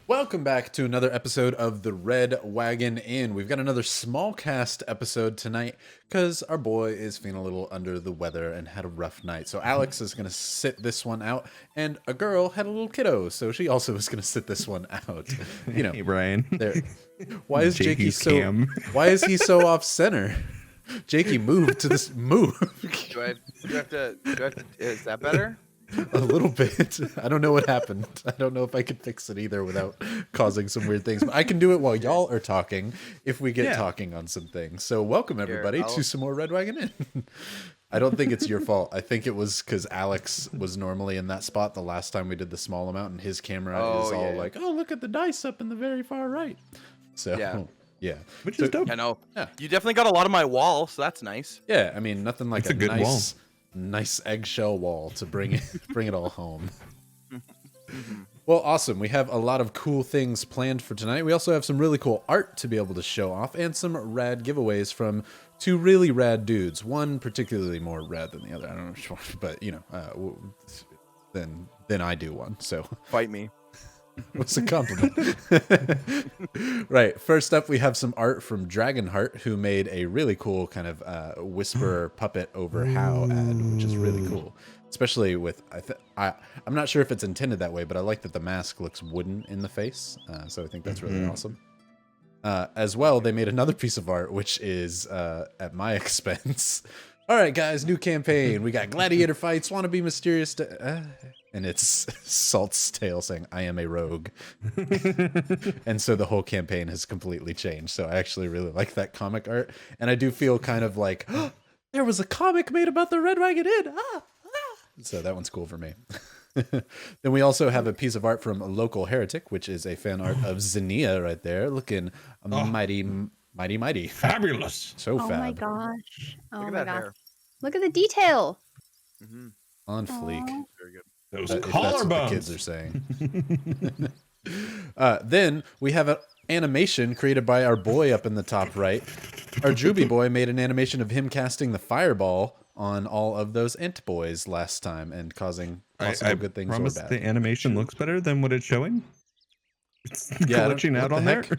Welcome back to another episode of the Red Wagon Inn. We've got another small cast episode tonight because our boy is feeling a little under the weather and had a rough night. So Alex is going to sit this one out, and a girl had a little kiddo, so she also is going to sit this one out. You know, hey Brian. There. Why is Jakey so? Cam. Why is he so off center? Jakey, move to this. Move. Do I have to? Is that better? A little bit. I don't know what happened. I don't know if I could fix it either without causing some weird things. But I can do it while y'all are talking if we get talking on some things. So welcome everybody to some more Red Wagon Inn. I don't think it's your fault. I think it was because Alex was normally in that spot the last time we did the small amount, and his camera is all like, "Oh, look at the dice up in the very far right." So yeah. Which is dope. I know. Yeah. You definitely got a lot of my wall, so that's nice. Yeah, I mean nothing like It's a good nice eggshell wall to bring it all home. Well, awesome. We have a lot of cool things planned for tonight. We also have some really cool art to be able to show off and some rad giveaways from two really rad dudes. One particularly more rad than the other. I don't know, but you know, then I do one. So Fight me. what's a compliment? Right. First up, we have some art from Dragonheart, who made a really cool kind of whisper puppet over How ad, which is really cool. Especially with, I'm not sure if it's intended that way, but I like that the mask looks wooden in the face. So I think that's really awesome. As well, they made another piece of art, which is at my expense. All right, guys, new campaign. We got gladiator fights. Want to be mysterious? And it's Salt's tail saying, "I am a rogue." And so the whole campaign has completely changed. So I actually really like that comic art. And I do feel kind of like, oh, there was a comic made about the Red Wagon Inn. So that one's cool for me. Then we also have a piece of art from Local Heretic, which is a fan art of Xenia right there, looking mighty. Fabulous. So Oh fab. my gosh. Oh Look at my that gosh. hair. Look at the detail. On fleek. Aw. Very good. Those If that's what the kids collarbones. are saying. Then we have an animation created by our boy up in the top right. Our Juby boy made an animation of him casting the fireball on all of those Ent boys last time and causing possible good things or promise bad. the animation looks better than what it's showing. It's Yeah, I don't- glitching out what on the there.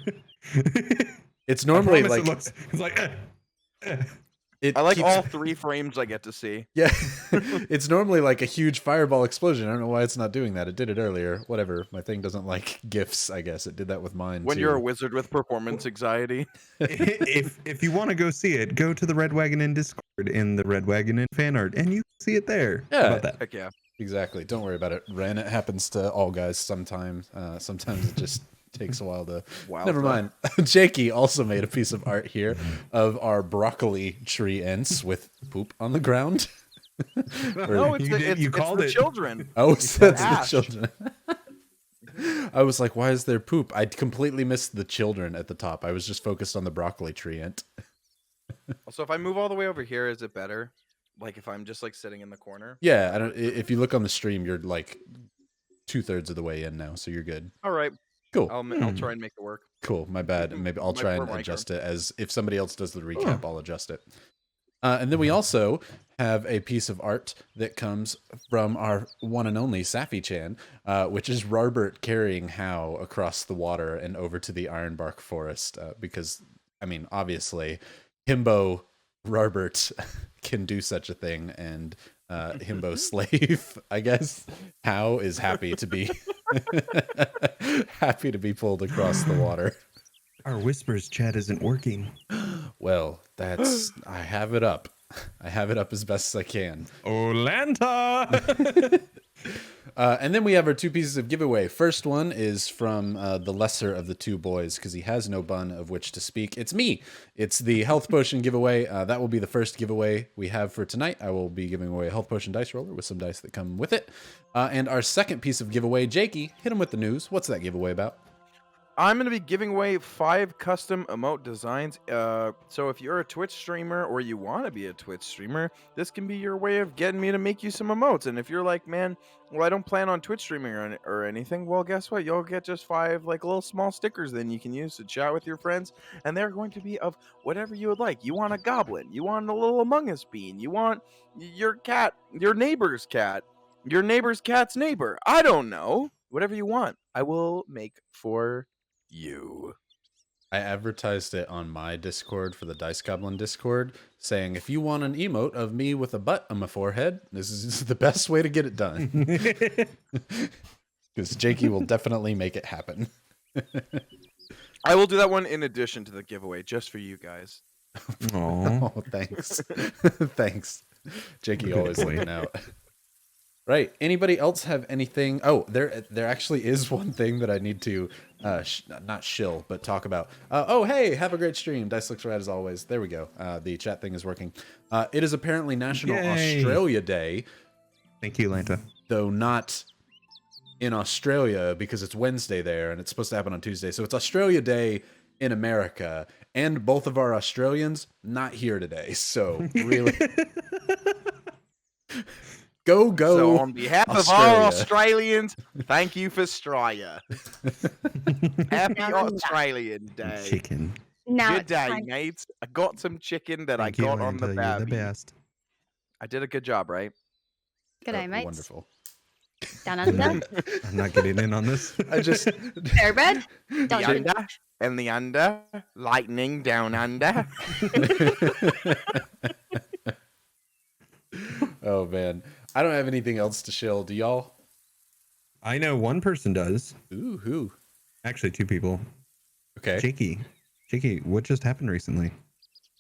It's normally like it's like it I like keeps- all 3 frames I get to see. Yeah, it's normally like a huge fireball explosion. I don't know why it's not doing that. It did it earlier. Whatever. My thing doesn't like GIFs, I guess. It did that with mine, When too. you're a wizard with performance anxiety. if you want to go see it, go to the Red Wagon Inn Discord in the Red Wagon Inn fan art, and you can see it there. Yeah. How about that? Heck yeah. Exactly. Don't worry about it, Ren. It happens to all guys sometimes. Sometimes it just takes a while to... Wow. Never mind. Jakey also made a piece of art here of our broccoli tree ents with poop on the ground. No, it's You it's called the it. children. Oh, that's the Ash. children. I was like, why is there poop? I completely missed the children at the top. I was just focused on the broccoli tree ent. So if I move all the way over here, is it better? Like if I'm just like sitting in the corner? Yeah, if you look on the stream, you're like 2/3 of the way in now, so you're good. All right. Cool. I'll try and make it work. Cool. My bad. Maybe I'll My try poor and mic adjust it as if somebody else does the recap, I'll adjust it. And then we also have a piece of art that comes from our one and only Safi-chan, which is Robert carrying How across the water and over to the Ironbark Forest. Because, I mean, obviously, Himbo Robert can do such a thing, and Himbo slave, I guess, How is happy to be happy to be pulled across the water. Our whispers chat isn't working. Well, I have it up. I have it up as best as I can. Olanta. And then we have our 2 pieces of giveaway. First one is from the lesser of the 2 boys, because he has no bun of which to speak. It's me. It's the health potion giveaway. That will be the first giveaway we have for tonight. I will be giving away a health potion dice roller with some dice that come with it. And our second piece of giveaway, Jakey, hit him with the news. What's that giveaway about? I'm going to be giving away 5 custom emote designs. So if you're a Twitch streamer or you want to be a Twitch streamer, this can be your way of getting me to make you some emotes. And if you're like, man, well, I don't plan on Twitch streaming or anything, well, guess what? You'll get just 5 like little small stickers then you can use to chat with your friends. And they're going to be of whatever you would like. You want a goblin. You want a little Among Us bean. You want your cat, your neighbor's cat, your neighbor's cat's neighbor. I don't know. Whatever you want. I will make for you. I advertised it on my Discord for the Dice Goblin Discord, saying if you want an emote of me with a butt on my forehead, this is the best way to get it done. Because Jakey will definitely make it happen. I will do that one in addition to the giveaway, just for you guys. Aw. Oh, thanks. Thanks. Jakey Good always boy. looking out. Right. Anybody else have anything? Oh, there actually is one thing that I need to not shill, but talk about. Oh, hey, have a great stream. Dice looks rad as always. There we go. The chat thing is working. It is apparently National Yay. Australia Day, Thank you, Lanta. though not in Australia because it's Wednesday there and it's supposed to happen on Tuesday. So it's Australia Day in America, and both of our Australians not here today. So really, go. So on behalf of Australia. our Australians, thank you for Straya. Happy Now I'm Australian Day. Chicken. Now Good it's day, time. mates. I got some chicken that Thank I you, got on the Lanta. You're the babby. best. I did a good job, right? Good day, mates. Wonderful. Down I'm under. not, I'm not getting in on this. I just Airbed. The Don't you? under and the under, lightning down under. Oh man, I don't have anything else to shill. Do y'all? I know one person does. Ooh, who? Actually, two people. Okay. Jakey. Jakey, what just happened recently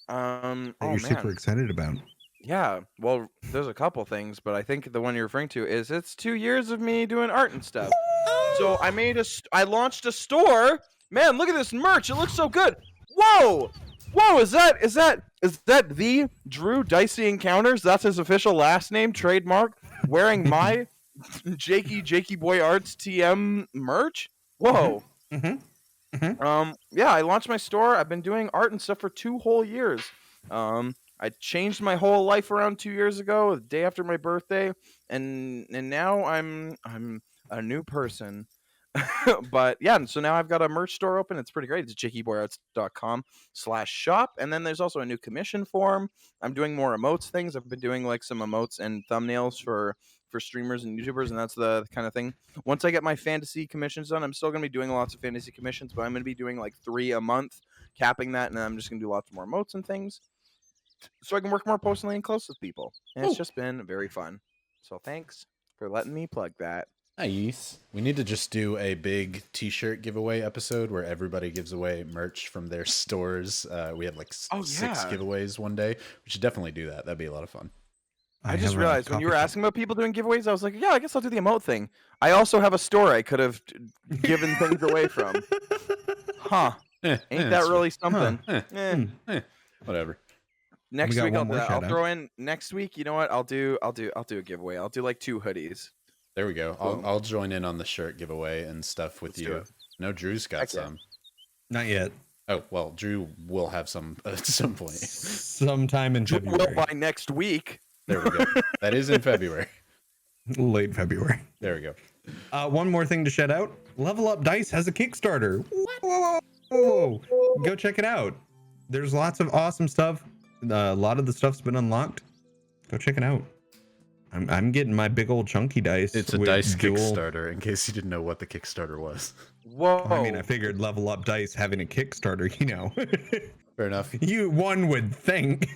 that Oh you're man, super excited about? yeah. Well, there's a couple things, but I think the one you're referring to is it's 2 years of me doing art and stuff. So I launched a store. Man, look at this merch. It looks so good. Whoa, is that the Drew Dicey Encounters? That's his official last name, trademark. Wearing my Jakey Boy Arts TM merch. Whoa. Yeah, I launched my store. I've been doing art and stuff for 2 whole years. I changed my whole life around 2 years ago, the day after my birthday, and now I'm a new person. But yeah, and so now I've got a merch store open. It's pretty great. It's jakeyboyarts.com/shop, and then there's also a new commission form. I'm doing more emotes things. I've been doing like some emotes and thumbnails for streamers and YouTubers, and that's the kind of thing. Once I get my fantasy commissions done, I'm still going to be doing lots of fantasy commissions, but I'm going to be doing like 3 a month, capping that, and then I'm just going to do lots more emotes and things, so I can work more personally and close with people. And it's just been very fun. So thanks for letting me plug that. Nice. We need to just do a big T-shirt giveaway episode where everybody gives away merch from their stores. We have like 6 giveaways one day. We should definitely do that. That'd be a lot of fun. I just have a realized when you were coffee asking about people doing giveaways, I was like, yeah, I guess I'll do the emote thing. I also have a store I could have given things away from. Huh. Ain't that that's really something? Eh, Whatever. Next got week one more I'll shout-out. throw in next week. You know what? I'll do a giveaway. I'll do like 2 hoodies. There we go. Cool. I'll join in on the shirt giveaway and stuff with Let's do you. it. No, Drew's got Heck yeah. some. Not yet. Oh well, Drew will have some at some point. Sometime in Well, February. by next week. There we go. That is in February. Late February. There we go. One more thing to shout out. Level Up Dice has a Kickstarter. Whoa. Go check it out. There's lots of awesome stuff. A lot of the stuff's been unlocked. Go check it out. I'm getting my big old chunky dice. It's a with dice dual- Kickstarter. In case you didn't know what the Kickstarter was. Whoa. I mean, I figured Level Up Dice having a Kickstarter, you know. Fair enough. One would think.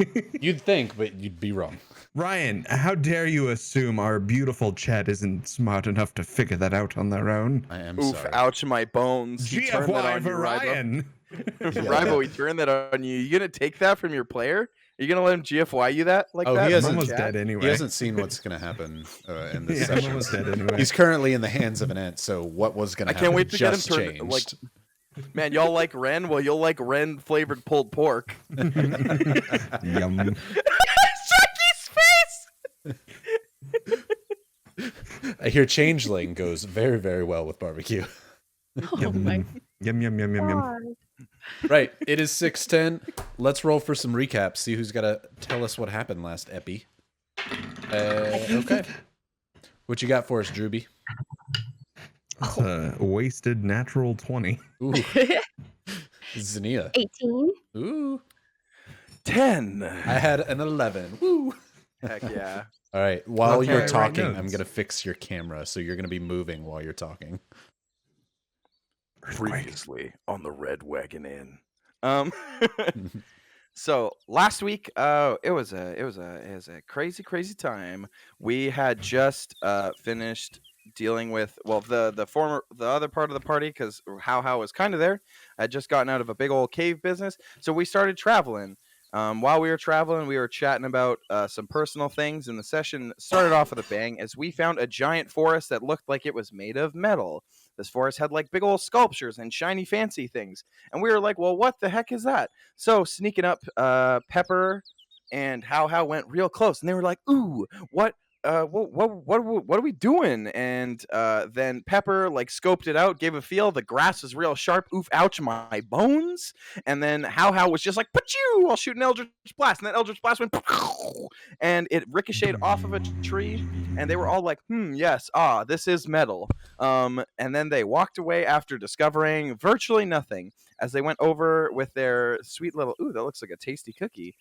You'd think, but you'd be wrong. Ryan, how dare you assume our beautiful chat isn't smart enough to figure that out on their own? I am Oof, sorry. ouch my bones. He turned that GFY on for you, Rybo. Ryan. Rybo, he turned that on you. You gonna take that from your player? Are you gonna let him GFY you that like Oh, that? he I'm hasn't- almost dead anyway. He hasn't seen what's going to happen in this Yeah, I'm session. almost dead anyway. He's currently in the hands of an ant, so what was going to I happen can't wait to get him just turned changed. like. Man, y'all like Ren? Well, you'll like Ren flavored pulled pork. Yum. Chucky's face. I hear Changeling goes very, very well with barbecue. Oh my Yum, yum, yum, yum, yum. god. Right, it is 6:10. Let's roll for some recaps. See who's got to tell us what happened last epi. Okay. What you got for us, Drewby? That's a wasted natural 20. Ooh, Zania. 18. Ooh, 10. I had an 11. Woo. Heck yeah. All right, while Okay, you're right talking, notes. I'm going to fix your camera, so you're going to be moving while you're talking. Previously on the Red Wagon Inn. Um, so last week, it was a crazy time. We had just finished dealing with the other part of the party because How was kind of there. I had just gotten out of a big old cave business, so we started traveling. While we were traveling, we were chatting about some personal things, and the session started off with a bang as we found a giant forest that looked like it was made of metal. This forest had like big old sculptures and shiny fancy things. And we were like, well, what the heck is that? So sneaking up, Pepper and How went real close, and they were like, ooh, what are we doing? And then Pepper like scoped it out, gave a feel. The grass was real sharp. Oof, ouch, my bones. And then How was just like, "Pachoo! I'll shoot an Eldritch Blast." And that Eldritch Blast went, and it ricocheted off of a tree. And they were all like, yes, this is metal. And then they walked away after discovering virtually nothing as they went over with their sweet little, ooh, that looks like a tasty cookie.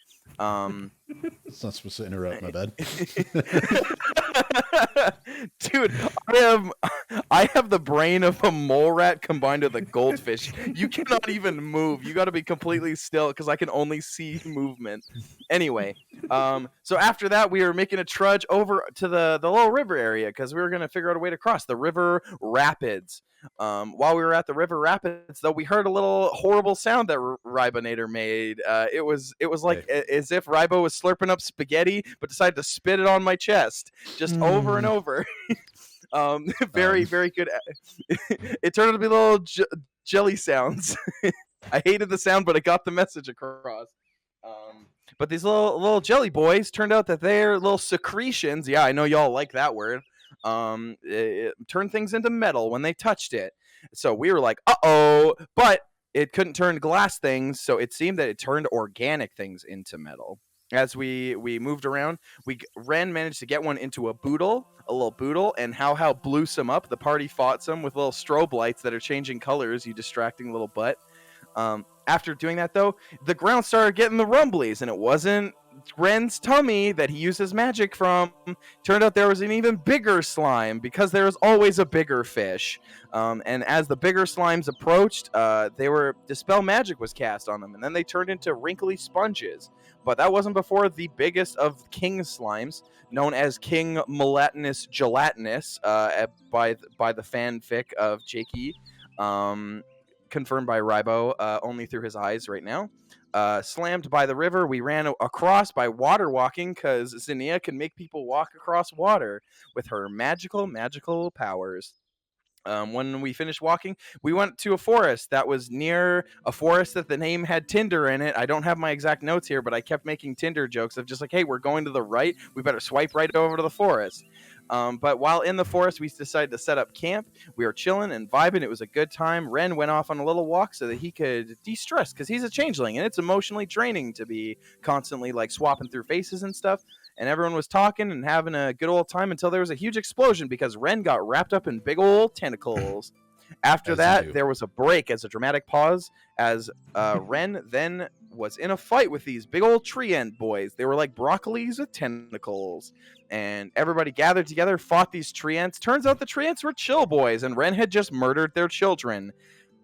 It's not supposed to interrupt, my bad. Dude, I have the brain of a mole rat combined with a goldfish. You cannot even move. You got to be completely still because I can only see movement. Anyway, so after that, we were making a trudge over to the little river area because we were going to figure out a way to cross the river rapids. While we were at the river rapids, though, we heard a little horrible sound that Rybonator made. It was like as if Rybo was slurping up spaghetti, but decided to spit it on my chest just over and over. Very good. It turned out to be little jelly sounds. I hated the sound, but it got the message across. But these little jelly boys turned out that they're little secretions. Yeah, I know y'all like that word. It turned things into metal when they touched it. So we were like, uh-oh, but it couldn't turn glass things, so it seemed that it turned organic things into metal. As we moved around, Ren managed to get one into a little boodle, and How blew some up. The party fought some with little strobe lights that are changing colors, you distracting little butt. After doing that, though, the ground started getting the rumblies, and it wasn't Ren's tummy that he uses magic from. Turned out there was an even bigger slime because there is always a bigger fish. And as the bigger slimes approached, dispel magic was cast on them, and then they turned into wrinkly sponges. But that wasn't before the biggest of king slimes, known as King Melatinus Gelatinus, by the fanfic of Jakey. Confirmed by Rybo, only through his eyes right now. Slammed by the river, we ran across by water walking because Zinnia can make people walk across water with her magical powers. When we finished walking, we went to a forest that was near a forest that the name had Tinder in it. I don't have my exact notes here, but I kept making Tinder jokes of just like, hey, we're going to the right. We better swipe right over to the forest. But while in the forest, we decided to set up camp. We were chilling and vibing. It was a good time. Ren went off on a little walk so that he could de-stress because he's a changeling, and it's emotionally draining to be constantly like swapping through faces and stuff. And everyone was talking and having a good old time until there was a huge explosion because Ren got wrapped up in big old tentacles. After that, there was a break as a dramatic pause as Ren then was in a fight with these big old treant boys. They were like broccolis with tentacles. And everybody gathered together, fought these treants. Turns out the treants were chill boys, and Ren had just murdered their children.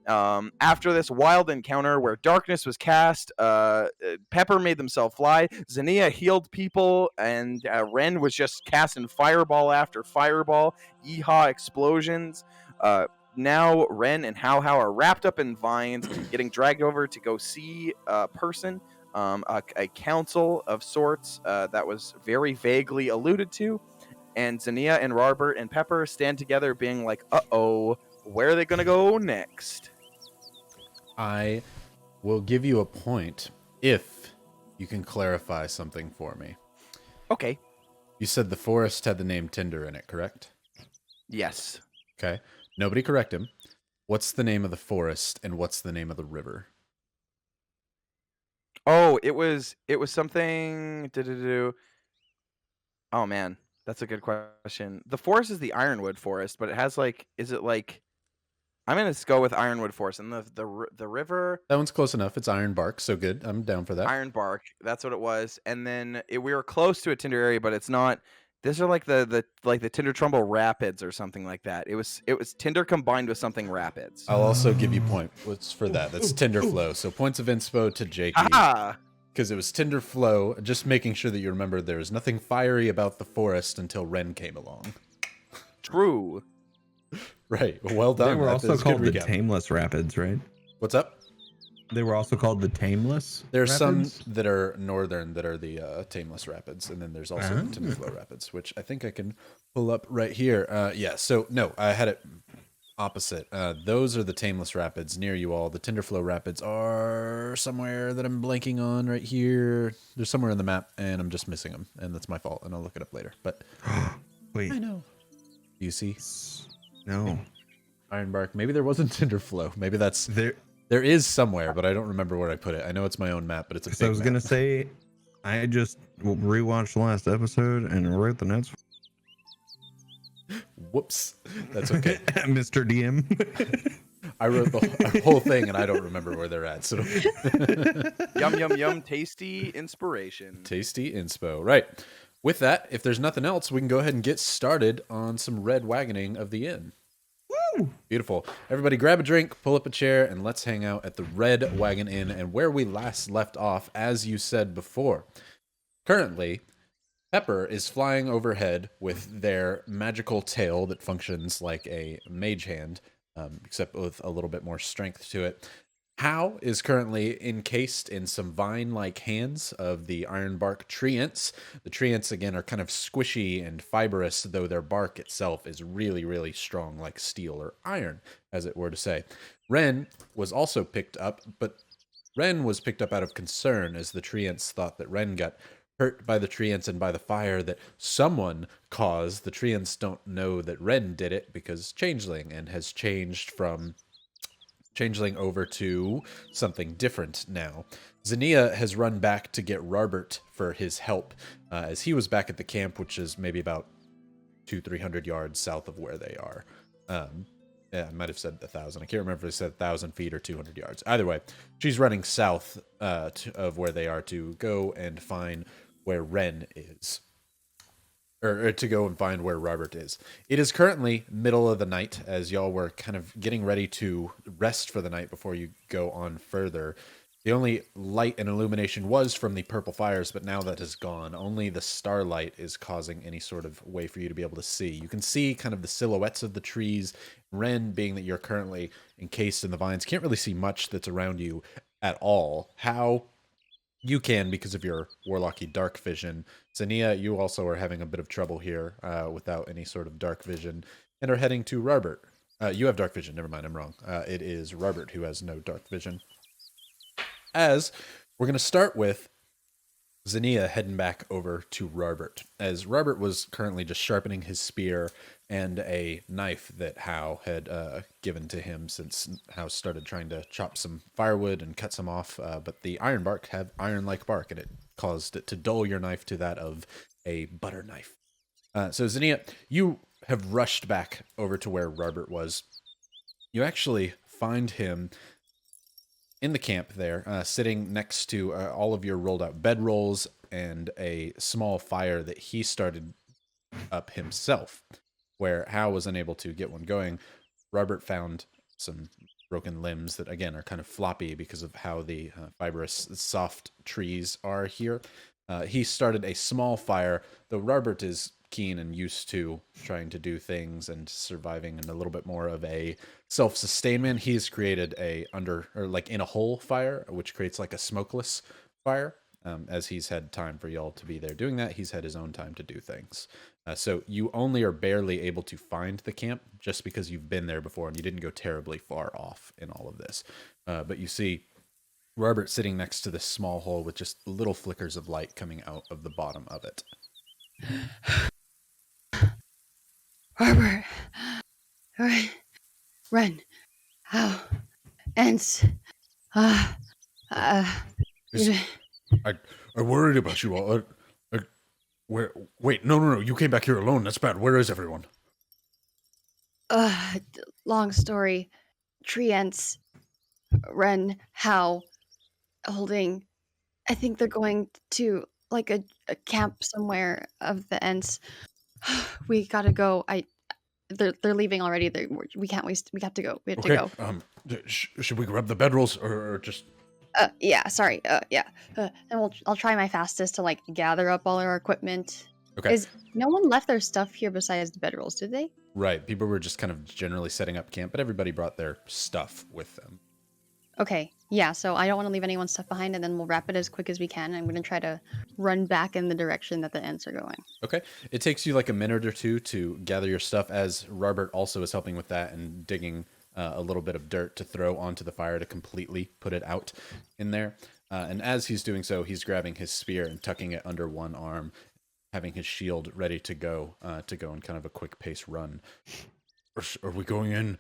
After this wild encounter where darkness was cast, Pepper made themselves fly, Zinnia healed people, and Ren was just casting fireball after fireball, yeehaw explosions. Now Ren and How are wrapped up in vines, getting dragged over to go see a person, a council of sorts that was very vaguely alluded to. And Zinnia and Robert and Pepper stand together being like, uh-oh, where are they going to go next? I will give you a point if you can clarify something for me. Okay. You said the forest had the name Tinder in it, correct? Yes. Okay. Nobody correct him. What's the name of the forest and what's the name of the river? Oh, it was something. Oh man, that's a good question. The forest is the Ironwood Forest, but it has like, is it like? I'm gonna go with Ironwood Forest, and the river. That one's close enough. It's Iron Bark, so good. I'm down for that. Iron Bark, that's what it was. And then we were close to a Tinder area, but it's not. These are like the Tinder Trumbull Rapids or something like that. It was Tinder combined with something Rapids. I'll also give you points for that. That's Tinder Flow. So points of inspo to Jakey. Ah, Because it was Tinder Flow, just making sure that you remember there was nothing fiery about the forest until Ren came along. true. Right. Well done. They were That also is good called the recap. Tameless Rapids, right? What's up? They were also called the Tameless. There's Rapids? some that are northern that are the Tameless Rapids, and then there's also the Tinder Flow Rapids, which I think I can pull up right here. Yeah, so no, I had it opposite. Those are the Tameless Rapids near you all. The Tinder Flow Rapids are somewhere that I'm blanking on right here. They're somewhere in the map, and I'm just missing them, and that's my fault, and I'll look it up later. But Wait, I know. Do you see? no. Ironbark. Maybe there wasn't Tinder Flow. Maybe that's... There. There is somewhere, but I don't remember where I put it. I know it's my own map, but it's a big So I was map. gonna say, I just rewatched the last episode and wrote the notes. Whoops. That's okay. Mr. DM. I wrote the whole thing, and I don't remember where they're at. So Yum yum yum, tasty inspiration. Tasty inspo. Right. With that, if there's nothing else, we can go ahead and get started on some red wagoning of the inn. Woo! Beautiful. Everybody grab a drink, pull up a chair, and let's hang out at the Red Wagon Inn and where we last left off, as you said before. Currently, Pepper is flying overhead with their magical tail that functions like a mage hand, except with a little bit more strength to it. How is currently encased in some vine-like hands of the ironbark treants. The treants, again, are kind of squishy and fibrous, though their bark itself is really, really strong, like steel or iron, as it were to say. Ren was also picked up, but Ren was picked up out of concern, as the treants thought that Ren got hurt by the treants and by the fire that someone caused. The treants don't know that Ren did it, because Changeling, and has changed from Changeling over to something different now. Xenia has run back to get Robert for his help, as he was back at the camp, which is maybe about 200-300 yards south of where they are. Yeah, I might have said 1,000. I can't remember if I said 1,000 feet or 200 yards. Either way, she's running south of where they are to go and find where Ren is. Or to go and find where Robert is. It is currently middle of the night, as y'all were kind of getting ready to rest for the night before you go on further. The only light and illumination was from the purple fires, but now that is gone. Only the starlight is causing any sort of way for you to be able to see. You can see kind of the silhouettes of the trees. Ren, being that you're currently encased in the vines, can't really see much that's around you at all. How? You can, because of your warlocky dark vision. Xenia, you also are having a bit of trouble here without any sort of dark vision, and are heading to Robert. You have dark vision. Never mind, I'm wrong. It is Robert who has no dark vision. As we're going to start with Xenia heading back over to Robert, as Robert was currently just sharpening his spear and a knife that Howe had given to him, since Howe started trying to chop some firewood and cut some off, but the iron bark have iron-like bark, and it caused it to dull your knife to that of a butter knife. So Xenia, you have rushed back over to where Robert was. You actually find him in the camp there, sitting next to all of your rolled out bedrolls and a small fire that he started up himself, where Howe was unable to get one going. Robert found some broken limbs that, again, are kind of floppy because of how the fibrous, soft trees are here. He started a small fire, though Robert is keen and used to trying to do things and surviving in a little bit more of a self-sustainment. He's created in a hole fire, which creates like a smokeless fire. As he's had time for y'all to be there doing that, he's had his own time to do things. So you only are barely able to find the camp just because you've been there before and you didn't go terribly far off in all of this. But you see Robert sitting next to this small hole with just little flickers of light coming out of the bottom of it. Robert. Run. How? Ants. I worried about you all. Wait, no. You came back here alone. That's bad. Where is everyone? Long story. Treants. Ren. How? Holding. I think they're going to like a camp somewhere of the Ents. We gotta go. They're leaving already. We can't waste. We have to go. We have to go. Should we grab the bedrolls or just? Yeah. Sorry. Yeah. And I'll try my fastest to like gather up all our equipment. Okay. Is no one left their stuff here besides the bedrolls? Did they? Right. People were just kind of generally setting up camp, but everybody brought their stuff with them. Okay. Yeah. So I don't want to leave anyone's stuff behind, and then we'll wrap it as quick as we can. I'm gonna try to run back in the direction that the ants are going. Okay. It takes you like a minute or two to gather your stuff, as Robert also is helping with that and digging a little bit of dirt to throw onto the fire to completely put it out in there. And as he's doing so, he's grabbing his spear and tucking it under one arm, having his shield ready to go in kind of a quick pace run. Are we going in?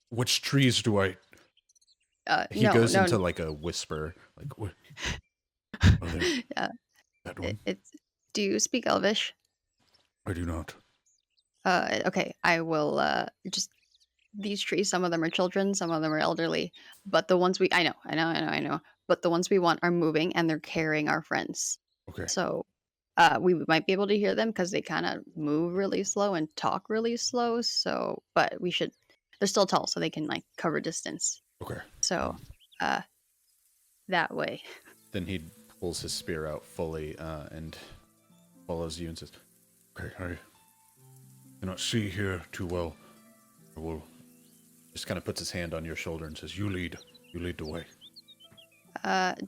Which trees do I? He goes into like a whisper, like what? Yeah. That one? Do you speak Elvish? I do not. Okay. I will. Just these trees. Some of them are children. Some of them are elderly. But the ones I know. But the ones we want are moving, and they're carrying our friends. Okay. So, we might be able to hear them because they kind of move really slow and talk really slow. So, but we should. They're still tall, so they can like cover distance. Okay. So, that way. Then he pulls his spear out fully and follows you and says, "Okay, I cannot see here too well. I will." Just kind of puts his hand on your shoulder and says, "You lead the way."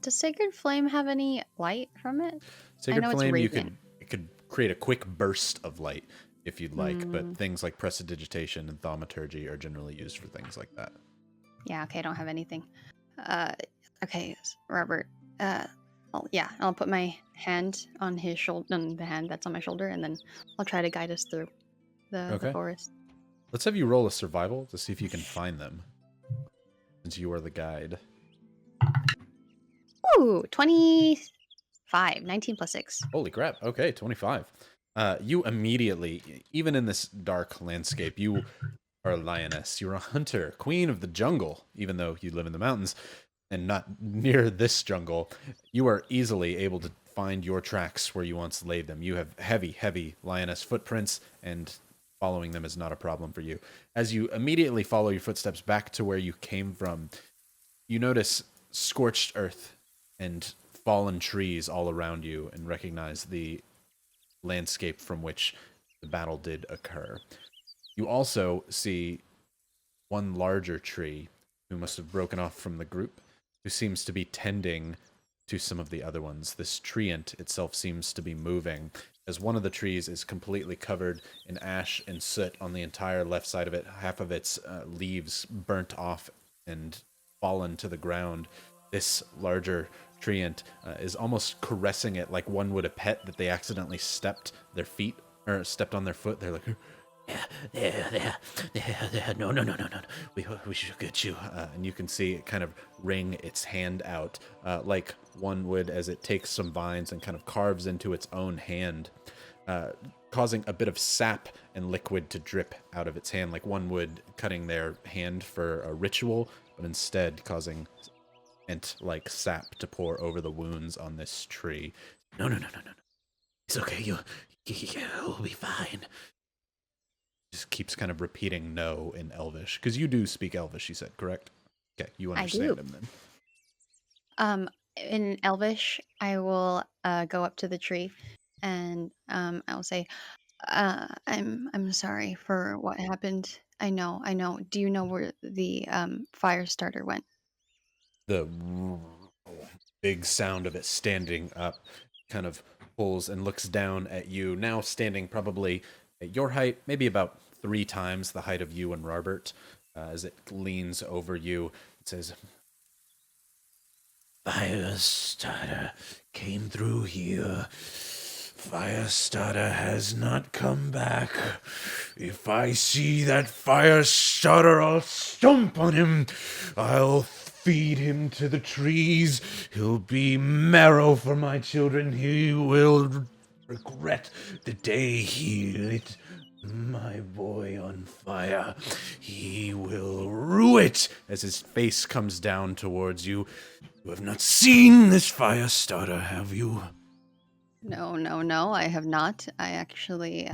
Does Sacred Flame have any light from it? Sacred know it's Flame, radiant. it could create a quick burst of light if you'd like, but things like prestidigitation and thaumaturgy are generally used for things like that. Yeah, okay, I don't have anything. Okay, Robert. I'll put my hand on his shoulder, on the hand that's on my shoulder, and then I'll try to guide us through the forest. Let's have you roll a survival to see if you can find them, since you are the guide. Ooh, 25. 19 plus 6. Holy crap. Okay, 25. You immediately, even in this dark landscape, you are a lioness. You're a hunter, queen of the jungle, even though you live in the mountains and not near this jungle. You are easily able to find your tracks where you once laid them. You have heavy, heavy lioness footprints, and following them is not a problem for you. As you immediately follow your footsteps back to where you came from, you notice scorched earth and fallen trees all around you and recognize the landscape from which the battle did occur. You also see one larger tree who must have broken off from the group, who seems to be tending to some of the other ones. This treant itself seems to be moving, as one of the trees is completely covered in ash and soot on the entire left side of it. Half of its leaves burnt off and fallen to the ground. This larger treant is almost caressing it like one would a pet that they accidentally stepped on their foot. They're like, there, no, we should get you. And you can see it kind of wring its hand out, like one would as it takes some vines and kind of carves into its own hand, causing a bit of sap and liquid to drip out of its hand, like one would cutting their hand for a ritual, but instead causing like sap to pour over the wounds on this tree. No. It's okay. You'll be fine. Just keeps kind of repeating no in Elvish, because you do speak Elvish, you said, correct? Okay, you understand him then. In Elvish, I will go up to the tree, and I'll say, I'm sorry for what happened. I know. Do you know where the fire starter went? The big sound of it standing up kind of pulls and looks down at you, now standing probably at your height, maybe about 3 times the height of you and Robert. As it leans over you, it says, "Firestarter came through here. Firestarter has not come back. If I see that Firestarter, I'll stomp on him. I'll feed him to the trees. He'll be marrow for my children. He will regret the day he lit my boy on fire. He will rue it." As his face comes down towards you. "You have not seen this Firestarter, have you?" No, I have not. I actually,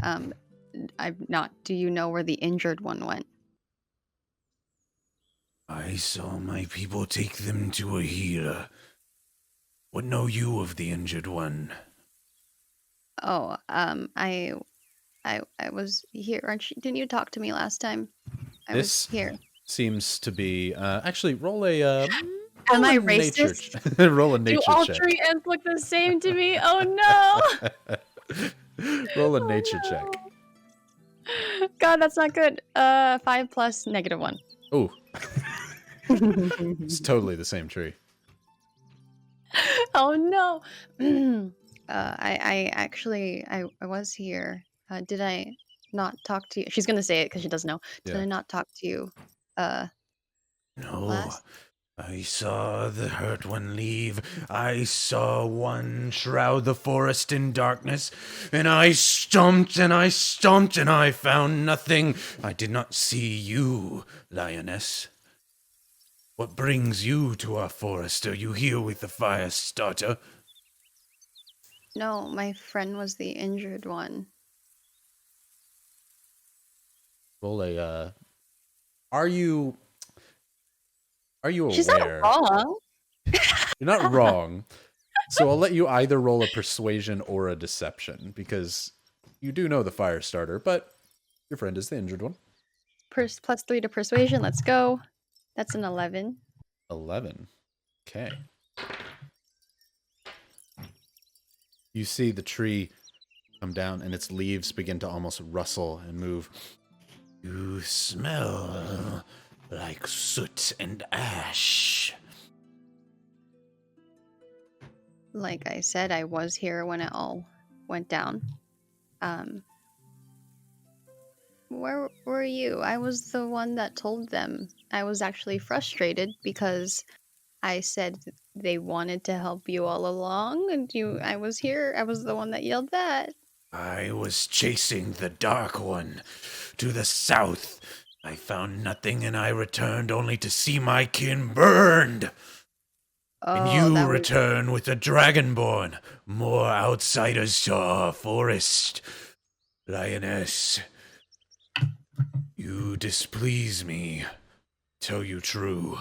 I've not. Do you know where the injured one went? I saw my people take them to a healer. What know you of the injured one? Oh, I was here. Aren't you? Didn't you talk to me last time? I was This here. seems to be actually roll a Am roll I a nature racist? roll a Do nature all check. treants look the same to me? Oh no! Roll a Oh nature check. no! God, that's not good. 5 plus -1. Oh, it's totally the same tree. Oh no! I actually I was here. Did I not talk to you? She's gonna say it because she doesn't know. Did Yeah. I not talk to you? No, Last. I saw the hurt one leave. I saw one shroud the forest in darkness, and I stomped and I stomped and I found nothing. I did not see you, lioness. What brings you to our forest? Are you here with the fire starter? No, my friend was the injured one. Roll a are you She's not aware? wrong. You're not wrong. So I'll let you either roll a persuasion or a deception because you do know the fire starter, but your friend is the injured one. +3 to persuasion. Let's go. That's an 11. 11. Okay. You see the tree come down and its leaves begin to almost rustle and move. You smell like soot and ash. Like I said, I was here when it all went down. Where were you? I was the one that told them. I was actually frustrated because I said they wanted to help you all along, and I was here. I was the one that yelled that. I was chasing the Dark One to the south. I found nothing and I returned only to see my kin burned. And you that was return with a dragonborn. More outsiders to our forest. Lioness, you displease me. Tell you true.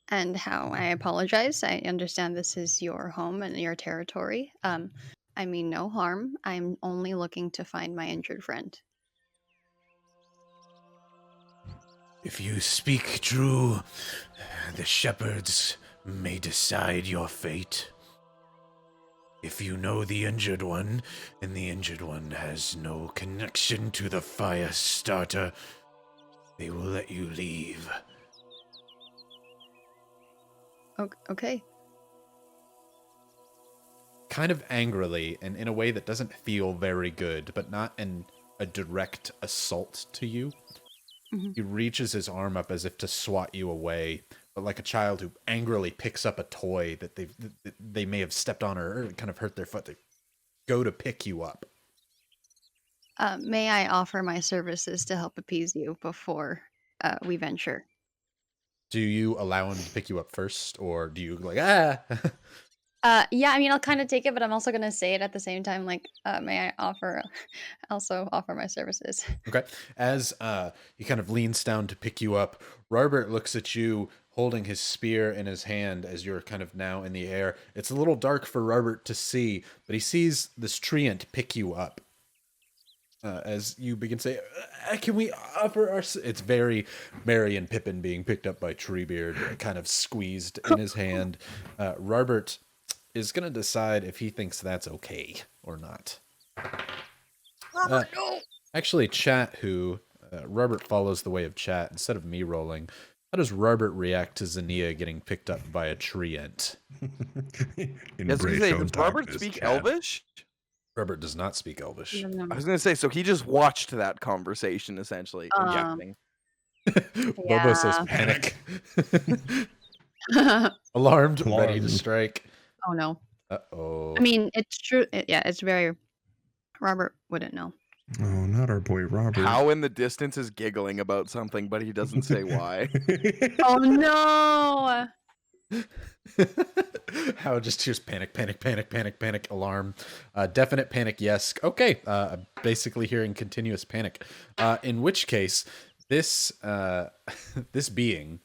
and how I apologize. I understand this is your home and your territory. I mean no harm. I'm only looking to find my injured friend. If you speak true, the shepherds may decide your fate. If you know the injured one, and the injured one has no connection to the fire starter, they will let you leave. Okay. Kind of angrily and in a way that doesn't feel very good, but not in a direct assault to you. Mhm. He reaches his arm up as if to swat you away, but like a child who angrily picks up a toy that they may have stepped on or kind of hurt their foot. They go to pick you up. May I offer my services to help appease you before we venture? Do you allow him to pick you up first, or do you like, ah? Yeah, I mean, I'll kind of take it, but I'm also gonna say it at the same time. Like, may I also offer my services? Okay. As he kind of leans down to pick you up, Robert looks at you holding his spear in his hand as you're kind of now in the air. It's a little dark for Robert to see, but he sees this treant pick you up. As you begin to say, can we offer our... It's very Merry and Pippin being picked up by Treebeard, kind of squeezed in his hand. Robert is going to decide if he thinks that's okay or not. Robert, no! Actually, chat who... Robert follows the way of chat instead of me rolling. How does Robert react to Zania getting picked up by a treant? Does Robert speak Elvish? Robert does not speak Elvish. I was gonna say, so he just watched that conversation essentially. I'm guessing. Bobo says panic. Alarmed, ready to strike. Oh no. Uh-oh. I mean, it's true. It's very. Robert wouldn't know. Oh, not our boy Robert. How in the distance is giggling about something, but he doesn't say why. Oh no! How just hears panic, panic, panic, panic, panic, alarm. Definite panic, yes. Okay, basically hearing continuous panic. In which case, this this being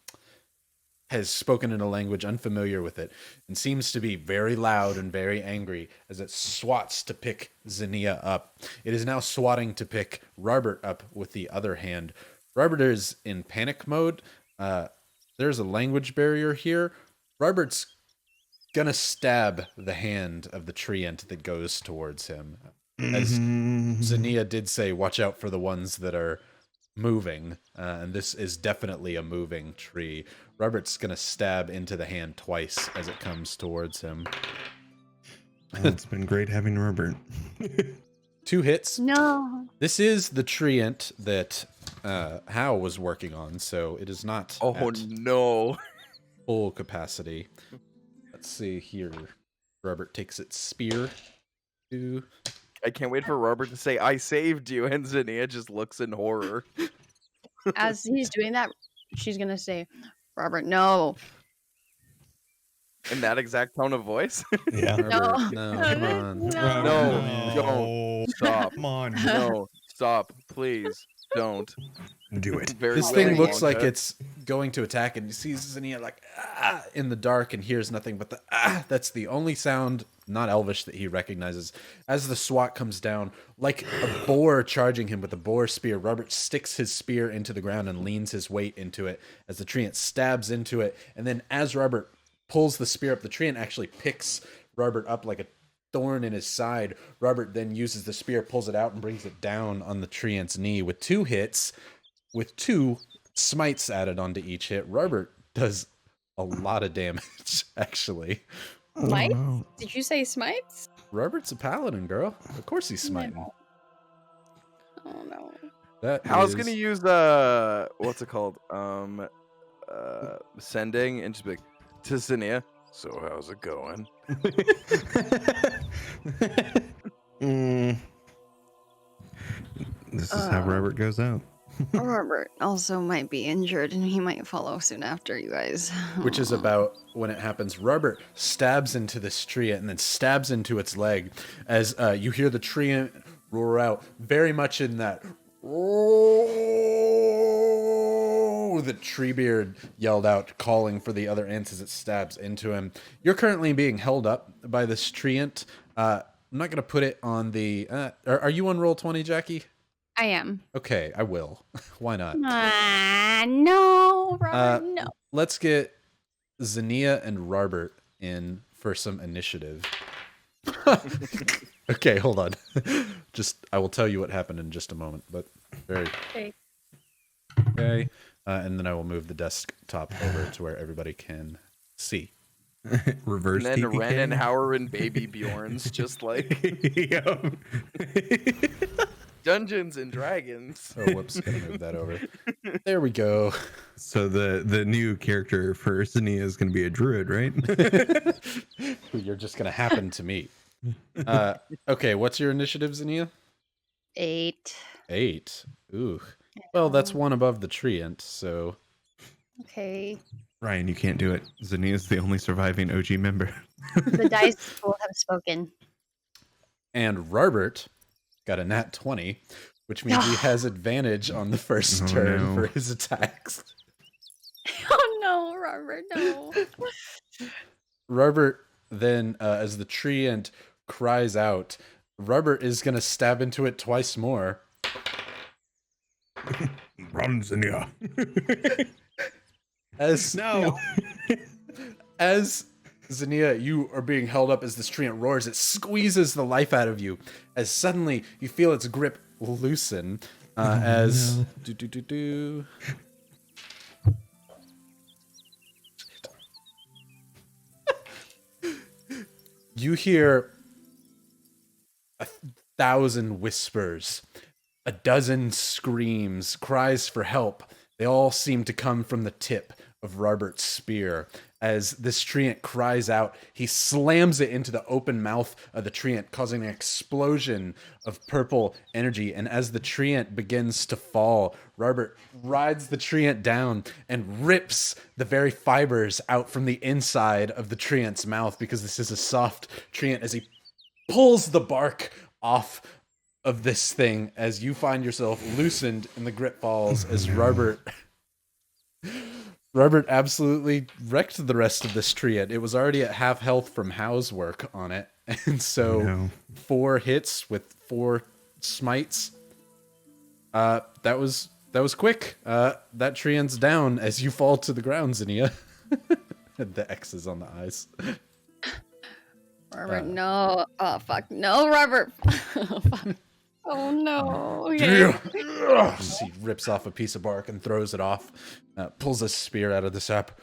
has spoken in a language unfamiliar with it and seems to be very loud and very angry as it swats to pick Zinnia up. It is now swatting to pick Robert up with the other hand. Robert is in panic mode. There's a language barrier here. Robert's gonna stab the hand of the treant that goes towards him. As Zinnia did say, watch out for the ones that are moving, and this is definitely a moving tree. Robert's gonna stab into the hand twice as it comes towards him. Well, it's been great having Robert. 2 hits. No. This is the treant that Hal was working on, so it is not Oh at no. full capacity. Let's see here. Robert takes its spear. I can't wait for Robert to say, I saved you, and Zinnia just looks in horror. As he's doing that, she's gonna say, "Robert, no." In that exact tone of voice? Yeah. Robert, no, come on. No, don't. Stop. Come on. No, stop. Please, don't. Do it. Very This Willy thing looks like Wonka. it's going to attack, and he sees Zinnia like in the dark and hears nothing but the that's the only sound, not Elvish, that he recognizes. As the swat comes down, like a boar charging him with a boar spear, Robert sticks his spear into the ground and leans his weight into it as the treant stabs into it. And then as Robert pulls the spear up, the treant actually picks Robert up like a thorn in his side. Robert then uses the spear, pulls it out, and brings it down on the treant's knee with 2 hits. With 2 smites added onto each hit, Robert does a lot of damage, actually. Smites? Did you say smites? Robert's a paladin, girl. Of course he's smiting. Oh no. That Hal's is- gonna use what's it called? Sending and just be like, to Zinnia. So how's it going? This is how Robert goes out. Robert also might be injured, and he might follow soon after you guys. Which is about when it happens. Robert stabs into this tree and then stabs into its leg as you hear the tree roar out, very much in that that Treebeard yelled out, calling for the other ants as it stabs into him. You're currently being held up by this treant. I'm not going to put it on the... are you on Roll20, Jackie? I am. Okay, I will. Why not? No, Robert, no. Let's get Zinnia and Robert in for some initiative. Okay, hold on. I will tell you what happened in just a moment, but Okay. Okay. And then I will move the desktop over to where everybody can see. Reverse And then TPK. Ren and Howard and Baby Bjorn's just like Yep. Dungeons and Dragons. Oh, whoops, gotta move that over. There we go. So the new character for Zinnia is going to be a druid, right? Who you're just gonna happen to meet. Okay, what's your initiative, Zinnia? 8. 8. Ooh. Well, that's 1 above the treant, so... Okay. Ryan, you can't do it. Zinnia is the only surviving OG member. The dice will have spoken. And Robert got a nat 20, which means he has advantage on the first Oh, turn no. for his attacks. Oh no, Robert, no. Robert then, as the treant cries out, Robert is going to stab into it twice more. Run, Zinnia. As No. As Zinnia, you are being held up as this treant roars. It squeezes the life out of you. As suddenly you feel its grip loosen. As no. do. You hear 1,000 whispers, a dozen screams, cries for help. They all seem to come from the tip of Robert's spear as this treant cries out. He slams it into the open mouth of the treant, causing an explosion of purple energy. And as the treant begins to fall, Robert rides the treant down and rips the very fibers out from the inside of the treant's mouth, because this is a soft treant, as he pulls the bark off of this thing, as you find yourself loosened in the grip falls, as Robert absolutely wrecked the rest of this treant. It was already at half health from How's work on it, and so 4 hits with 4 smites. That was quick. That treant's down as you fall to the ground, Zinnia. The X's on the eyes. Robert, no. Oh, fuck. No, Robert. Oh, fuck. Oh, no. Okay. He rips off a piece of bark and throws it off. Pulls a spear out of the sap.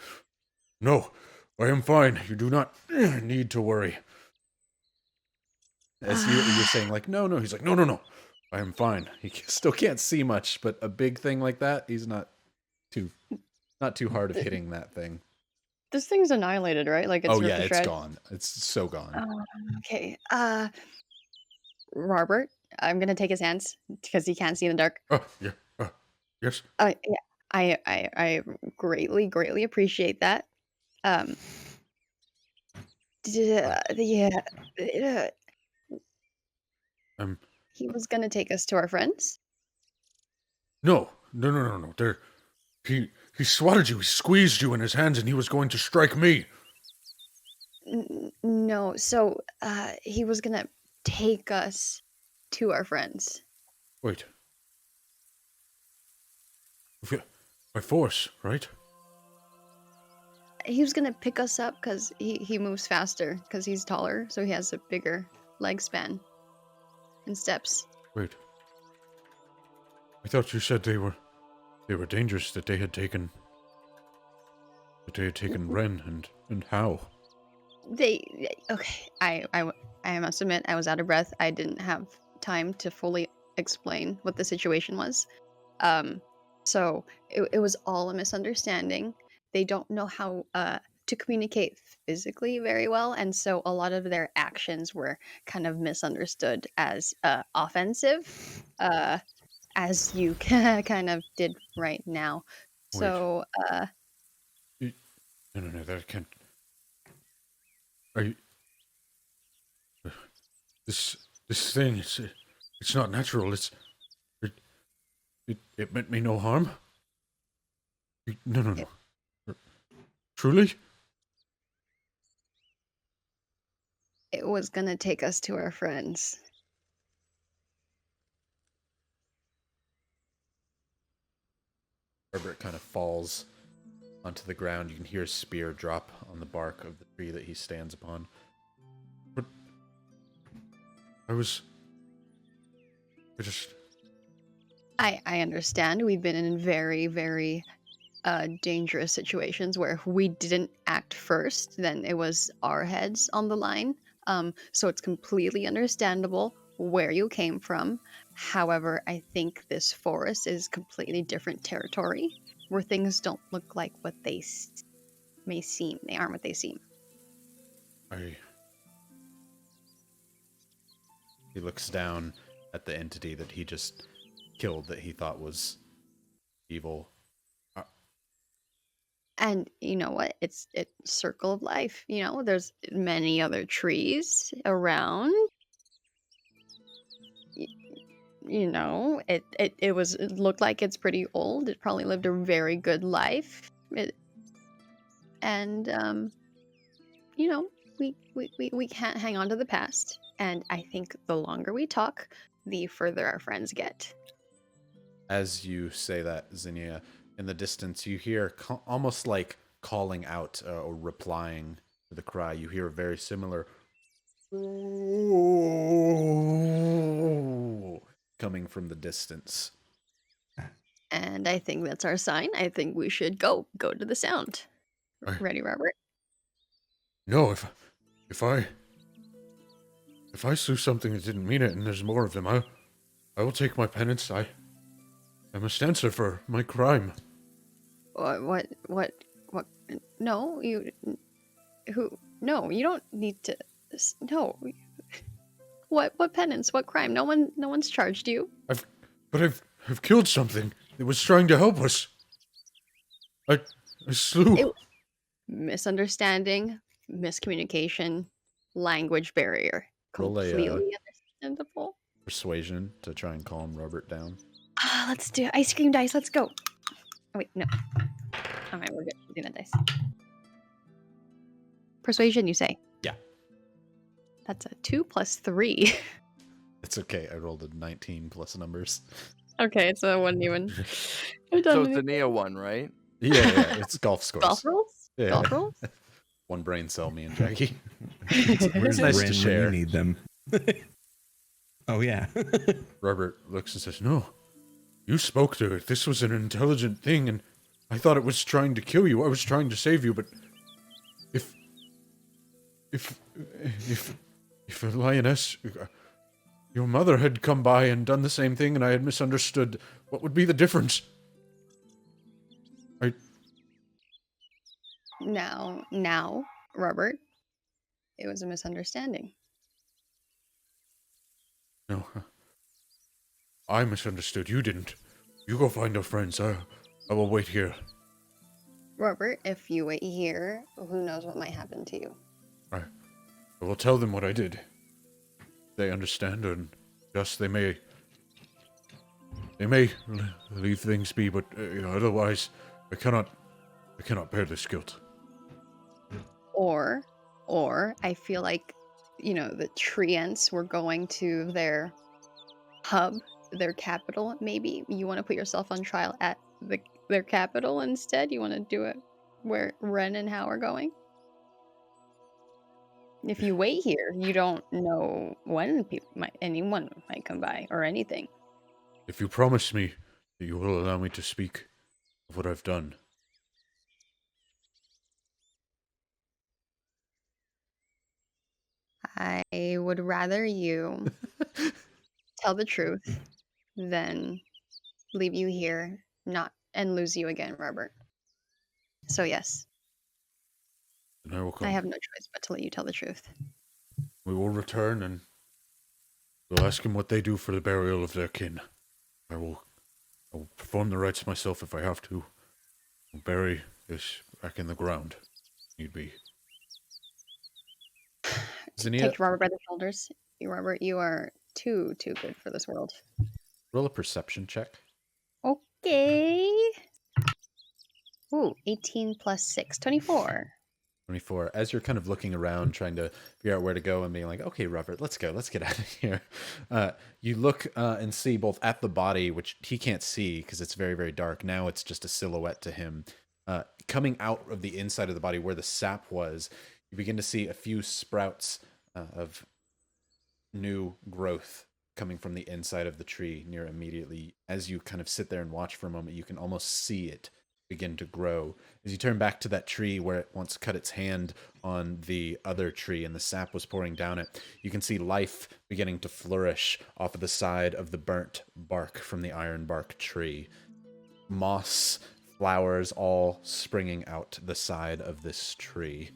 No, I am fine. You do not need to worry. As you're saying, like, no. He's like, no. I am fine. He still can't see much, but a big thing like that, he's not too hard of hitting that thing. This thing's annihilated, right? Like it's ripped to it's shreds? gone. It's so gone. Okay. Robert, I'm gonna take his hands because he can't see in the dark. Oh, yeah. Yes. Yeah. I greatly appreciate that. Yeah. He was gonna take us to our friends. No. He swatted you, he squeezed you in his hands, and he was going to strike me. No, so he was gonna take us to our friends. Wait. By force, right? He was gonna pick us up because he moves faster because he's taller, so he has a bigger leg span and steps. Wait. I thought you said they were dangerous, that they had taken Ren and How. Okay. I must admit I was out of breath. I didn't have time to fully explain what the situation was. So it was all a misunderstanding. They don't know how to communicate physically very well, and so a lot of their actions were kind of misunderstood as offensive, as you kind of did right now. So No, that can't. Are you? This thing, it's not natural. It meant me no harm. No. Truly? it was gonna take us to our friends. Herbert kind of falls onto the ground. You can hear a spear drop on the bark of the tree that he stands upon. But I understand. We've been in very, very dangerous situations where if we didn't act first, then it was our heads on the line. So it's completely understandable where you came from. However, I think this forest is completely different territory where things don't look like what they may seem. They aren't what they seem. He looks down at the entity that he just killed, that he thought was evil. And you know what? It's circle of life. You know, there's many other trees around. You know, it looked like it's pretty old. It probably lived a very good life. You know, we can't hang on to the past. And I think the longer we talk, the further our friends get. As you say that, Zinnia, in the distance, you hear almost like calling out or replying to the cry. You hear a very similar coming from the distance. And I think that's our sign. I think we should go to the sound. Ready, Robert? no. If I slew something that didn't mean it, and there's more of them, I will take my penance. I must answer for my crime. What What? No, you. Who? No, you don't need to. No. What penance? What crime? No one's charged you. I've killed something. It was trying to help us. I slew. It, misunderstanding, miscommunication, language barrier. Roll a Completely understandable. persuasion to try and calm Robert down. Let's do ice cream dice. Let's go. Oh, wait, no. All right, we're good. We're doing that dice. Persuasion, you say? Yeah. That's a 2 plus 3. It's okay. I rolled a 19 plus numbers. Okay, it's a 1 even. So it's the Neo one, right? Yeah, it's golf scores. Golf rolls? Yeah. Golf rolls? One brain cell, me and Jackie. Where's nice Ren to when share. you need them? Oh yeah. Robert looks and says, "No, you spoke to it. This was an intelligent thing, and I thought it was trying to kill you. I was trying to save you, but if a lioness, your mother had come by and done the same thing, and I had misunderstood, what would be the difference?" Now, Robert, it was a misunderstanding. No, I misunderstood. You didn't. You go find our friends. I will wait here. Robert, if you wait here, who knows what might happen to you? I will tell them what I did. They understand, and yes, they may leave things be, but otherwise, I cannot bear this guilt. Or I feel like, the treants were going to their hub, their capital. Maybe you want to put yourself on trial at their capital instead. You want to do it where Ren and Hao are going. If you wait here, you don't know when anyone might come by or anything. If you promise me that you will allow me to speak of what I've done. I would rather you tell the truth than leave you here and lose you again, Robert. So yes, Then I will come. I have no choice but to let you tell the truth. We will return, and we'll ask them what they do for the burial of their kin. I will perform the rites myself if I have to. I'll bury this back in the ground. Need be. Take Robert by the shoulders. Robert, you are too good for this world. Roll a perception check. Okay. Ooh, 18 plus 6, 24. 24. As you're kind of looking around, trying to figure out where to go and being like, okay, Robert, let's go. Let's get out of here. You look and see both at the body, which he can't see because it's very, very dark. Now it's just a silhouette to him. Coming out of the inside of the body where the sap was, you begin to see a few sprouts of new growth coming from the inside of the tree near immediately. As you kind of sit there and watch for a moment, you can almost see it begin to grow. As you turn back to that tree where it once cut its hand on the other tree and the sap was pouring down it, you can see life beginning to flourish off of the side of the burnt bark from the iron bark tree. Moss, flowers, all springing out the side of this tree.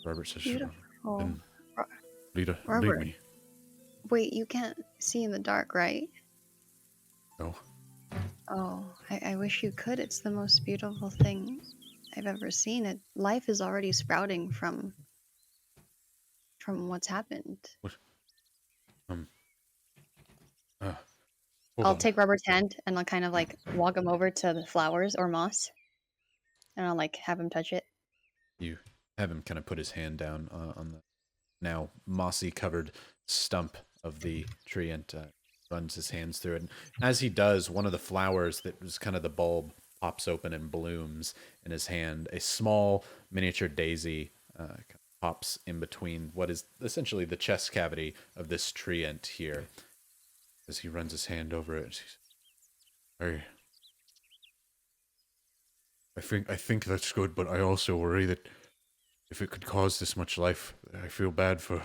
Robert says, Beautiful. Then lead Robert. me. Wait, you can't see in the dark, right? No. Oh, I wish you could. It's the most beautiful thing I've ever seen. Life is already sprouting from what's happened. What? Hold I'll on. take Robert's hand and I'll kind of like walk him over to the flowers or moss, and I'll like have him touch it. You have him kind of put his hand down on the now mossy covered stump of the tree and runs his hands through it. And as he does, one of the flowers that was kind of the bulb pops open and blooms in his hand. A small miniature daisy pops in between what is essentially the chest cavity of this treant here. As he runs his hand over it, I think that's good, but I also worry that if it could cause this much life, I feel bad for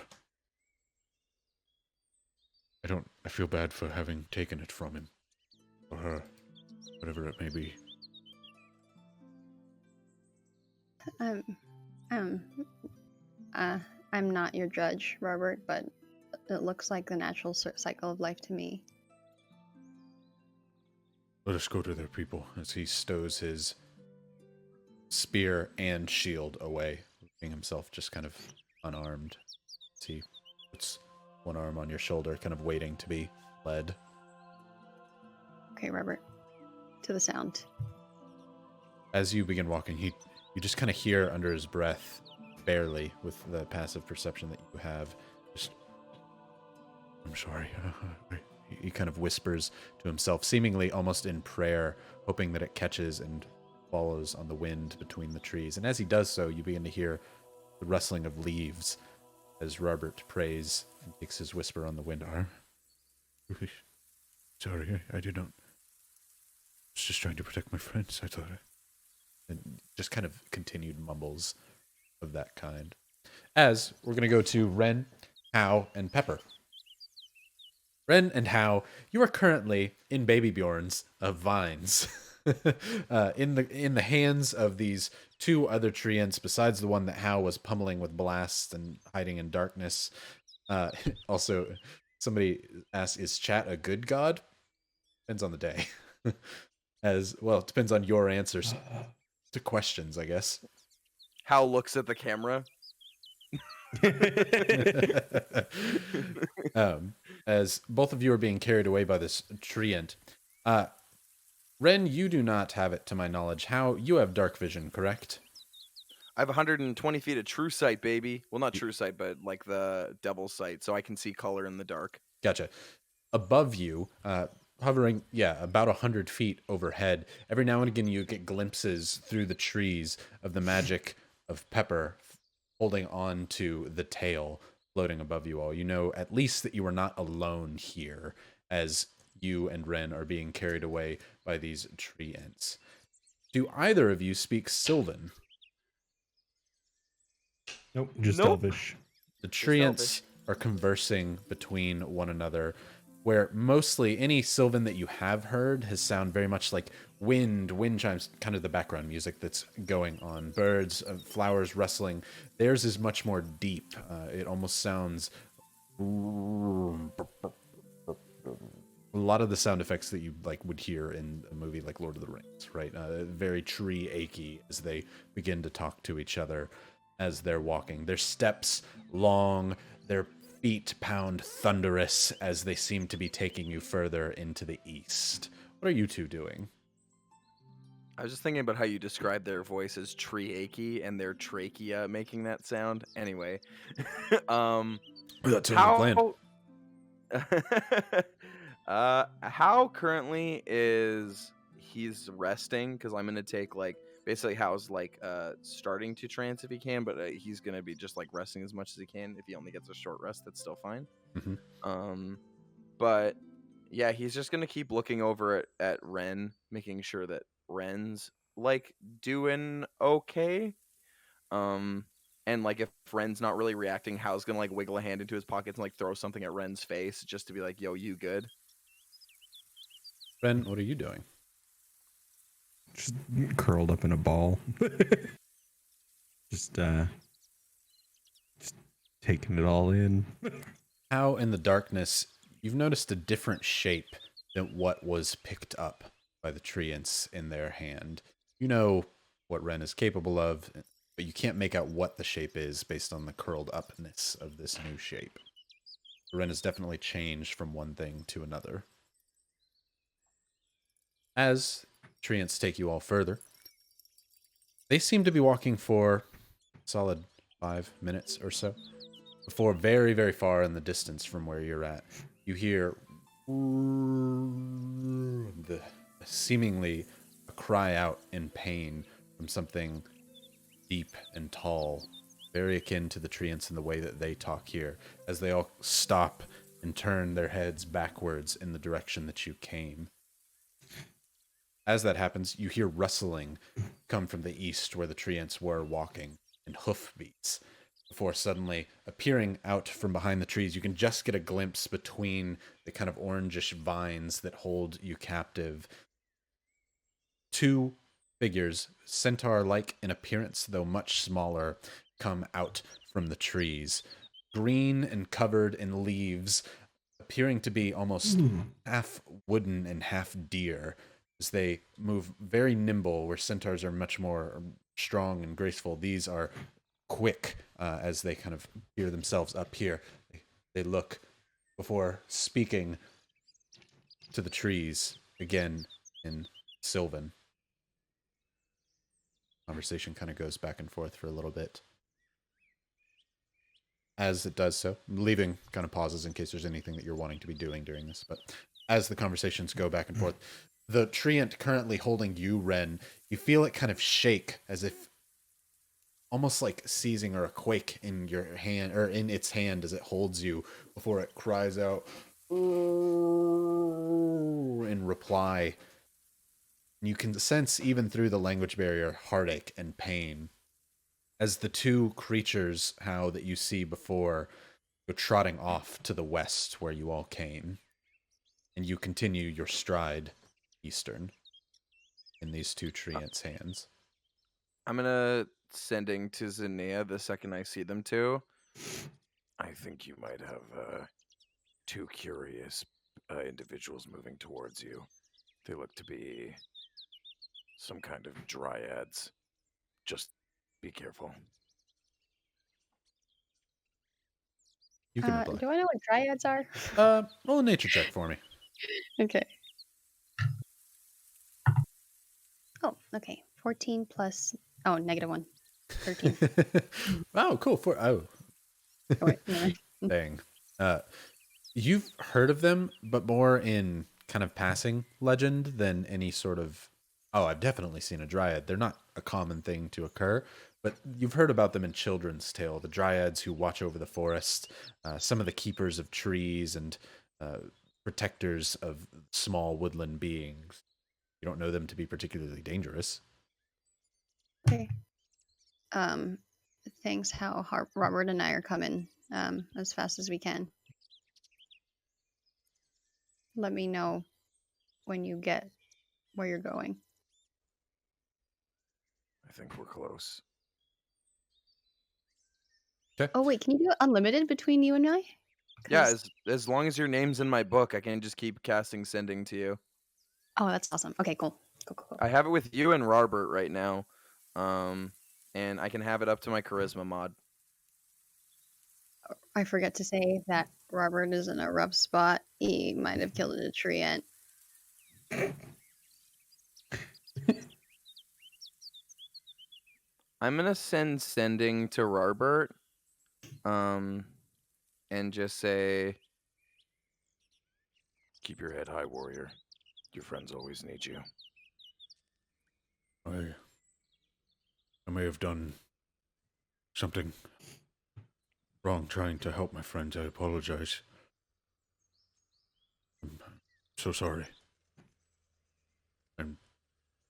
having taken it from him. Or her. Whatever it may be. Um, um, I'm not your judge, Robert, but it looks like the natural cycle of life to me. Let us go to their people, as he stows his spear and shield away, leaving himself just kind of unarmed. As he puts one arm on your shoulder, kind of waiting to be led. Okay, Robert. To the sound. As you begin walking, you just kind of hear under his breath, barely, with the passive perception that you have, just, I'm sorry. He kind of whispers to himself, seemingly almost in prayer, hoping that it catches and follows on the wind between the trees. And as he does so, you begin to hear the rustling of leaves as Robert prays and takes his whisper on the wind. Sorry, I did not. I was just trying to protect my friends, I thought. And just kind of continued mumbles of that kind. As we're going to go to Ren, Hao, and Pepper. Ren and Hao, you are currently in Baby Bjorn's of vines. in the hands of these two other treants, besides the one that Hao was pummeling with blasts and hiding in darkness. Also, somebody asked, is chat a good god? Depends on the day. As well, it depends on your answers to questions, I guess. Hal looks at the camera. As both of you are being carried away by this treant. Ren, you do not have it to my knowledge. How you have dark vision, correct? I have 120 feet of true sight, baby. Well, not true sight, but like the devil's sight, so I can see color in the dark. Gotcha. Above you, hovering, about 100 feet overhead, every now and again you get glimpses through the trees of the magic of Pepper holding on to the tail floating above you all. You know at least that you are not alone here, as you and Ren are being carried away by these treants. Do either of you speak Sylvan? Nope, just Nope. Elvish. The treants are conversing between one another, where mostly any Sylvan that you have heard has sound very much like wind chimes, kind of the background music that's going on. Birds, flowers rustling. Theirs is much more deep. It almost sounds a lot of the sound effects that you would hear in a movie like Lord of the Rings, right? Very tree achy as they begin to talk to each other as they're walking. Their steps long, their feet pound thunderous as they seem to be taking you further into the east. What are you two doing? I was just thinking about how you described their voice as tree achy and their trachea making that sound. Anyway, That's how how currently is he's resting, because I'm gonna take basically How's starting to trance if he can, but he's gonna be just resting as much as he can. If he only gets a short rest, that's still fine. Mhm. But yeah, he's just gonna keep looking over at Ren, making sure that Ren's doing okay. And if Ren's not really reacting, Hal's gonna wiggle a hand into his pockets and throw something at Ren's face just to be like, yo, you good? Ren, what are you doing? Just curled up in a ball. just taking it all in. How in the darkness, you've noticed a different shape than what was picked up by the treants in their hand. You know what Ren is capable of, but you can't make out what the shape is based on the curled upness of this new shape. Ren has definitely changed from one thing to another. As treants take you all further, they seem to be walking for a solid 5 minutes or so before very, very far in the distance from where you're at, you hear the seemingly a cry out in pain from something deep and tall, very akin to the treants in the way that they talk here, as they all stop and turn their heads backwards in the direction that you came. As that happens, you hear rustling come from the east where the treants were walking, and hoofbeats, before suddenly appearing out from behind the trees. You can just get a glimpse between the kind of orangish vines that hold you captive. 2 figures, centaur-like in appearance, though much smaller, come out from the trees. Green and covered in leaves, appearing to be almost half wooden and half deer, as they move very nimble, where centaurs are much more strong and graceful. These are quick as they kind of gear themselves up here. They look before speaking to the trees again in Sylvan. Conversation kind of goes back and forth for a little bit. As it does so, leaving kind of pauses in case there's anything that you're wanting to be doing during this. But as the conversations go back and forth, the treant currently holding you, Ren, you feel it kind of shake as if almost like seizing or a quake in your hand or in its hand as it holds you before it cries out in reply. You can sense even through the language barrier heartache and pain as the two creatures, how that you see before, go trotting off to the west where you all came, and you continue your stride eastern in these two treants' hands. I'm gonna sending to Zinnia the second I see them two. I think you might have two curious individuals moving towards you. They look to be some kind of dryads. Just be careful. You can reply. Do I know what dryads are? Roll a nature check for me. Okay. Oh, okay. 14 plus. Oh, -1. 13. Oh, cool. Oh, wait. No. Dang. You've heard of them, but more in kind of passing legend than any sort of, oh, I've definitely seen a dryad. They're not a common thing to occur, but you've heard about them in children's tale. The dryads who watch over the forest, some of the keepers of trees and protectors of small woodland beings. You don't know them to be particularly dangerous. Okay. Thanks. How Robert and I are coming as fast as we can. Let me know when you get where you're going. I think we're close. Okay. Oh wait, can you do it unlimited between you and I? Yeah, 'Cause- as long as your name's in my book, I can just keep casting sending to you. Oh, that's awesome. Okay, cool. Cool. I have it with you and Robert right now. And I can have it up to my charisma mod. I forget to say that Robert is in a rough spot. He might have killed a treant. I'm gonna send sending to Robert. And just say, keep your head high, warrior. Your friends always need you. I may have done something wrong trying to help my friends. I apologize. I'm so sorry. And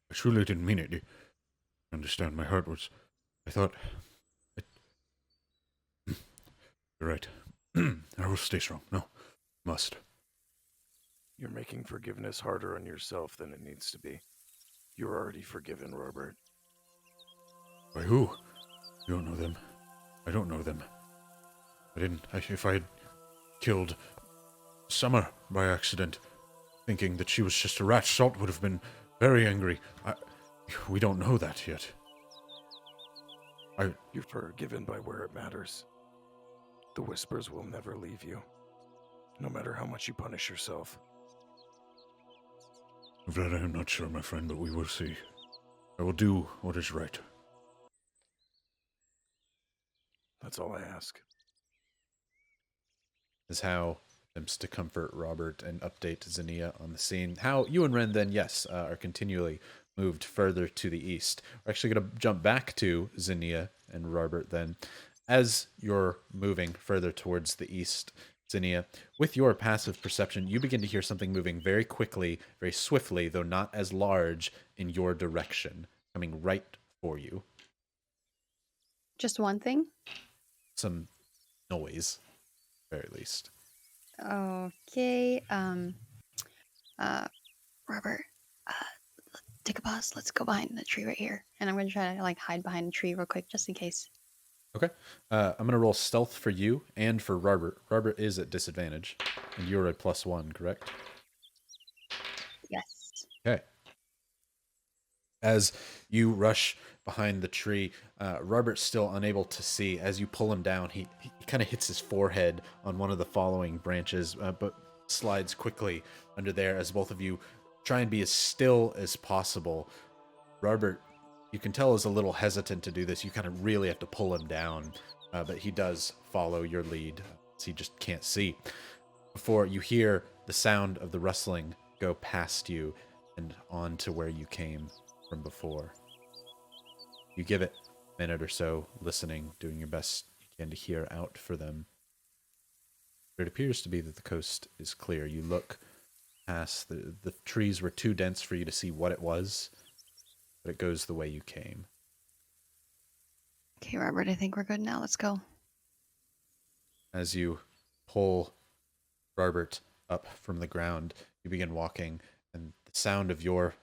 I truly didn't mean it. You understand, my heart was... I thought... You're right. I will stay strong. No, must. You're making forgiveness harder on yourself than it needs to be. You're already forgiven, Robert. By who? You don't know them. I don't know them. If I had killed Summer by accident, thinking that she was just a rat, Salt would have been very angry. We don't know that yet. You're forgiven by where it matters. The whispers will never leave you, no matter how much you punish yourself. Of that I am not sure, my friend, but we will see. I will do what is right. That's all I ask. Is how attempts to comfort Robert and update Zinnia on the scene. How you and Ren then, yes, are continually moved further to the east. We're actually going to jump back to Zinnia and Robert then. As you're moving further towards the east, Zinnia, with your passive perception, you begin to hear something moving very quickly, very swiftly, though not as large, in your direction, coming right for you. Just one thing? Some noise, at the very least. Okay. Robert, take a pause. Let's go behind the tree right here. And I'm gonna try to like hide behind a tree real quick, just in case. Okay. I'm going to roll stealth for you and for Robert. Robert is at disadvantage, and you're at +1, correct? Yes. Okay. As you rush behind the tree, Robert's still unable to see. As you pull him down, he kind of hits his forehead on one of the following branches, but slides quickly under there as both of you try and be as still as possible. Robert, you can tell, is a little hesitant to do this. You kind of really have to pull him down, but he does follow your lead, so he just can't see. Before you hear the sound of the rustling go past you and on to where you came from before. You give it a minute or so, listening, doing your best you can to hear out for them. It appears to be that the coast is clear. You look past, the trees were too dense for you to see what it was, but it goes the way you came. Okay, Robert, I think we're good now. Let's go. As you pull Robert up from the ground, you begin walking, and the sound of your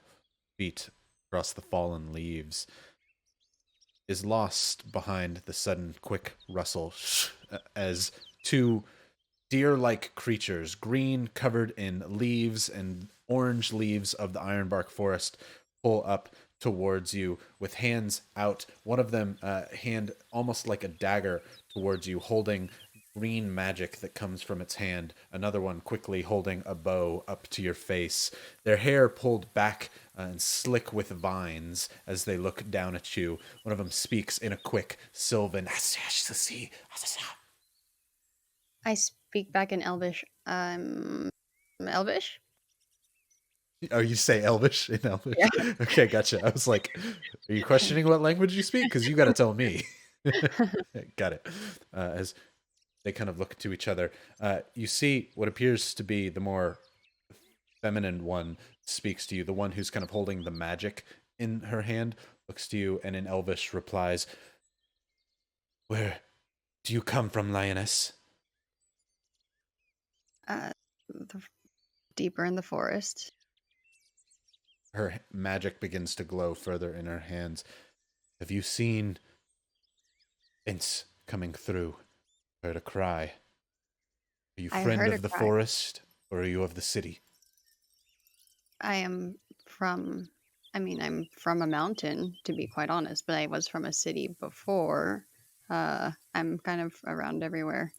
feet across the fallen leaves is lost behind the sudden quick rustle as two deer-like creatures, green, covered in leaves and orange leaves of the ironbark forest, pull up towards you with hands out. One of them hand almost like a dagger towards you, holding green magic that comes from its hand. Another one quickly holding a bow up to your face. Their hair pulled back and slick with vines as they look down at you. One of them speaks in a quick Sylvan. I speak back in Elvish. Elvish? Oh, you say Elvish in Elvish? Yeah. Okay, gotcha. I was like, are you questioning what language you speak? Because you got to tell me. Got it. As they kind of look to each other, you see what appears to be the more feminine one speaks to you. The one who's kind of holding the magic in her hand looks to you and in Elvish replies, "Where do you come from, lioness?" The, deeper in the forest. Her magic begins to glow further in her hands. "Have you seen Vince coming through? Heard a cry. Are you I friend heard of a the cry. forest, or are you of the city?" I am from, I'm from a mountain, to be quite honest, but I was from a city before. I'm kind of around everywhere.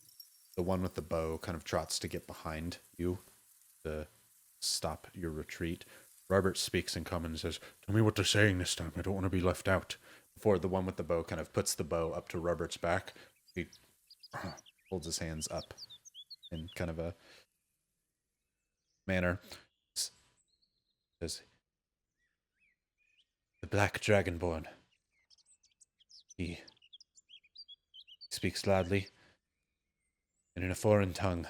The one with the bow kind of trots to get behind you to stop your retreat. Robert speaks in common and says, "Tell me what they're saying this time. I don't want to be left out." Before the one with the bow kind of puts the bow up to Robert's back, he holds his hands up in kind of a manner. Says, "The Black Dragonborn. He speaks loudly and in a foreign tongue.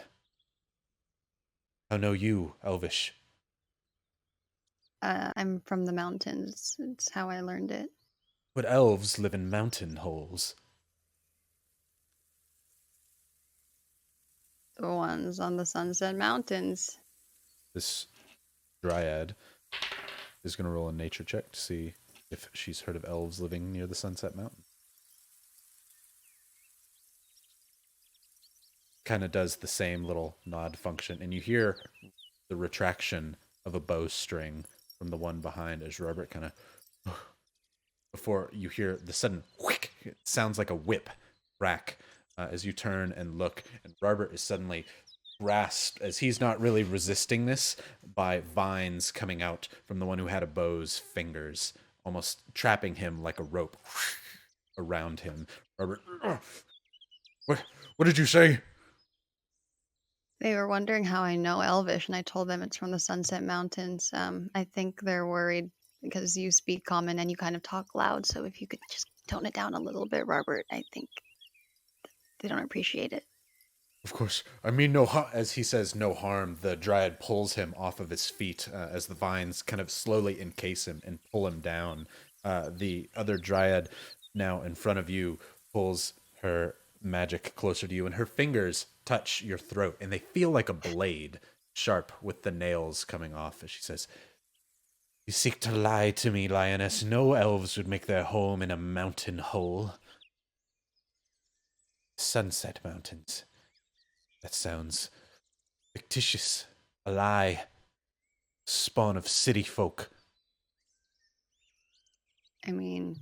How know you, Elvish?" I'm from the mountains. It's how I learned it. "Would elves live in mountain holes?" The ones on the Sunset Mountains. This Dryad is going to roll a nature check to see if she's heard of elves living near the Sunset Mountain. Kind of does the same little nod function, and you hear the retraction of a bowstring from the one behind as Robert kind of, before you hear the sudden whick, it sounds like a whip crack as you turn and look, and Robert is suddenly grasped, as he's not really resisting this, by vines coming out from the one who had a bow's fingers, almost trapping him like a rope around him. Robert, what did you say? They were wondering how I know Elvish, and I told them it's from the Sunset Mountains. I think they're worried because you speak common and you kind of talk loud. So if you could just tone it down a little bit, Robert, I think they don't appreciate it. Of course, I mean no harm. As he says no harm, the Dryad pulls him off of his feet as the vines kind of slowly encase him and pull him down. The other Dryad, now in front of you, pulls her magic closer to you, and her fingers touch your throat, and they feel like a blade, sharp with the nails coming off, as she says, You seek to lie to me, lioness. No elves would make their home in a mountain hole. Sunset Mountains. That sounds fictitious. A lie. Spawn of city folk. I mean,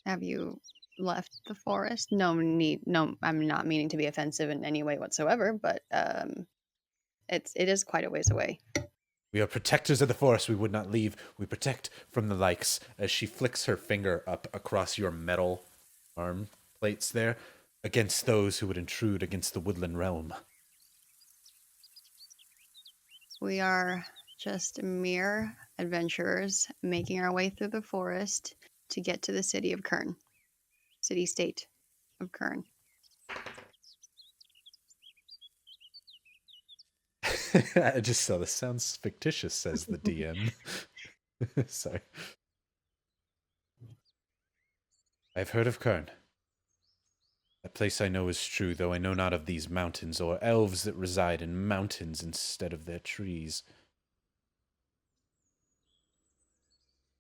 have you left the forest? No, I'm not meaning to be offensive in any way whatsoever, but it is quite a ways away. We are protectors of the forest. We would not leave. We protect from the likes. As she flicks her finger up across your metal arm plates there, Against those who would intrude against the woodland realm. We are just mere adventurers making our way through the forest to get to the city of Kern. City-state of Kern. I just saw this sounds fictitious, says the DM. Sorry. I've heard of Kern. That place I know is true, though I know not of these mountains, or elves that reside in mountains instead of their trees.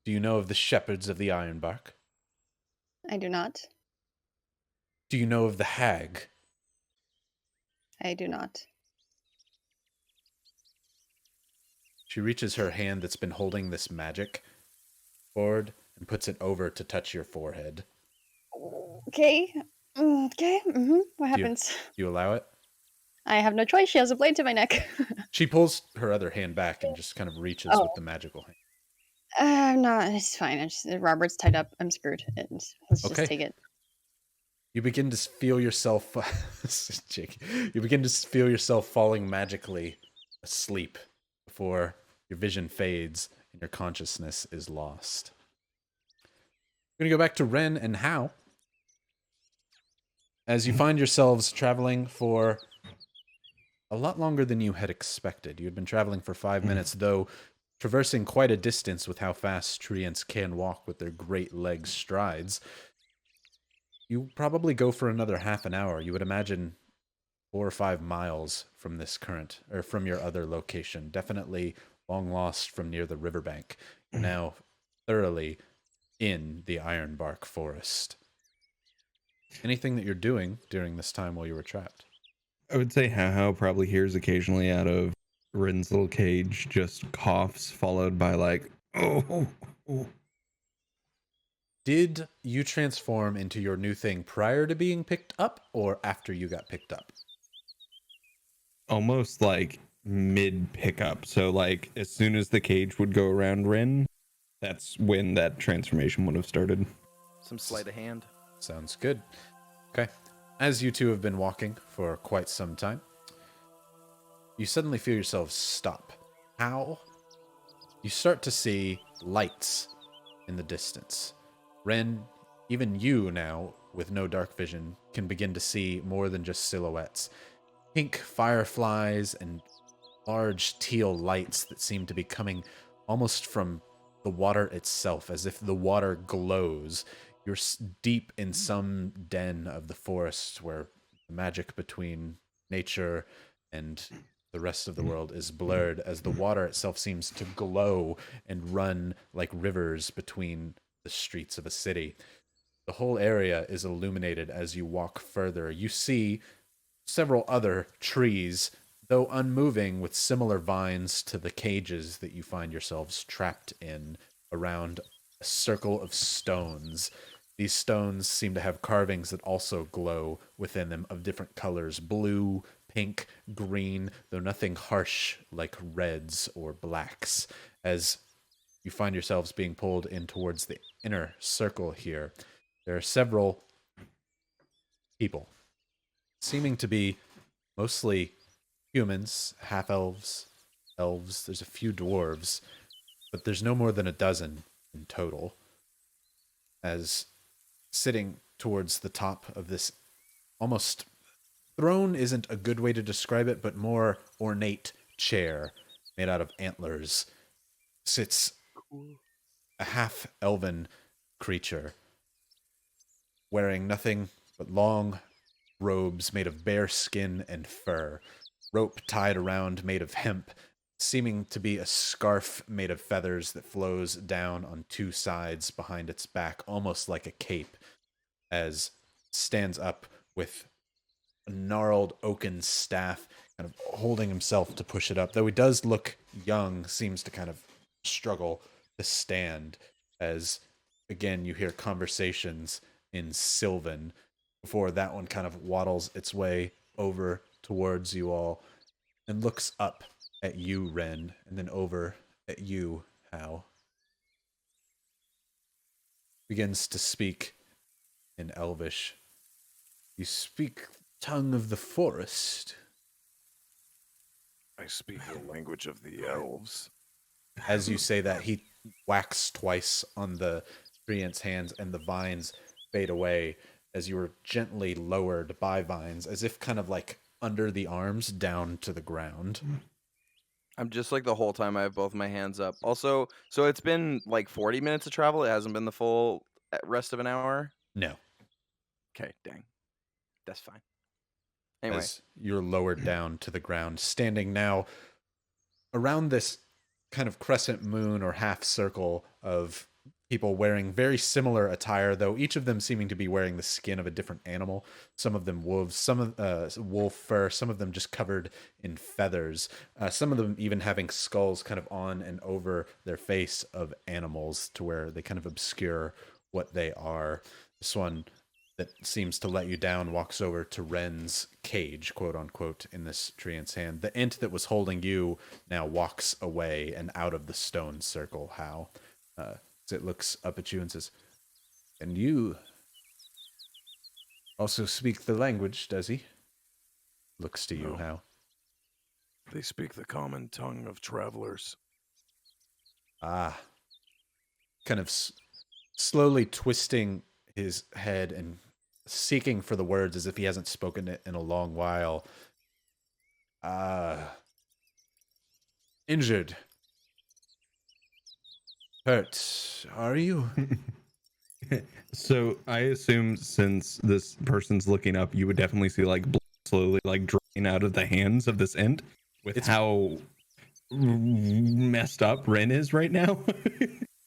Do you know of the shepherds of the Ironbark? I do not. Do you know of the hag? I do not. She reaches her hand that's been holding this magic forward and puts it over to touch your forehead. Okay. Okay. What happens? Do you allow it? I have no choice. She has a blade to my neck. She pulls her other hand back and just kind of reaches with the magical hand. I'm not. It's fine. Robert's tied up. I'm screwed. Let's Okay. just take it. You begin to feel yourself, Jakey, you begin to feel yourself falling magically asleep before your vision fades and your consciousness is lost. We're going to go back to Ren and Hao. As you find yourselves traveling for a lot longer than you had expected. You had been traveling for 5 minutes, though traversing quite a distance with how fast treants can walk with their great leg strides. You probably go for another half an hour. You would imagine 4 or 5 miles from this current, or from your other location. Definitely long lost from near the riverbank. You're now thoroughly in the Ironbark Forest. Anything that you're doing during this time while you were trapped? I would say How probably hears occasionally out of Rin's little cage, just coughs followed by like, oh. Did you transform into your new thing prior to being picked up or after you got picked up? Almost like mid pickup. So like as soon as the cage would go around Rin, that's when that transformation would have started. Some sleight of hand. Sounds good. Okay. As you two have been walking for quite some time, you suddenly feel yourselves stop. How? You start to see lights in the distance. Ren, even you now, with no dark vision, can begin to see more than just silhouettes. Pink fireflies and large teal lights that seem to be coming almost from the water itself, as if the water glows. You're deep in some den of the forest where the magic between nature and the rest of the world is blurred, as the water itself seems to glow and run like rivers between the streets of a city. The whole area is illuminated as you walk further. You see several other trees, though unmoving, with similar vines to the cages that you find yourselves trapped in around a circle of stones. These stones seem to have carvings that also glow within them of different colors: blue, pink, green, though nothing harsh like reds or blacks. As you find yourselves being pulled in towards the inner circle here, there are several people, seeming to be mostly humans, half-elves, elves. There's a few dwarves, but there's no more than a dozen in total. As sitting towards the top of this almost throne isn't a good way to describe it, but more ornate chair made out of antlers, sits a half-elven creature wearing nothing but long robes made of bear skin and fur, rope tied around made of hemp, seeming to be a scarf made of feathers that flows down on two sides behind its back, almost like a cape, as stands up with a gnarled oaken staff, kind of holding himself to push it up. Though he does look young, seems to kind of struggle to stand, as again you hear conversations in Sylvan before that one kind of waddles its way over towards you all and looks up at you, Ren, and then over at you, Hal. Begins to speak in Elvish. You speak tongue of the forest. I speak the language of the elves. As you say that, he whacks twice on the treant's hands, and the vines fade away as you were gently lowered by vines, as if kind of like under the arms down to the ground. I'm just like the whole time I have both my hands up. Also, so it's been like 40 minutes of travel. It hasn't been the full rest of an hour. No. Okay, dang. That's fine. Anyway. As you're lowered down to the ground, standing now around this kind of crescent moon or half circle of people wearing very similar attire, though each of them seeming to be wearing the skin of a different animal. Some of them wolves, some of wolf fur, some of them just covered in feathers, some of them even having skulls kind of on and over their face of animals to where they kind of obscure what they are. This one that seems to let you down walks over to Ren's cage, quote unquote, in this treant's hand. The ent that was holding you now walks away and out of the stone circle, Hal. It looks up at you and says, "And you also speak the language, does he?" Looks to you, No. Hal. They speak the common tongue of travelers. Ah. Kind of slowly twisting his head and seeking for the words as if he hasn't spoken it in a long while. Injured. Hurt, are you? So I assume since this person's looking up, you would definitely see like blood slowly like drain out of the hands of this end with how messed up Ren is right now.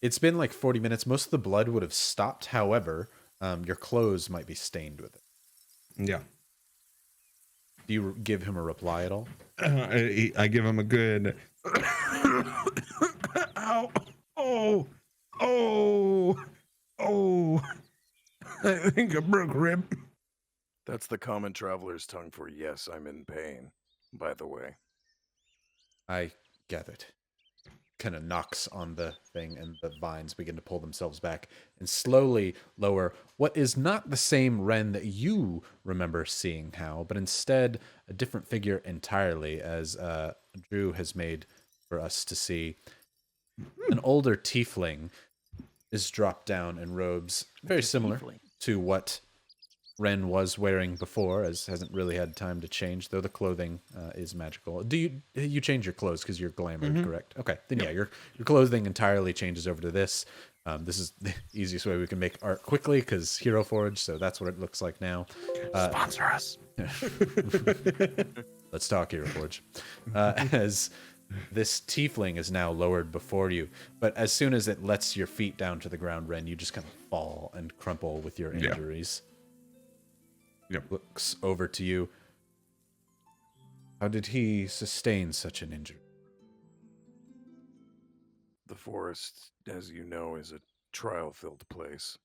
It's been like 40 minutes. Most of the blood would have stopped. However, your clothes might be stained with it. Yeah. Do you give him a reply at all? I give him a good ow, oh, I think I broke a rib. That's the common traveler's tongue for yes, I'm in pain, by the way. I gathered. Kind of knocks on the thing, and the vines begin to pull themselves back and slowly lower what is not the same Ren that you remember seeing, Hal, but instead a different figure entirely, as Drew has made for us to see. An older tiefling is dropped down in robes very similar to what Ren was wearing before, as hasn't really had time to change, though the clothing is magical. Do you change your clothes because you're glamored, correct? Okay, then yeah, your clothing entirely changes over to this. This is the easiest way we can make art quickly because Hero Forge, so that's what it looks like now. Sponsor us. Let's talk Hero Forge. As this tiefling is now lowered before you, but as soon as it lets your feet down to the ground, Ren, you just kind of fall and crumple with your injuries. Yep. Looks over to you. How did he sustain such an injury? The forest, as you know, is a trial-filled place.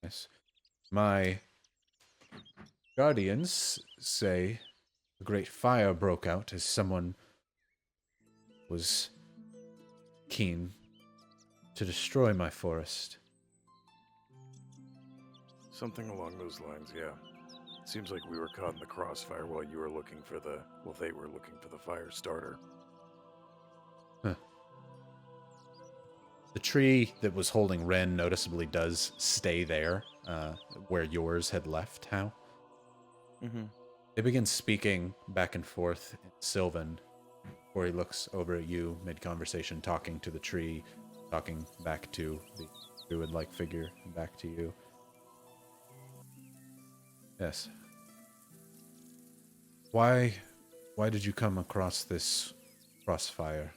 Yes. My guardians say a great fire broke out as someone was keen to destroy my forest. Something along those lines, yeah. Seems like we were caught in the crossfire while you were looking for they were looking for the fire starter. Huh. The tree that was holding Ren noticeably does stay there, where yours had left, Hal. Mm-hmm. They begin speaking back and forth in Sylvan, before he looks over at you, mid-conversation, talking to the tree, talking back to the druid-like figure, and back to you. Yes. Why Why did you come across this crossfire?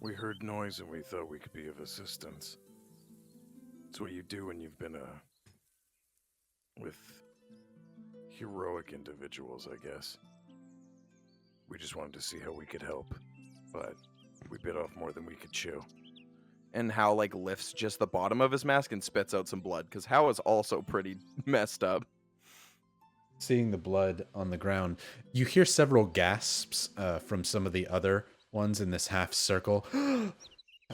We heard noise and we thought we could be of assistance. It's what you do when you've been with heroic individuals, I guess. We just wanted to see how we could help, but we bit off more than we could chew. And Hal like lifts just the bottom of his mask and spits out some blood, because Hal is also pretty messed up. Seeing the blood on the ground, you hear several gasps from some of the other ones in this half circle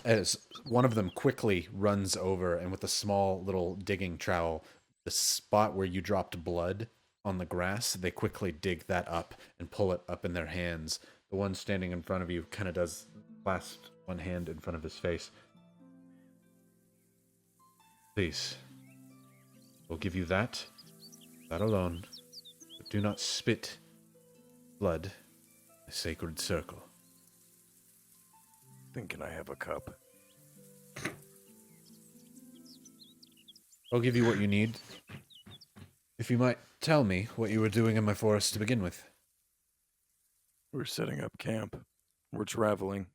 as one of them quickly runs over and with a small little digging trowel, the spot where you dropped blood on the grass, they quickly dig that up and pull it up in their hands. The one standing in front of you kind of does clasp one hand in front of his face. Please, we'll give you that alone. But do not spit blood in a sacred circle. Thinking I have a cup. I'll give you what you need. If you might tell me what you were doing in my forest to begin with. We're setting up camp. We're traveling.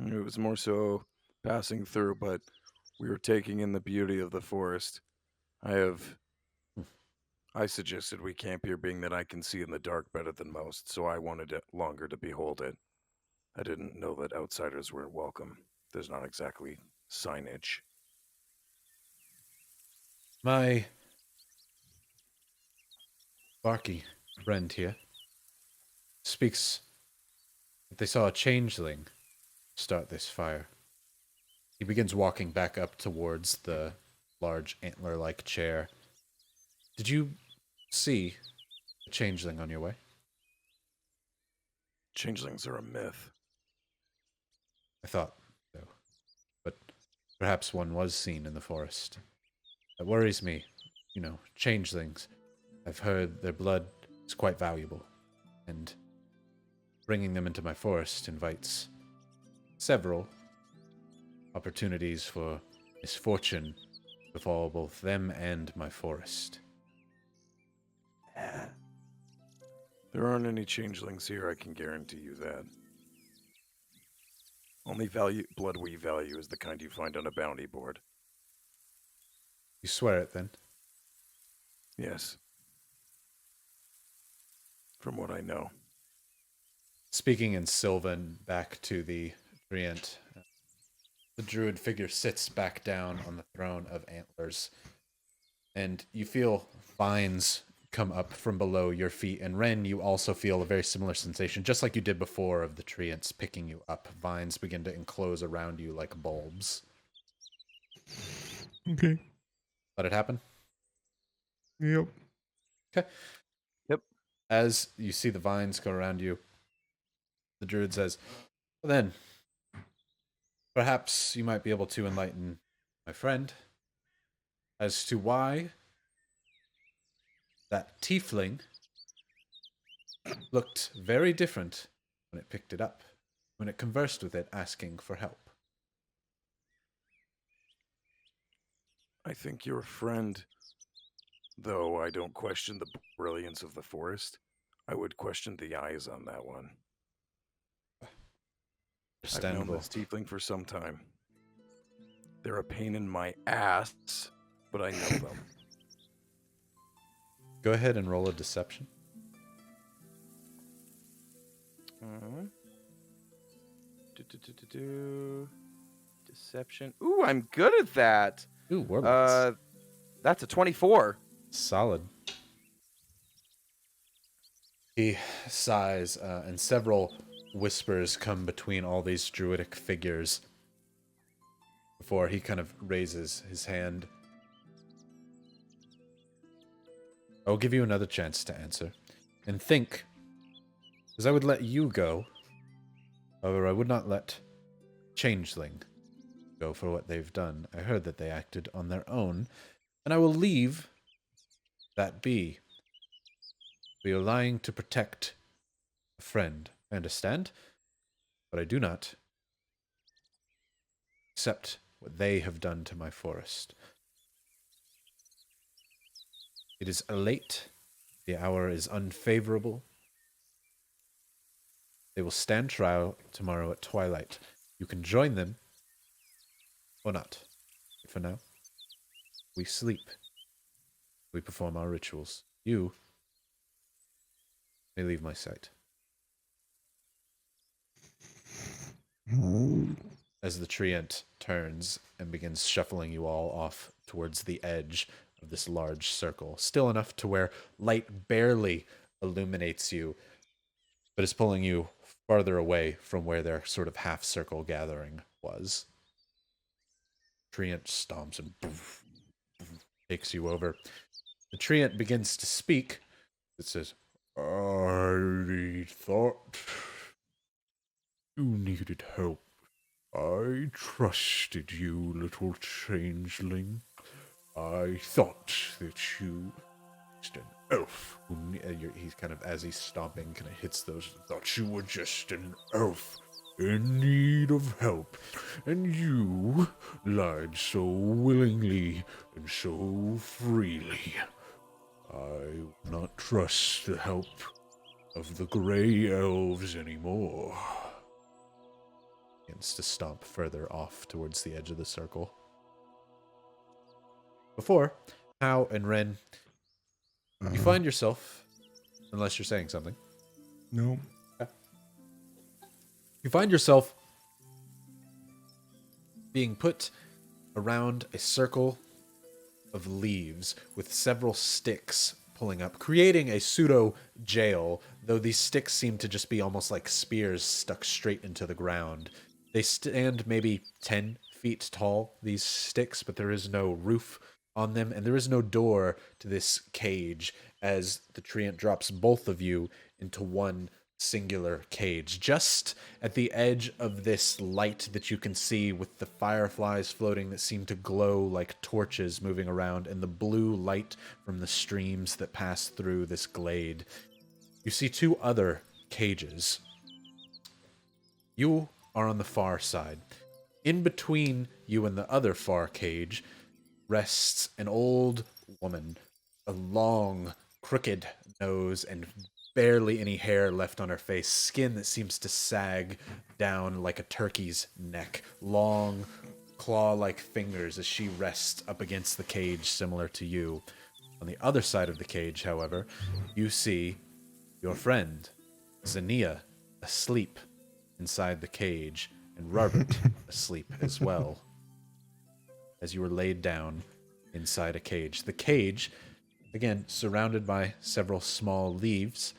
It was more so passing through, but we were taking in the beauty of the forest. I suggested we camp here, being that I can see in the dark better than most, so I wanted it longer to behold it. I didn't know that outsiders were welcome. There's not exactly signage. My barky friend here speaks that they saw a changeling start this fire. He begins walking back up towards the large antler-like chair. Did you see a changeling on your way? Changelings are a myth. I thought so. But perhaps one was seen in the forest. That worries me. You know, changelings. I've heard their blood is quite valuable, and bringing them into my forest invites several opportunities for misfortune to befall both them and my forest. There aren't any changelings here, I can guarantee you that. Only blood we value is the kind you find on a bounty board. You swear it, then? Yes. From what I know. Speaking in Sylvan, back to the treant, the druid figure sits back down on the throne of antlers, and you feel vines come up from below your feet. And Ren, you also feel a very similar sensation, just like you did before of the treants picking you up. Vines begin to enclose around you like bulbs. Okay. Let it happen? Yep. Okay. Yep. As you see the vines go around you, the druid says, well then, perhaps you might be able to enlighten my friend as to why that tiefling looked very different when it picked it up, when it conversed with it asking for help. I think your friend, though I don't question the brilliance of the forest, I would question the eyes on that one. I've known Understandable. this tiefling for some time. They're a pain in my ass, but I know them. Go ahead and roll a deception. Deception. Ooh, I'm good at that. Ooh, warlocks. That's a 24. Solid. He sighs, and several whispers come between all these druidic figures before he kind of raises his hand. I'll give you another chance to answer. And think, as I would let you go, however, I would not let Changeling go for what they've done. I heard that they acted on their own, and I will leave that be. We are lying to protect a friend, I understand, but I do not accept what they have done to my forest. It is a late The hour is unfavorable. They will stand trial tomorrow at twilight. You can join them or not. But for now, we sleep. We perform our rituals. You may leave my sight. As the treant turns and begins shuffling you all off towards the edge of this large circle, still enough to where light barely illuminates you, but is pulling you farther away from where their sort of half-circle gathering was. Treant stomps and takes you over. The treant begins to speak. It says, I thought you needed help. I trusted you, little changeling. I thought that you just an elf. He's kind of, as he's stomping, kind of hits those. Thought you were just an elf in need of help, and you lied so willingly and so freely. I will not trust the help of the gray elves anymore. Begins to stomp further off towards the edge of the circle. Before, Hao and Ren, you find yourself, unless you're saying something, No. you find yourself being put around a circle of leaves with several sticks pulling up, creating a pseudo jail, though these sticks seem to just be almost like spears stuck straight into the ground. They stand maybe 10 feet tall, these sticks, but there is no roof on them, and there is no door to this cage as the treant drops both of you into one singular cage. Just at the edge of this light that you can see with the fireflies floating that seem to glow like torches moving around and the blue light from the streams that pass through this glade, you see two other cages. You are on the far side. In between you and the other far cage rests an old woman, a long, crooked nose and barely any hair left on her face, skin that seems to sag down like a turkey's neck, long, claw-like fingers as she rests up against the cage similar to you. On the other side of the cage, however, you see your friend, Zania, asleep inside the cage, and Robert asleep as well, as you were laid down inside a cage. The cage, again, surrounded by several small leaves.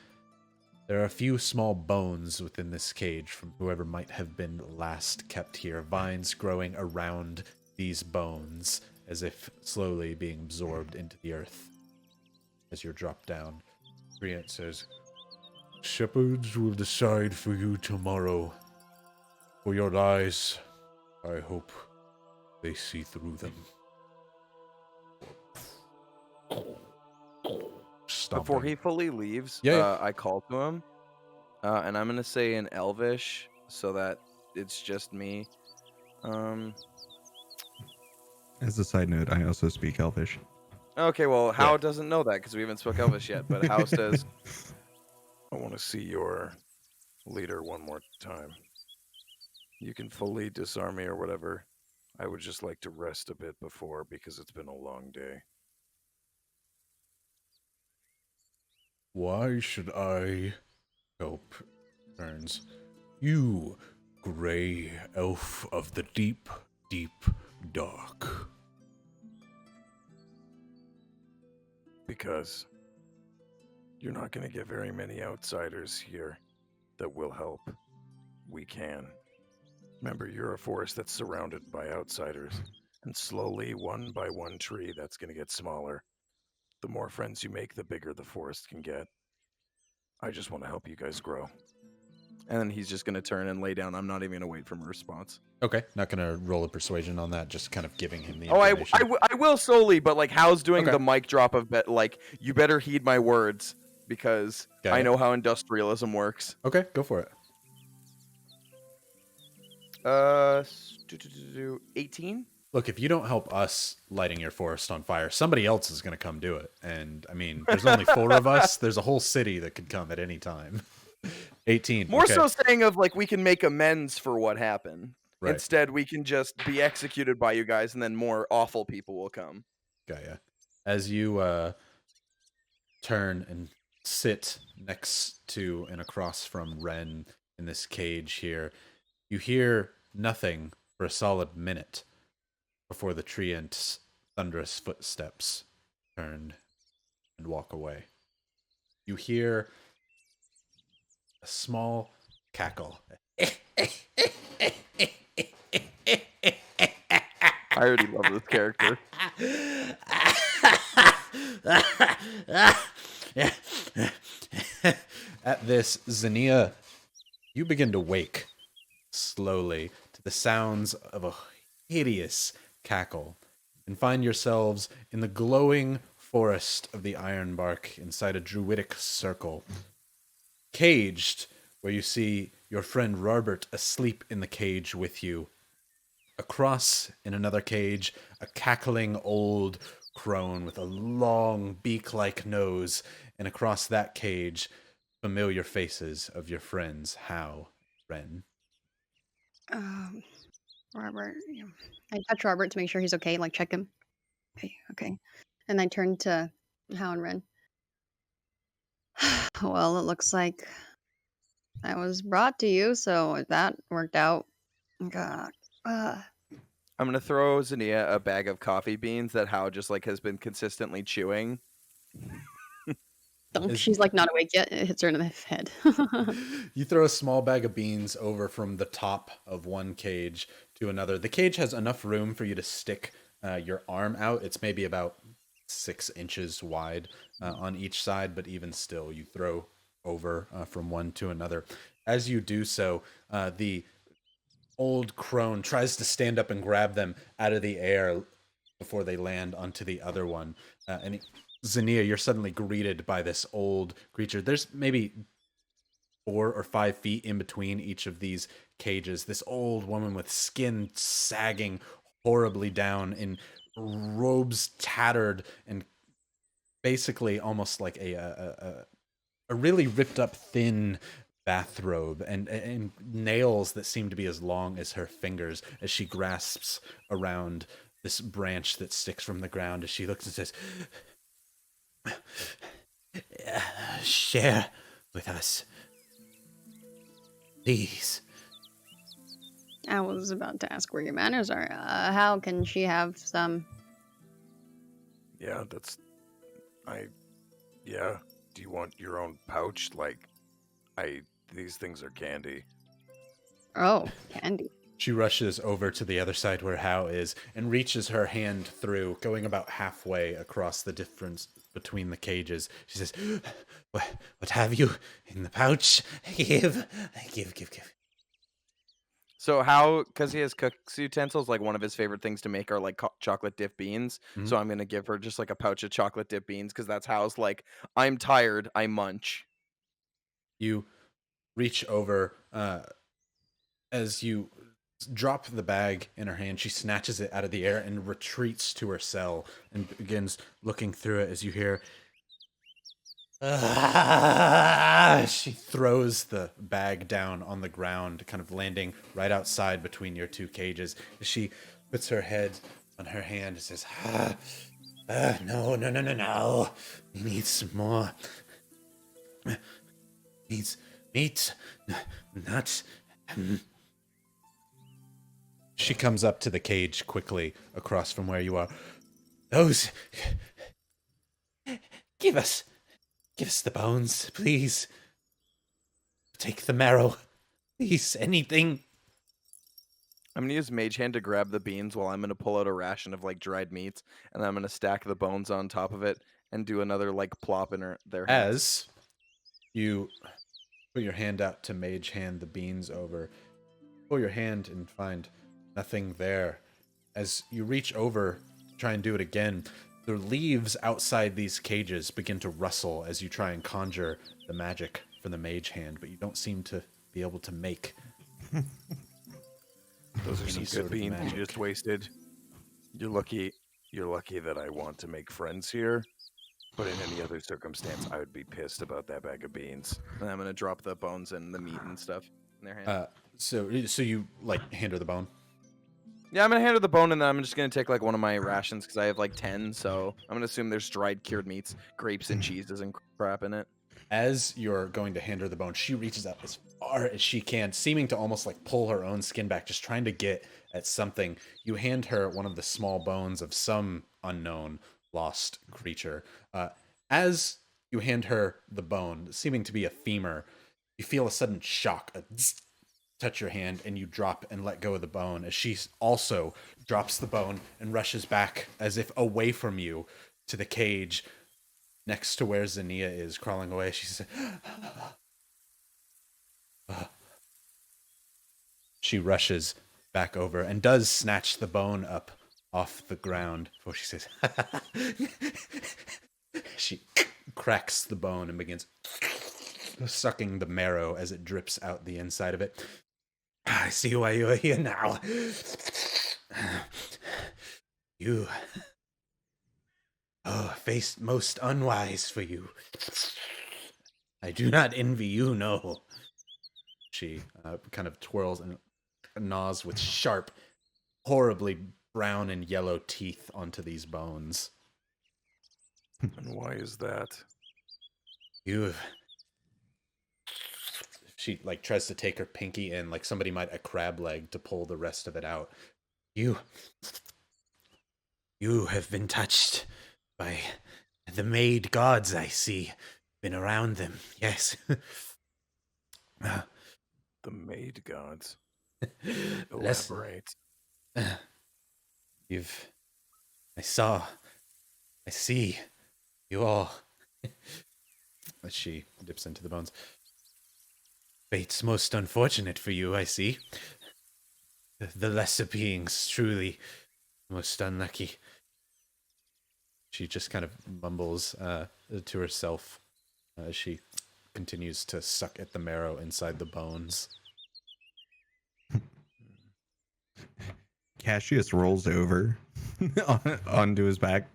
There are a few small bones within this cage from whoever might have been last kept here. Vines growing around these bones, as if slowly being absorbed into the earth as you're dropped down. Treant says, Shepherds will decide for you tomorrow. For your eyes, I hope they see through them. Stomping. Before he fully leaves, Yeah. I call to him, and I'm gonna say in Elvish so that it's just me. As a side note, I also speak Elvish. Okay, well, Hao doesn't know that because we haven't spoke Elvish yet, but Hao says, I want to see your leader one more time. You can fully disarm me or whatever. I would just like to rest a bit before because it's been a long day. Why should I help? Turns. You, gray elf of the deep, deep dark. Because you're not going to get very many outsiders here that will help. We can. Remember, you're a forest that's surrounded by outsiders, and slowly, one by one tree, that's going to get smaller. The more friends you make, the bigger the forest can get. I just want to help you guys grow. And then he's just going to turn and lay down. I'm not even going to wait for a response. Okay, not gonna roll a persuasion on that, just kind of giving him the Oh, information. I will solely, but like Hal's doing Okay. the mic drop of like, you better heed my words because Got I it. know how industrialism works. Okay, go for it. 18? Look, if you don't help us lighting your forest on fire, somebody else is going to come do it. And I mean, there's only 4 of us. There's a whole city that could come at any time. 18. More okay. so saying of like we can make amends for what happened. Right. Instead, we can just be executed by you guys, and then more awful people will come. Gaia. As you turn and sit next to and across from Ren in this cage here, you hear nothing for a solid minute before the treant's thunderous footsteps turn and walk away. You hear a small cackle. I already love this character. At this, Xenia, you begin to wake slowly to the sounds of a hideous cackle and find yourselves in the glowing forest of the Ironbark inside a druidic circle. Caged, where you see your friend Robert asleep in the cage with you. Across, in another cage, a cackling old crone with a long beak-like nose, and across that cage, familiar faces of your friends, How, Ren. Robert. Yeah. I touch Robert to make sure he's okay, like check him. Okay. And I turn to How and Ren. Well, it looks like I was brought to you, so that worked out. God. I'm gonna throw Xenia a bag of coffee beans that Hao just like has been consistently chewing. She's like not awake yet. It hits her in the head. You throw a small bag of beans over from the top of one cage to another. The cage has enough room for you to stick your arm out. It's maybe about 6 inches wide on each side, but even still, you throw over from one to another. As you do so, the old crone tries to stand up and grab them out of the air before they land onto the other one. Xenia, you're suddenly greeted by this old creature. There's maybe 4 or 5 feet in between each of these cages. This old woman with skin sagging horribly down, in robes tattered, and basically almost like a really ripped up thin bathrobe, and nails that seem to be as long as her fingers as she grasps around this branch that sticks from the ground as she looks and says, Share with us, please. I was about to ask where your manners are. How can she have some? Yeah, yeah. Do you want your own pouch? These things are candy. Oh, candy. She rushes over to the other side where How is and reaches her hand through, going about halfway across the difference between the cages. She says, What have you in the pouch? Give. So How, because he has cook's utensils, like one of his favorite things to make are like chocolate dip beans. So I'm gonna give her just like a pouch of chocolate dip beans because that's How's like, I'm tired, I munch. You reach over as you drop the bag in her hand. She snatches it out of the air and retreats to her cell and begins looking through it as you hear. She throws the bag down on the ground, kind of landing right outside between your 2 cages. She puts her head on her hand and says, No. We need some more. Needs meat, nuts. She comes up to the cage quickly across from where you are. Those. Give us the bones, please. Take the marrow. Please, anything. I'm gonna use Mage Hand to grab the beans while I'm gonna pull out a ration of like dried meats, and I'm gonna stack the bones on top of it and do another like plop in their hands. As you put your hand out to Mage Hand the beans over, pull your hand and find nothing there. As you reach over, try and do it again, the leaves outside these cages begin to rustle as you try and conjure the magic for the Mage Hand, but you don't seem to be able to make Those are some sort good of beans magic. you just wasted. You're lucky. You're lucky that I want to make friends here. But in any other circumstance, I would be pissed about that bag of beans. And I'm gonna drop the bones and the meat and stuff in their hand. So you like hand her the bone? Yeah, I'm gonna hand her the bone, and then I'm just gonna take like one of my rations because I have like 10. So I'm gonna assume there's dried cured meats, grapes, and cheeses and crap in it. As you're going to hand her the bone, she reaches out as far as she can, seeming to almost like pull her own skin back, just trying to get at something. You hand her one of the small bones of some unknown lost creature. As you hand her the bone, seeming to be a femur, you feel a sudden shock, touch your hand, and you drop and let go of the bone as she also drops the bone and rushes back as if away from you to the cage next to where Zinnia is, crawling away. She says, she rushes back over and does snatch the bone up off the ground before she says, she cracks the bone and begins sucking the marrow as it drips out the inside of it. I see why you are here now. You... Oh, face most unwise for you. I do not envy you, no. She kind of twirls and gnaws with sharp, horribly brown and yellow teeth onto these bones. And why is that? She like tries to take her pinky in like somebody might a crab leg to pull the rest of it out. You have been touched by the maid gods, I see. Been around them, yes. The maid gods. Elaborate. I see you all. As she dips into the bones. Fate's most unfortunate for you, I see. The lesser beings, truly most unlucky. She just kind of mumbles to herself as she continues to suck at the marrow inside the bones. Cassius rolls over onto his back.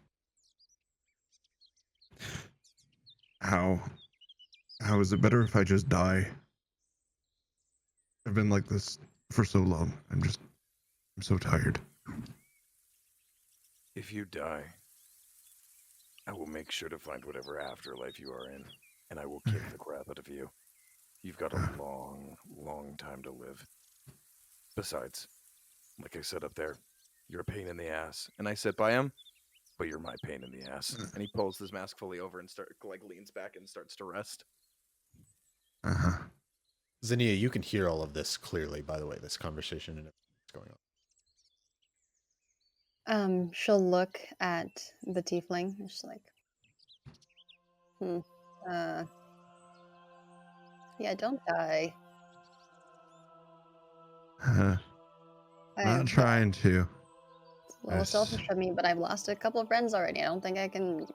How is it better if I just die? I've been like this for so long. I'm so tired. If you die, I will make sure to find whatever afterlife you are in, and I will kick the crap out of you. You've got a long, long time to live. Besides, like I said up there, you're a pain in the ass. And I sit by him, but you're my pain in the ass. And he pulls his mask fully over and leans back and starts to rest. Uh-huh. Zinnia, you can hear all of this clearly, by the way, this conversation and what's going on. She'll look at the tiefling and she's like, yeah, don't die. Not trying to. It's a little selfish of me, but I've lost a couple of friends already. I don't think I can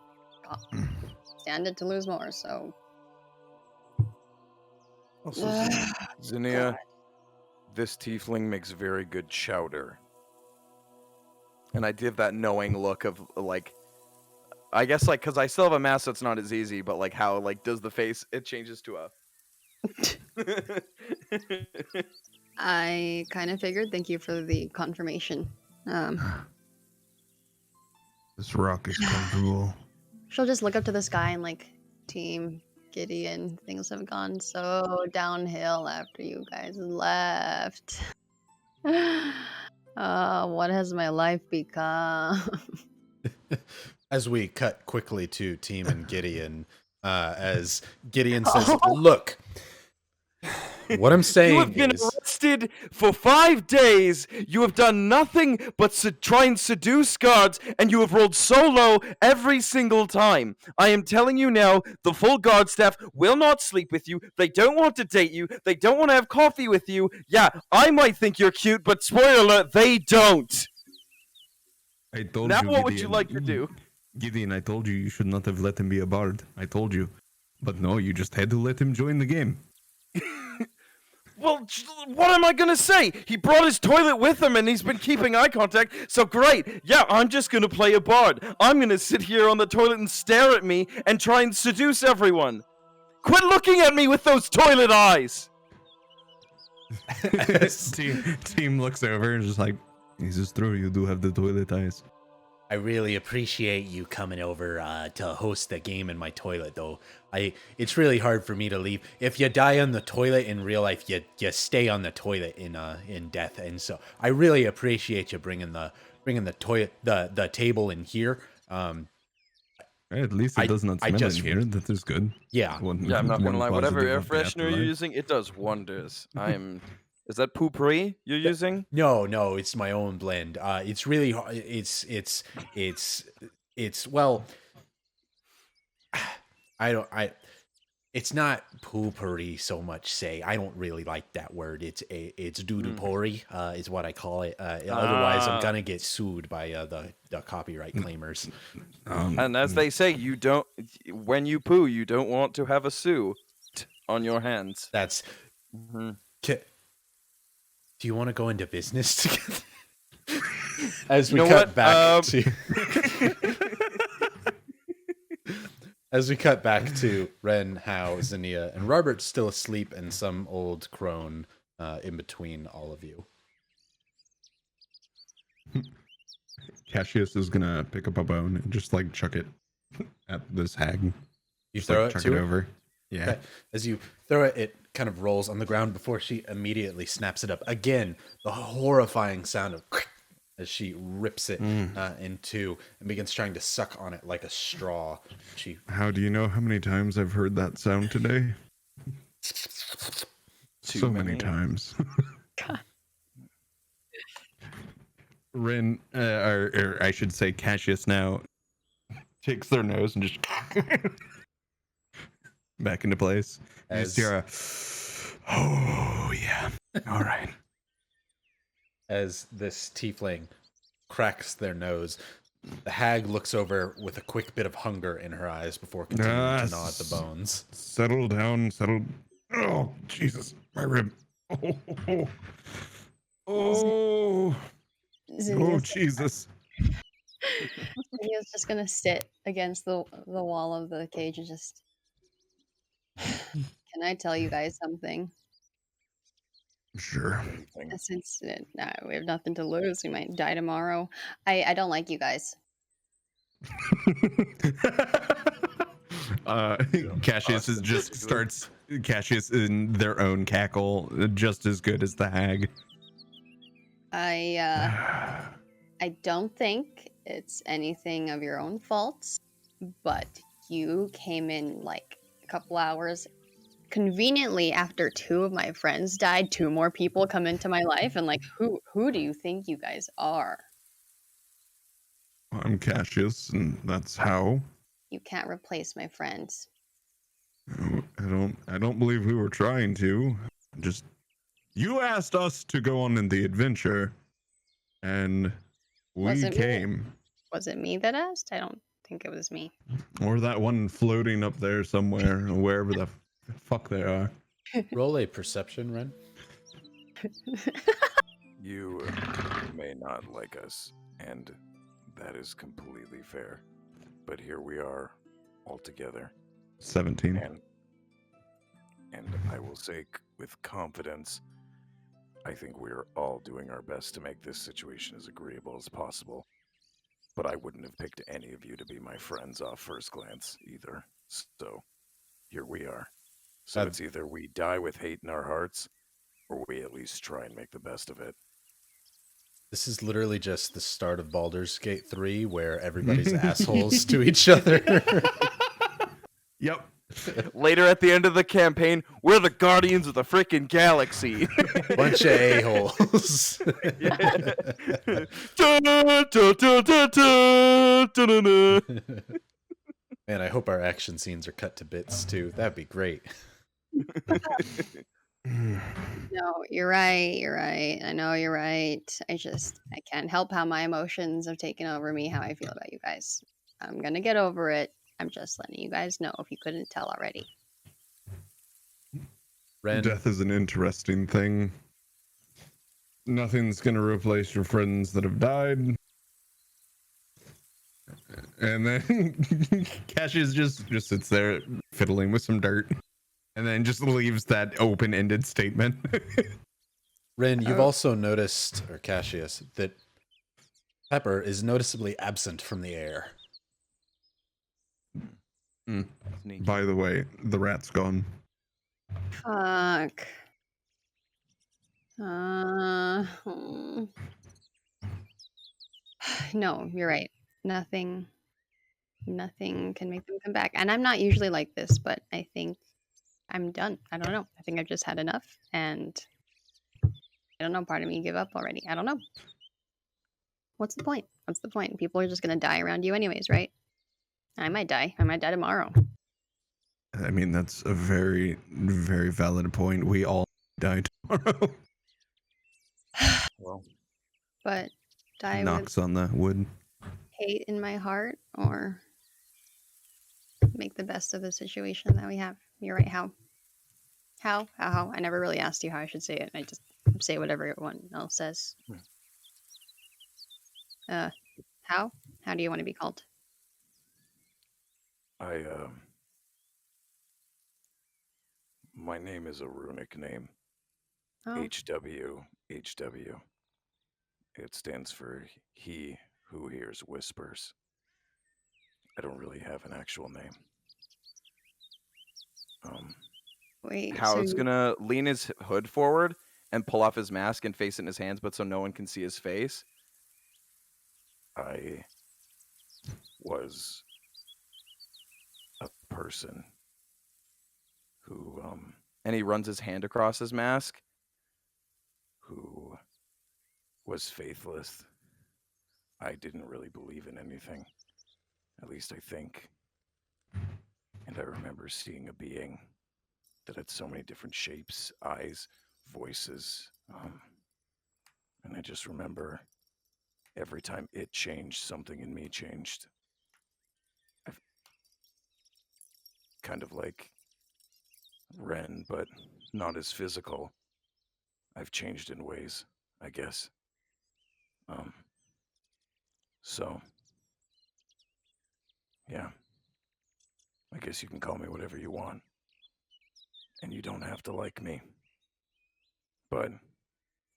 stand it to lose more, so... Also, Zinnia, this tiefling makes very good chowder. And I did that knowing look of, like, I guess, like, because I still have a mask, so it's not as easy, but, like, how, like, does the face, it changes to a... I kind of figured. Thank you for the confirmation. This rock is comfortable. She'll just look up to the sky and, like, team Gideon, things have gone so downhill after you guys left. What has my life become? As we cut quickly to Team and Gideon, as Gideon says, look, what I'm saying you have been arrested for 5 days. You have done nothing but try and seduce guards, and you have rolled so low every single time. I am telling you now, the full guard staff will not sleep with you. They don't want to date you. They don't want to have coffee with you. Yeah, I might think you're cute, but spoiler alert, they don't. I told now you, what Gideon, would you like to do? Gideon, I told you should not have let him be a bard. I told you. But no, you just had to let him join the game. Well, what am I gonna say? He brought his toilet with him and he's been keeping eye contact, so great. Yeah, I'm just gonna play a bard. I'm gonna sit here on the toilet and stare at me and try and seduce everyone. Quit looking at me with those toilet eyes! Team looks over and just like, this is true, you do have the toilet eyes. I really appreciate you coming over to host the game in my toilet, though. It's really hard for me to leave. If you die on the toilet in real life, you stay on the toilet in death, and so I really appreciate you bringing the toilet the table in here. At least it does not smell in here. That is good. Yeah. Yeah, I'm not gonna lie. Whatever air freshener you're using, it does wonders. Is that Brie you're using? No, it's my own blend. It's really hard. It's well, it's not poopery so much. Say, I don't really like that word. It's doo-doo-pory, is what I call it. Otherwise, I'm gonna get sued by the copyright claimers. And as they say, when you poo, you don't want to have a sue on your hands. That's. Do you want to go into business together? As we cut back to as we cut back to Ren, Hao, Zinnia, and Robert's still asleep, and some old crone in between all of you. Cassius is gonna pick up a bone and just like chuck it at this hag. You just, throw like, it chuck to it her? over. Yeah. Okay. As you throw it, it kind of rolls on the ground before she immediately snaps it up. Again, the horrifying sound of as she rips it in two and begins trying to suck on it like a straw. How do you know how many times I've heard that sound today? So many times. Ren, or I should say Cassius now takes their nose and just back into place. Oh yeah. All right. As this tiefling cracks their nose, the hag looks over with a quick bit of hunger in her eyes before continuing to gnaw at the bones. Settle down, settle. Oh Jesus, my rib. Oh Jesus. Zinnia's just gonna sit against the wall of the cage and just. Can I tell you guys something? Sure. Since we have nothing to lose, we might die tomorrow. I don't like you guys. Cassius starts Cassius in their own cackle, just as good as the hag. I don't think it's anything of your own faults, but you came in like a couple hours conveniently after two of my friends died. Two more people come into my life, and like, who do you think you guys are? I'm Cassius, and that's how. You can't replace my friends. I don't believe we were trying to. Just you asked us to go on in the adventure, and we came. Was it me that asked? I don't think it was me. Or that one floating up there somewhere, wherever the fuck they are. Roll a perception, Ren. You may not like us, and that is completely fair. But here we are, all together. 17. And I will say with confidence, I think we are all doing our best to make this situation as agreeable as possible. But I wouldn't have picked any of you to be my friends off first glance either. So here we are. So it's either we die with hate in our hearts, or we at least try and make the best of it. This is literally just the start of Baldur's Gate 3, where everybody's assholes to each other. Yep. Later at the end of the campaign, we're the guardians of the freaking galaxy. Bunch of a-holes. Man, I hope our action scenes are cut to bits, too. That'd be great. No, you're right. I know you're right. I can't help how my emotions have taken over me, how I feel about you guys. I'm gonna get over it. I'm just letting you guys know if you couldn't tell already. Ren, Death is an interesting thing. Nothing's gonna replace your friends that have died. And then Cassius just sits there fiddling with some dirt, and then just leaves that open-ended statement. Ren, you've Oh. also noticed, or Cassius, that Pepper is noticeably absent from the air. Sneaky. By the way, the rat's gone. Fuck. Hmm. No, you're right. Nothing can make them come back. And I'm not usually like this, but I think I'm done. I don't know. I think I've just had enough, and I don't know. Part of me give up already. I don't know. What's the point? What's the point? People are just gonna die around you anyways, right? I might die. I might die tomorrow. I mean, that's a very, very valid point. We all die tomorrow. Well, But die with Knocks on the wood. hate in my heart, or make the best of the situation that we have. You're right. How? I never really asked you how I should say it. I just say whatever everyone else says. How? How do you want to be called? My name is a runic name. Oh, HW. It stands for He Who Hears Whispers. I don't really have an actual name. wait. Howard's gonna lean his hood forward and pull off his mask and face it in his hands, but so no one can see his face. I was a person who, and he runs his hand across his mask, who was faithless. I didn't really believe in anything. At least I think. And I remember seeing a being that had so many different shapes, eyes, voices. And I just remember every time it changed, something in me changed. I've kind of like Ren, but not as physical. I've changed in ways, I guess. So, yeah. I guess you can call me whatever you want. And you don't have to like me. But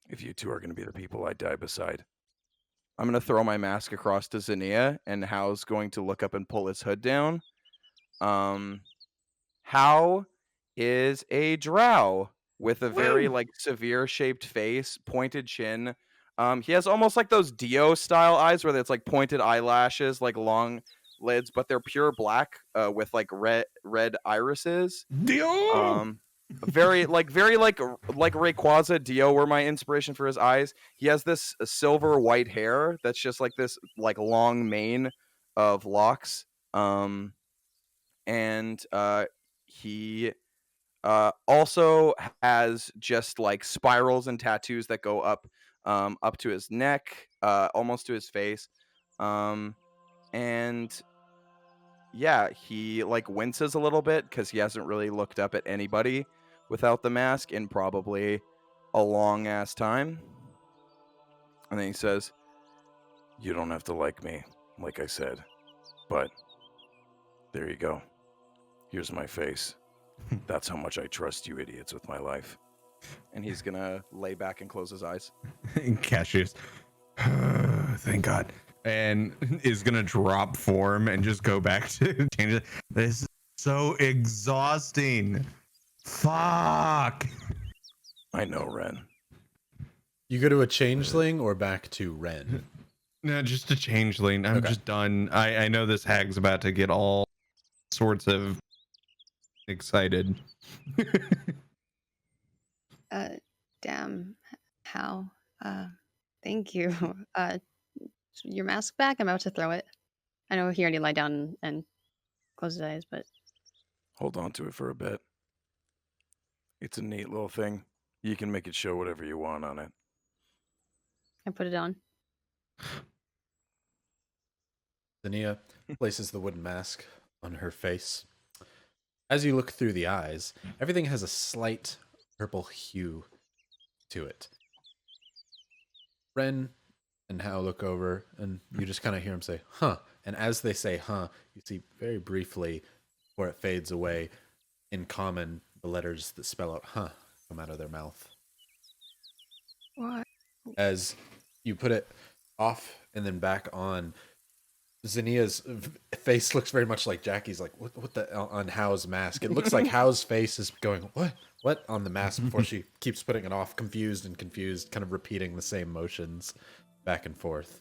if you two are going to be the people I die beside, I'm going to throw my mask across to Zania, and Hal's going to look up and pull his hood down. Hal is a drow with a very like severe shaped face, pointed chin. He has almost like those Dio style eyes where it's like pointed eyelashes, like long lids, but they're pure black with like red irises. Dio! Very like Rayquaza. Dio were my inspiration for his eyes. He has this silver white hair that's just like this like long mane of locks. And he also has just like spirals and tattoos that go up to his neck, almost to his face. And yeah, he like winces a little bit because he hasn't really looked up at anybody without the mask in probably a long ass time. And then he says, "You don't have to like me, like I said, but there you go. Here's my face. That's how much I trust you idiots with my life." And he's gonna lay back and close his eyes. Cassius, thank God, and is gonna drop form and just go back to change it. This is so exhausting. Fuck. I know, Ren. You go to a changeling or back to Ren? No, just a changeling. I'm Okay. just done. I know this hag's about to get all sorts of excited. Damn. How? Thank you. Your mask back? I'm about to throw it. I know he already lied down and closed his eyes, but Hold on to it for a bit. It's a neat little thing. You can make it show whatever you want on it. I put it on. Zania places the wooden mask on her face. As you look through the eyes, everything has a slight purple hue to it. Ren and Hal look over, and you just kind of hear him say, huh. And as they say, huh, you see very briefly, before it fades away, in common, the letters that spell out huh come out of their mouth. What? As you put it off and then back on, Zinnia's face looks very much like Jackie's, like, what the, on Hal's mask. It looks like Hal's face is going, what, on the mask before she keeps putting it off, confused, kind of repeating the same motions back and forth.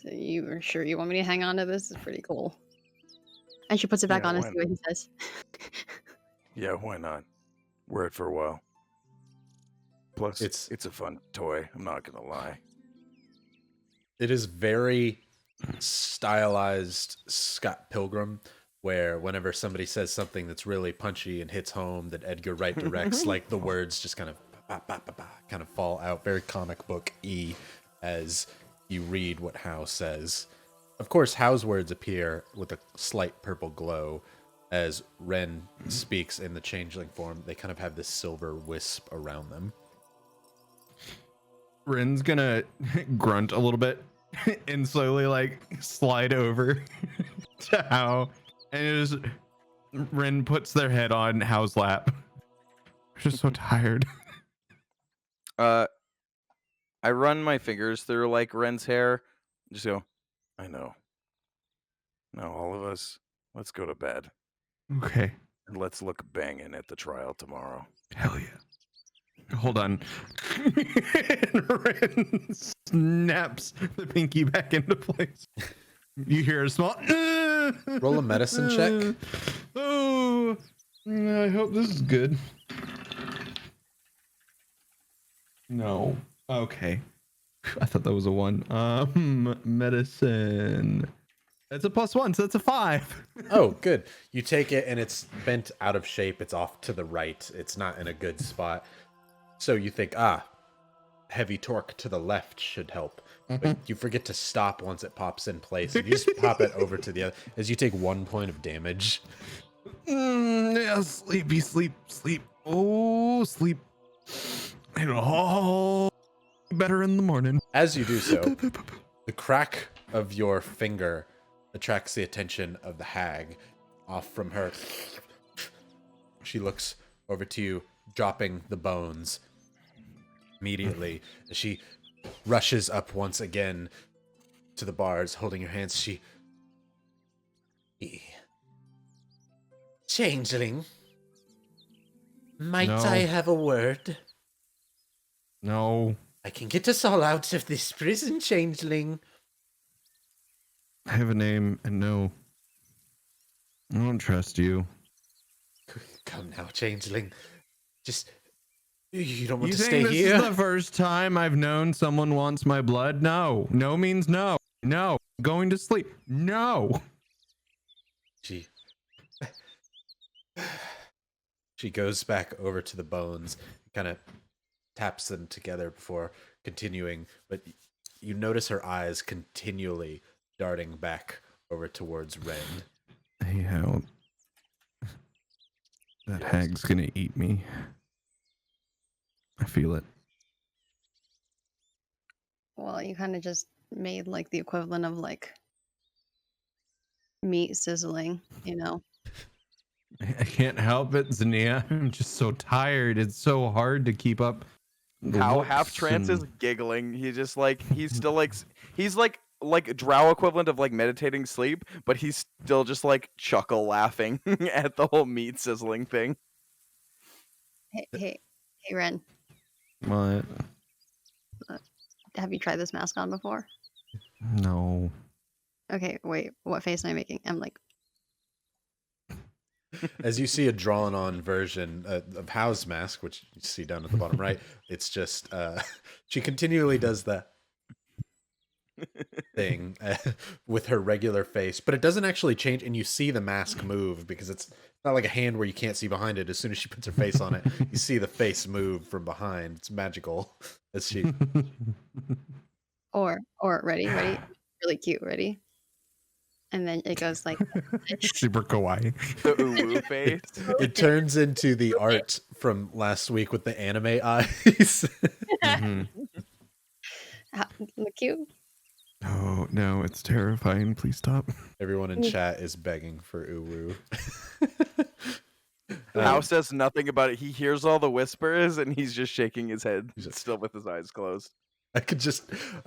You are sure you want me to hang on to this? It's pretty cool. And she puts it back on and see what he says. Yeah, why not? Wear it for a while. Plus, it's a fun toy. I'm not gonna lie. It is very stylized Scott Pilgrim, where whenever somebody says something that's really punchy and hits home, that Edgar Wright directs, like the words just kind of kind of fall out, very comic book-y as you read what Hal says. Of course, Hal's words appear with a slight purple glow. As Ren speaks in the changeling form, they kind of have this silver wisp around them. Ren's gonna grunt a little bit and slowly like slide over to Hal, and Ren puts their head on Hal's lap. I'm just so tired. I run my fingers through like Ren's hair. Just go, I know. Now all of us, let's go to bed. Okay. And let's look banging at the trial tomorrow. Hell yeah. Hold on. Ren snaps the pinky back into place. You hear a small Roll a medicine check. Oh, I hope this is good. No. Okay. I thought that was a 1. Medicine. It's a +1, so that's a 5. Oh, good. You take it and it's bent out of shape. It's off to the right. It's not in a good spot. So you think, heavy torque to the left should help. But you forget to stop once it pops in place. You just pop it over to the other as you take 1 point of damage. Yeah, sleep. Oh, sleep. Oh, better in the morning. As you do so, the crack of your finger attracts the attention of the hag. Off from her, she looks over to you, dropping the bones immediately. As she rushes up once again to the bars, holding her hands. She... Changeling, might No. I have a word? No. I can get us all out of this prison, Changeling. I have a name, and no. I don't trust you. Come now, Changeling. Just... You don't want You to think stay this here? is the first time I've known someone wants my blood? No. No means no. No. Going to sleep. No. She goes back over to the bones, kind of taps them together before continuing, but you notice her eyes continually darting back over towards Ren. Hey, Hal. That hag's gonna eat me. I feel it. Well, you kind of just made like the equivalent of like meat sizzling, you know? I can't help it, Zinnia. I'm just so tired. It's so hard to keep up. the How looks half trance is and- giggling. He just like he's still like he's like drow equivalent of like meditating sleep, but he's still just like chuckle laughing at the whole meat sizzling thing. Hey, Ren, What? have you tried this mask on before? No. Okay, wait, what face am I making? I'm like, As you see a drawn on version of Hal's mask, which you see down at the bottom right, it's just, she continually does the thing with her regular face, but it doesn't actually change, and you see the mask move because it's not like a hand where you can't see behind it. As soon as she puts her face on it, you see the face move from behind. It's magical. As she... or ready, really cute, ready? and then it goes like Super kawaii. The uwu face. It turns into the art from last week with the anime eyes. Mhm. look cute. Oh no, it's terrifying. Please stop. Everyone in chat is begging for uwu. House says nothing about it. He hears all the whispers and he's just shaking his head, still with his eyes closed. I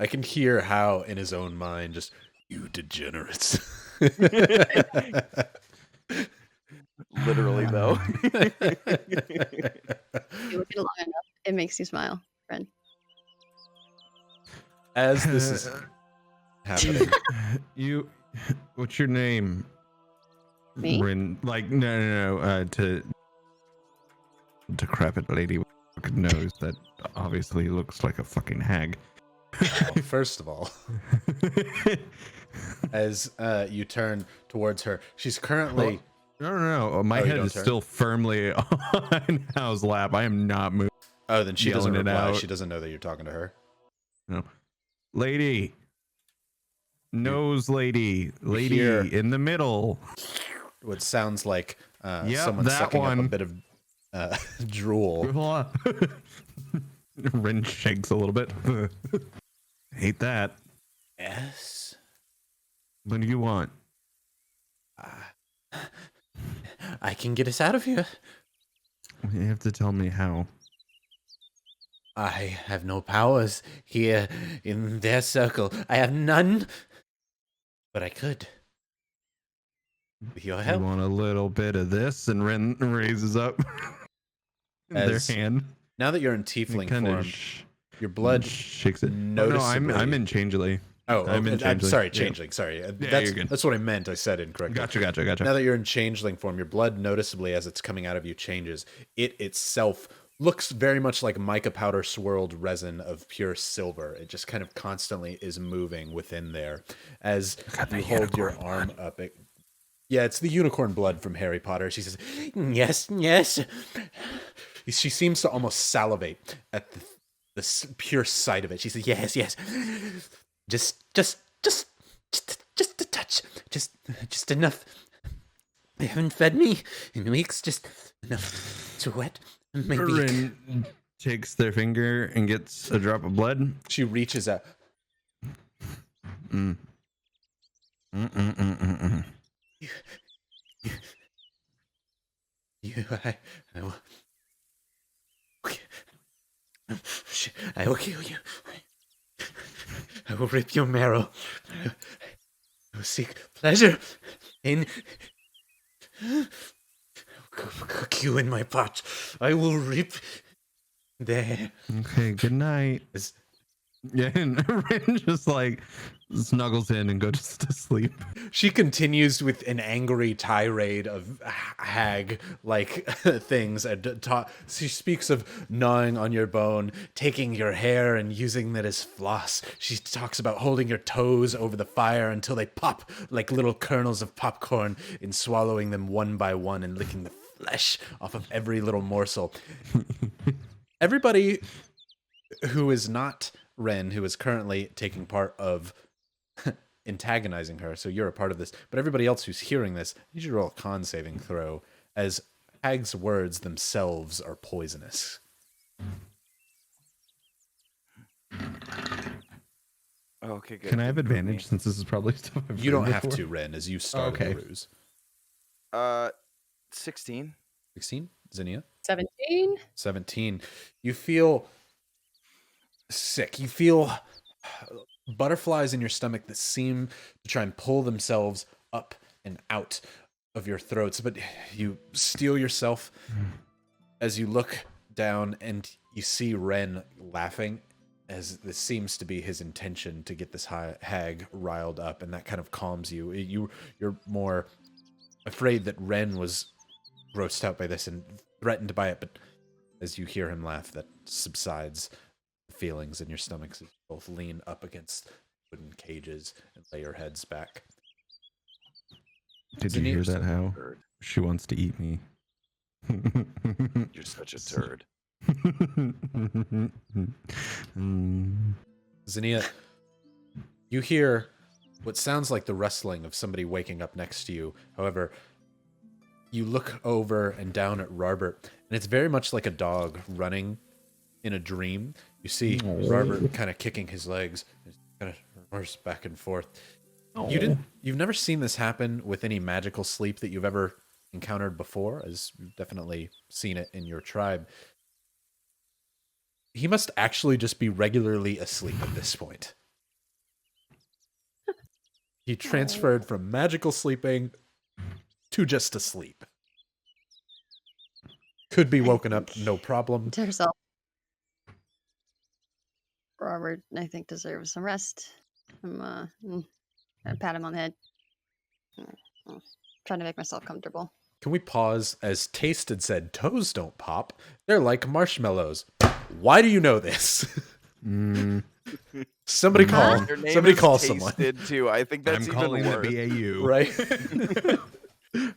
can hear how in his own mind, just, you degenerates. Literally, though. You look at it long enough, it makes you smile, friend. As this is happening, What's your name? Me? Like no. To decrepit lady with a nose that obviously looks like a fucking hag. first of all, as you turn towards her, she's currently. No. My you head don't is turn? still firmly on Hal's lap. I am not moving. Oh, then she doesn't Yelling it reply. out. She doesn't know that you're talking to her. No. Lady. Nose lady. Lady hear- in the middle. What sounds like Yep, someone that sucking up a one. bit of drool. Ren shakes a little bit. Hate that. Yes. What do you want? I can get us out of here. You have to tell me how. I have no powers here in their circle. I have none. But I could. With your You help. want a little bit of this? And Ren raises up their As hand. Now that you're in He tiefling kind form, of your blood shakes it. Oh, noticeably. no, I'm in Changely. Oh, I'm in I'm changeling. sorry, Yeah. changeling. Sorry, you're good. that's what I meant. I said incorrectly. Gotcha. Now that you're in changeling form, your blood noticeably, as it's coming out of you, changes. It itself looks very much like mica powder swirled resin of pure silver. It just kind of constantly is moving within there. As you hold your arm up, yeah, it's the unicorn blood from Harry Potter. She says, Yes, yes. she seems to almost salivate at the pure sight of it. She says, Yes, yes. Just a touch. Just enough. They haven't fed me in weeks. Just enough to wet my beak. Ren takes their finger and gets a drop of blood. she reaches out. Mm. Mm. I will kill you. I will rip your marrow. I will seek pleasure in. Cook you in my pot. I will rip there. Okay, good night. Is- Yeah, and Ren just like snuggles in and goes to sleep. She continues with an angry tirade of hag-like things. And she speaks of gnawing on your bone, taking your hair and using that as floss. She talks about holding your toes over the fire until they pop like little kernels of popcorn, and swallowing them one by one and licking the flesh off of every little morsel. Everybody who is not Ren, who is currently taking part of antagonizing her, so you're a part of this, but everybody else who's hearing this, you should roll a con saving throw, as Hag's words themselves are poisonous. Okay, good. Can I have Good for me. advantage since this is probably stuff I've You don't heard have before? to, Ren, as you started Okay. the ruse. 16. 16? Zinnia? 17. 17. You feel sick. You feel butterflies in your stomach that seem to try and pull themselves up and out of your throats, but you steel yourself as you look down and you see Ren laughing, as this seems to be his intention to get this hag riled up, and that kind of calms you. You're more afraid that Ren was grossed out by this and threatened by it, but as you hear him laugh, that subsides the feelings in your stomachs as you both lean up against wooden cages and lay your heads back. Did you hear that, How? Turd. She wants to eat me. You're such a turd. Mm. Zinnia, you hear what sounds like the rustling of somebody waking up next to you. However, you look over and down at Robert, and it's very much like a dog running in a dream. You see Robert kind of kicking his legs, kind of rumors back and forth. You've never seen this happen with any magical sleep that you've ever encountered before, as you've definitely seen it in your tribe. He must actually just be regularly asleep at this point. He transferred from magical sleeping to just asleep. Could be woken up, no problem. To herself. Robert, I think, deserves some rest. I pat him on the head. Trying to make myself comfortable. Can we pause? As Tasted said, toes don't pop. They're like marshmallows. Why do you know this? Somebody call. Their name Somebody is call someone. Tasted, too. I think that's I'm even calling worse. the BAU. Right?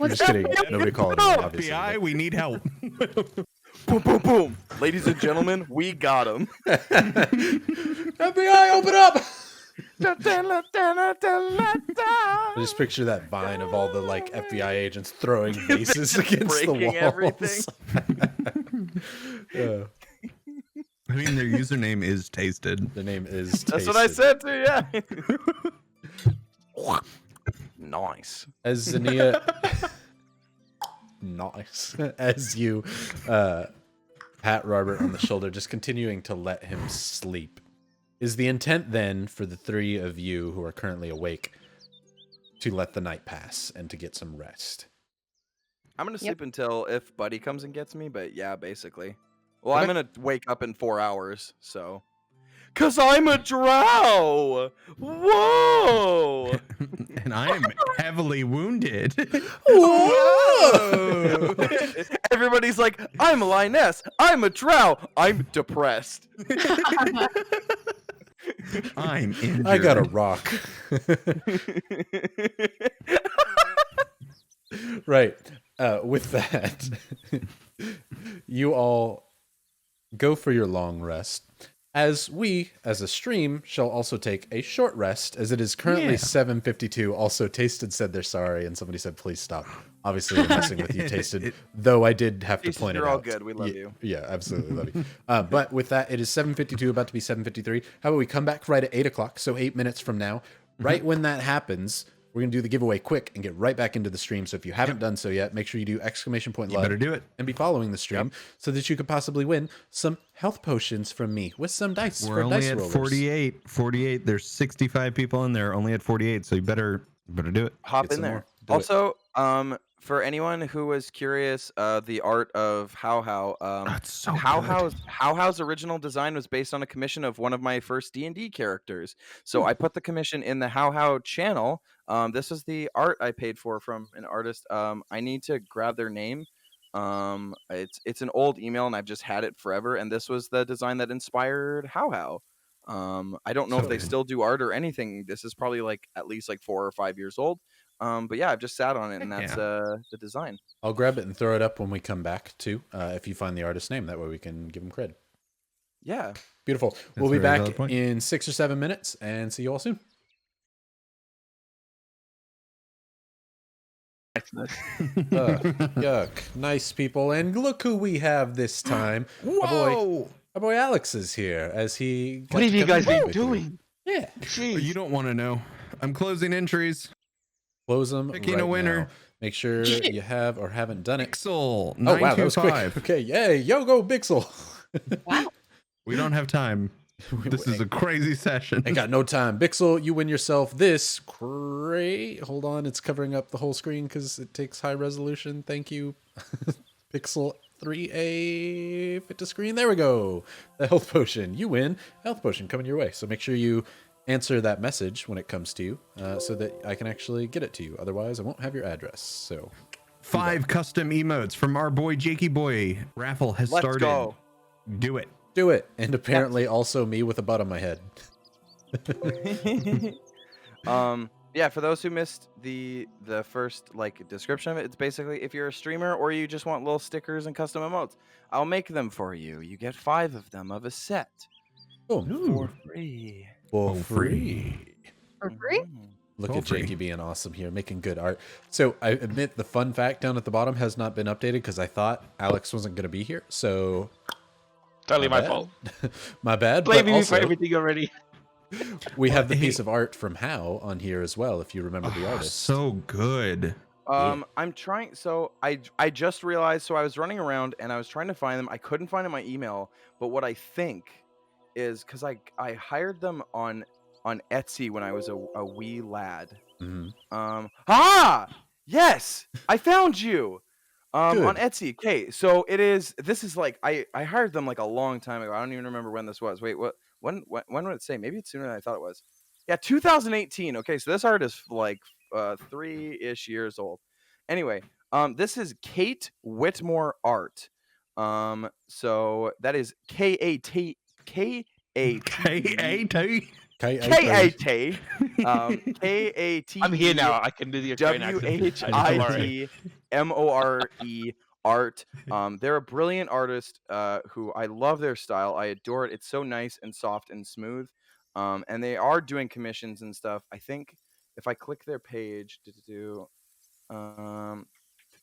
I'm just kidding. Nobody call it. Obviously. FBI, we need help. Boom, boom, boom. Ladies and gentlemen, we got him. FBI, open up! I just picture that vine of all the like FBI agents throwing vases against the breaking walls. everything. Yeah. I mean, their username is Tasted. Their name is That's what I Tasted. said too, yeah. Nice. As Zania, nice. As you pat Robert on the shoulder, just continuing to let him sleep. Is the intent then for the three of you who are currently awake to let the night pass and to get some rest? I'm gonna sleep until if Buddy comes and gets me, but yeah, basically. Well, Okay. I'm gonna wake up in 4 hours, so. Cause I'm a drow! Whoa! And I am heavily wounded. Whoa! Everybody's like, I'm a lioness, I'm a drow, I'm depressed. I'm injured. I got a rock. Right. With that, you all go for your long rest. As we, as a stream, shall also take a short rest, as it is currently 7:52. Also, Tasted said they're sorry, and somebody said, please stop. Obviously, we're messing with you, Tasted, though I did have to Tasted, point it you're out. all good. We love you. Yeah, absolutely love you. But with that, it is 7:52, about to be 7:53. How about we come back right at 8 o'clock, so 8 minutes from now. Right when that happens, we're going to do the giveaway quick and get right back into the stream. So if you haven't done so yet, make sure you do ! You better do it. And be following the stream so that you could possibly win some health potions from me with some dice. We're for only dice at rollers. 48. 48. There's 65 people in there, only at 48. So you better do it. Hop Get in some there. more. Do it. Also, for anyone who was curious, the art of How, That's so How's original design was based on a commission of one of my first D&D characters. So I put the commission in the How channel. This is the art I paid for from an artist. I need to grab their name. It's an old email and I've just had it forever. And this was the design that inspired How. I don't know if they still do art or anything. This is probably like at least like 4 or 5 years old. But yeah, I've just sat on it, and that's the design. I'll grab it and throw it up when we come back too. If you find the artist's name, that way we can give them cred. Yeah. Beautiful. That's We'll be a very back valid point. in 6 or 7 minutes and see you all soon. Yuck. Nice people. And look who we have this time. Whoa! Our boy Alex is here as he. What have you guys been with you. doing? Yeah. Jeez. You don't want to know. I'm closing entries. Close them. Picking right a winner. now. Make sure you have or haven't done it. Pixel Oh, wow. That was quick. 925. Okay. Yay. Yo, go Bixel. Wow. We don't have time. This is a crazy session. I got no time. Bixel, you win yourself this great. Hold on. It's covering up the whole screen because it takes high resolution. Thank you. Pixel 3A fit to screen. There we go. The health potion. You win. Health potion coming your way. So make sure you answer that message when it comes to you so that I can actually get it to you. Otherwise, I won't have your address. So 5 custom emotes from our boy Jakey Boy. Raffle has Let's started. go. Do it. do it. And apparently also me with a butt on my head. Yeah, for those who missed the first like description of it, it's basically if you're a streamer or you just want little stickers and custom emotes, I'll make them for you. You get 5 of them of a set Boom. for free. For For free. For free? Mhm. Look Feel at free. Jakey being awesome here, making good art. So I admit the fun fact down at the bottom has not been updated because I thought Alex wasn't going to be here. So Totally my bad. fault. My bad. But Blaming me for also, everything already. we have the Hey. piece of art from How on here as well, if you remember the Oh, artist. so good. I'm trying. So I just realized. So I was running around and I was trying to find them. I couldn't find in my email. But what I think is because I hired them on Etsy when I was a wee lad. Mhm. Yes, I found you. On Good. Etsy. Okay, so this is like I hired them like a long time ago. I don't even remember when this was. Wait, what? When would it say? Maybe it's sooner than I thought it was. Yeah, 2018. Okay, so this art is like 3-ish years old. Anyway, this is Kate Whitmore art. So that is K-A-T K-A-T K-A-T. K-A-T K-A-T I'm here now. I can do the Australian accent. Don't worry. W-H-I-T-M-O-R-E art. They're a brilliant artist who I love their style. I adore it. It's so nice and soft and smooth. And they are doing commissions and stuff. I think if I click their page,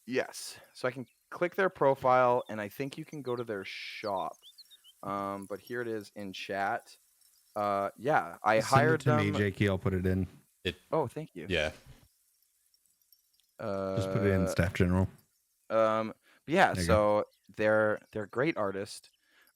yes. So I can click their profile and I think you can go to their shop. But here it is in chat. Yeah, I Send hired it to them. me, Jakey. I'll put it in. Oh, thank you. Yeah. Just put it in staff general. Yeah, There you so they're great artists.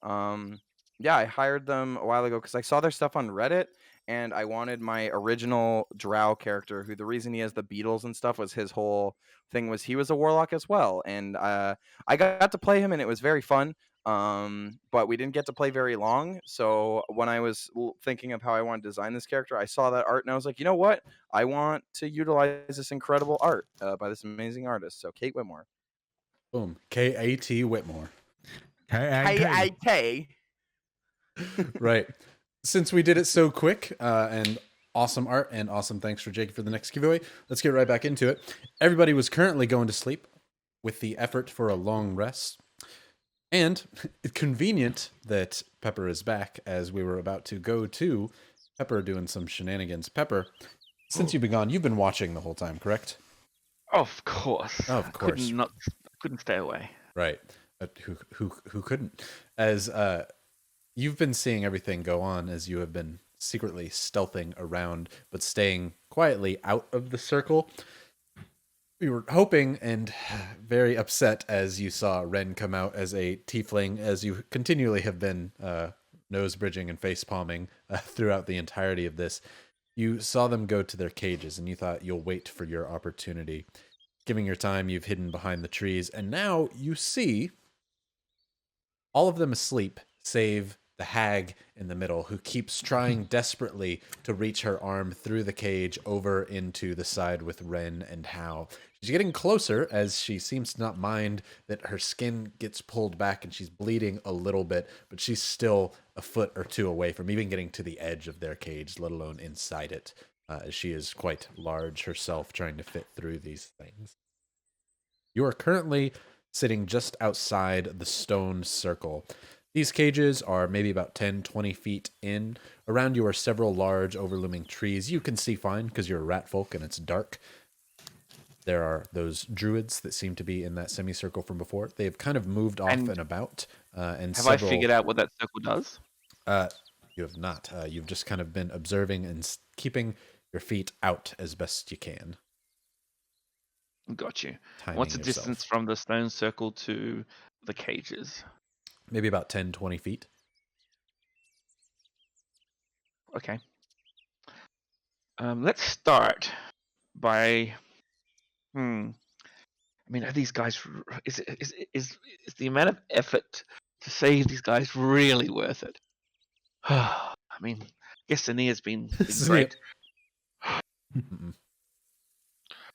Yeah, I hired them a while ago because I saw their stuff on Reddit and I wanted my original Drow character, who the reason he has the beetles and stuff was his whole thing was he was a warlock as well. And I got to play him and it was very fun. But we didn't get to play very long. So when I was thinking of how I want to design this character, I saw that art and I was like, you know what? I want to utilize this incredible art by this amazing artist. So Kate Whitmore. Boom. K-A-T Whitmore. K-A-T. K. Right. Since we did it so quick and awesome art and awesome thanks for Jakey for the next giveaway, let's get right back into it. Everybody was currently going to sleep with the effort for a long rest. And it's convenient that Pepper is back as we were about to go to Pepper doing some shenanigans. Pepper, since you've been gone, you've been watching the whole time, correct? Of course. Of course. Couldn't stay away. Right. Who couldn't? As you've been seeing everything go on as you have been secretly stealthing around, but staying quietly out of the circle. We were hoping and very upset as you saw Ren come out as a tiefling, as you continually have been nose bridging and face palming throughout the entirety of this. You saw them go to their cages and you thought you'll wait for your opportunity. Giving your time, you've hidden behind the trees, and now you see all of them asleep, save the hag in the middle, who keeps trying desperately to reach her arm through the cage over into the side with Ren and Hao. She's getting closer as she seems to not mind that her skin gets pulled back and she's bleeding a little bit, but she's still a foot or two away from even getting to the edge of their cage, let alone inside it. She is quite large herself, trying to fit through these things. You are currently sitting just outside the stone circle. These cages are maybe about 10, 20 feet in. Around you are several large overlooming trees. You can see fine because you're a rat folk and it's dark. There are those druids that seem to be in that semicircle from before. They've kind of moved off and about. And Have I figured out what that circle does? You have not. You've just kind of been observing and keeping your feet out as best you can. Got you. Timing What's the yourself. distance from the stone circle to the cages? Maybe about 10, 20 feet. Okay. Let's start by. I mean, are these guys? Is the amount of effort to save these guys really worth it? I mean, I guess Sania's been great.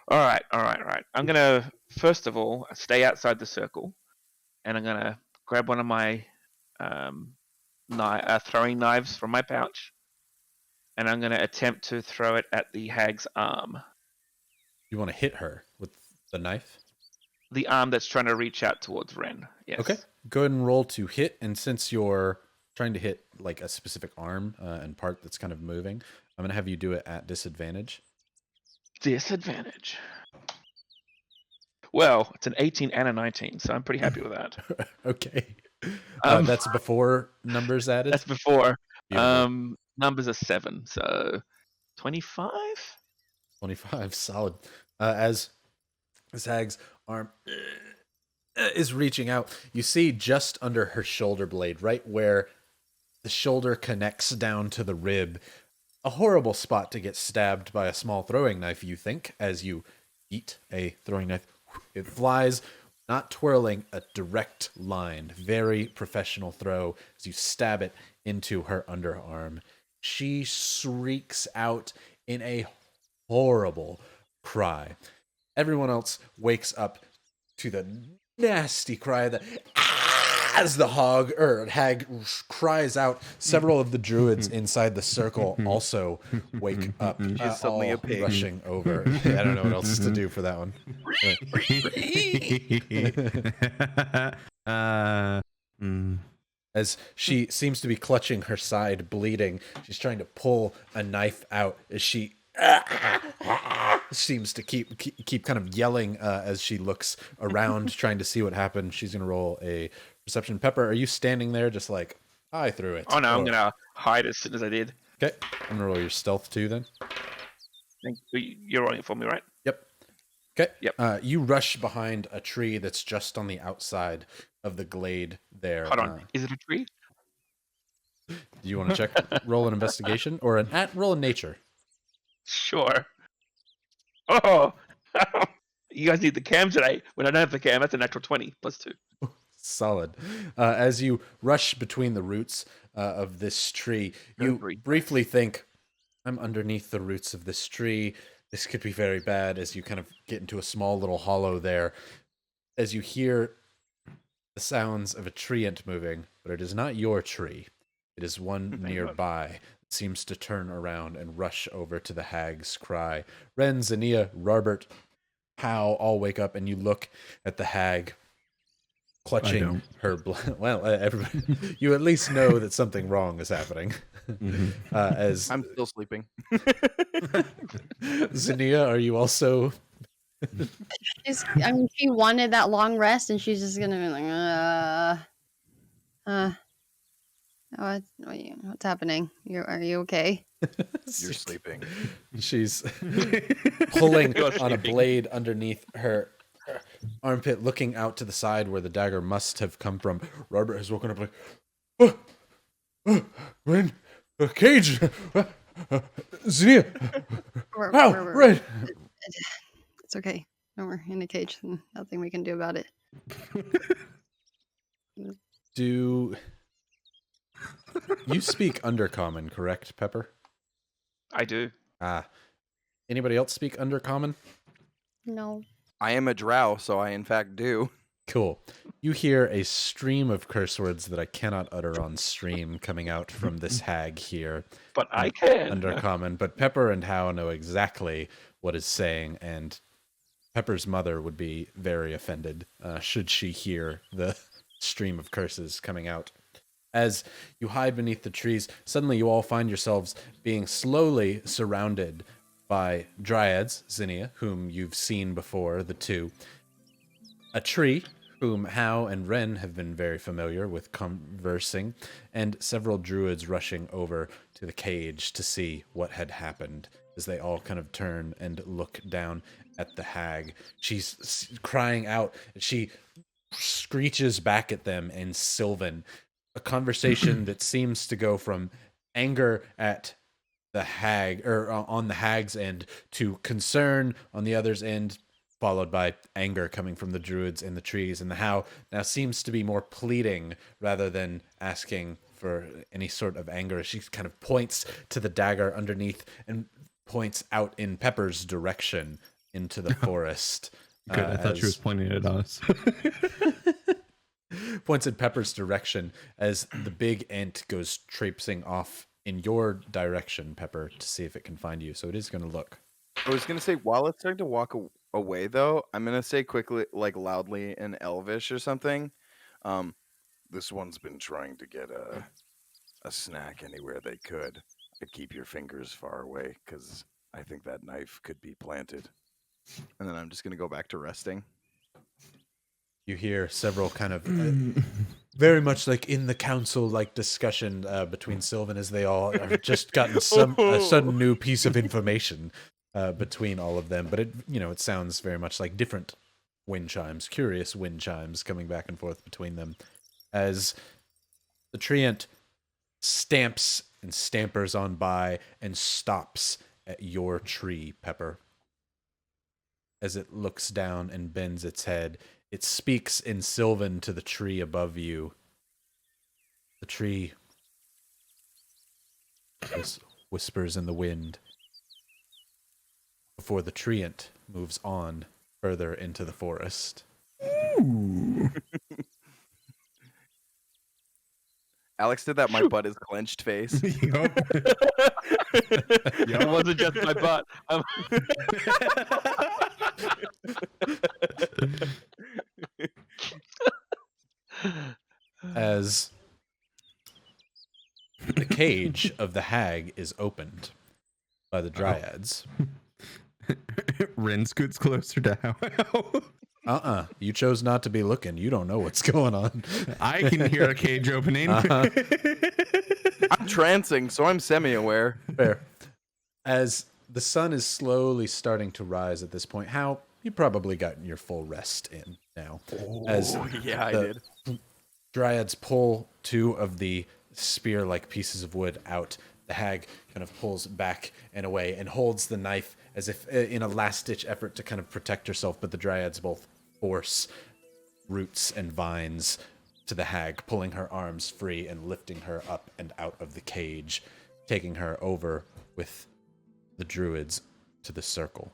All right. I'm gonna first of all stay outside the circle, and I'm gonna grab one of my throwing knives from my pouch, and I'm gonna attempt to throw it at the hag's arm. You want to hit her with the knife? The arm that's trying to reach out towards Ren. Yes. Okay. Go ahead and roll to hit. And since you're trying to hit like a specific arm and part that's kind of moving, I'm going to have you do it at disadvantage. Disadvantage. Well, it's an 18 and a 19, so I'm pretty happy with that. Okay. Um, That's before numbers added. That's before. Beautiful. Numbers are 7, so 25. 25, solid. As Zag's arm is reaching out, you see just under her shoulder blade, right where the shoulder connects down to the rib, a horrible spot to get stabbed by a small throwing knife, you think, as you eat a throwing knife. It flies, not twirling, a direct line. Very professional throw as you stab it into her underarm. She shrieks out in a horrible cry. Everyone else wakes up to the nasty cry that as the hag cries out. Several of the druids inside the circle also wake up, She's suddenly all a pig. rushing over. I don't know what else to do for that one. As she seems to be clutching her side, bleeding, she's trying to pull a knife out as she seems to keep kind of yelling as she looks around, trying to see what happened. She's gonna roll a perception. Pepper, are you standing there just like I threw it? Oh no, I'm Or- gonna hide as soon as I did. Okay, I'm gonna roll your stealth too then. You're rolling it for me, right? Yep. Okay. Yep. You rush behind a tree that's just on the outside of the glade there. Hold on. Is it a tree? Do you want to check? Roll an investigation or roll a nature? Sure. Oh, you guys need the cam today. When I don't have the cam, that's a natural 20 plus 2. Solid. As you rush between the roots of this tree, you briefly think, I'm underneath the roots of this tree. This could be very bad, as you kind of get into a small little hollow there. As you hear the sounds of a treant moving, but it is not your tree. It is one nearby. It seems to turn around and rush over to the hag's cry. Ren, Zania, Robert, Hal all wake up, and you look at the hag clutching her blood. Well, everybody, you at least know that something wrong is happening. As I'm still sleeping. Zania, are you also? I mean, she wanted that long rest, and she's just gonna be like, what's happening? Are you okay? You're sleeping. She's pulling on a blade underneath her armpit, looking out to the side where the dagger must have come from. Robert has woken up like, we're in a cage. Zania, ow, right. It's okay. No, we're in a cage. And nothing we can do about it. Do you speak Undercommon, correct, Pepper? I do. Anybody else speak Undercommon? No. I am a drow, so I in fact do. Cool. You hear a stream of curse words that I cannot utter on stream coming out from this hag here. But I can. Undercommon. But Pepper and How know exactly what is saying, and Pepper's mother would be very offended should she hear the stream of curses coming out. As you hide beneath the trees, suddenly you all find yourselves being slowly surrounded by Dryads, Zinnia, whom you've seen before, the two. A tree, whom Hao and Ren have been very familiar with conversing, and several druids rushing over to the cage to see what had happened, as they all kind of turn and look down at the hag. She's crying out. She screeches back at them in Sylvan, a conversation that seems to go from anger at the hag, or on the hag's end, to concern on the other's end, followed by anger coming from the druids in the trees. And the How now seems to be more pleading rather than asking for any sort of anger. She kind of points to the dagger underneath and points out in Pepper's direction into the forest. Good, I thought she was pointing at us. Points in Pepper's direction as the big ant goes traipsing off in your direction, Pepper, to see if it can find you. So it is going to look. I was gonna say, while it's starting to walk away, though, I'm gonna say quickly, like loudly in Elvish or something. This one's been trying to get a snack anywhere they could. I'd keep your fingers far away, because I think that knife could be planted. And then I'm just gonna go back to resting. You hear several kind of very much like in the council like discussion between Sylvan as they all have just gotten a sudden new piece of information between all of them, but it sounds very much like different wind chimes, curious wind chimes coming back and forth between them as the treant stamps and stampers on by and stops at your tree, Pepper. As it looks down and bends its head, it speaks in Sylvan to the tree above you. The tree whispers in the wind before the treant moves on further into the forest. Ooh. Alex did that my butt is clenched face. Yup. It wasn't just my butt. As the cage of the hag is opened by the Dryads. Ren scoots closer to How. You chose not to be looking. You don't know what's going on. I can hear a cage opening. I'm trancing, so I'm semi-aware. Fair. As the sun is slowly starting to rise at this point, How you probably gotten your full rest in now. As Yeah, I did. Dryads pull two of the spear-like pieces of wood out. The hag kind of pulls back and away and holds the knife as if in a last-ditch effort to kind of protect herself, but the Dryads both force roots and vines to the hag, pulling her arms free and lifting her up and out of the cage, taking her over with the Druids to the circle.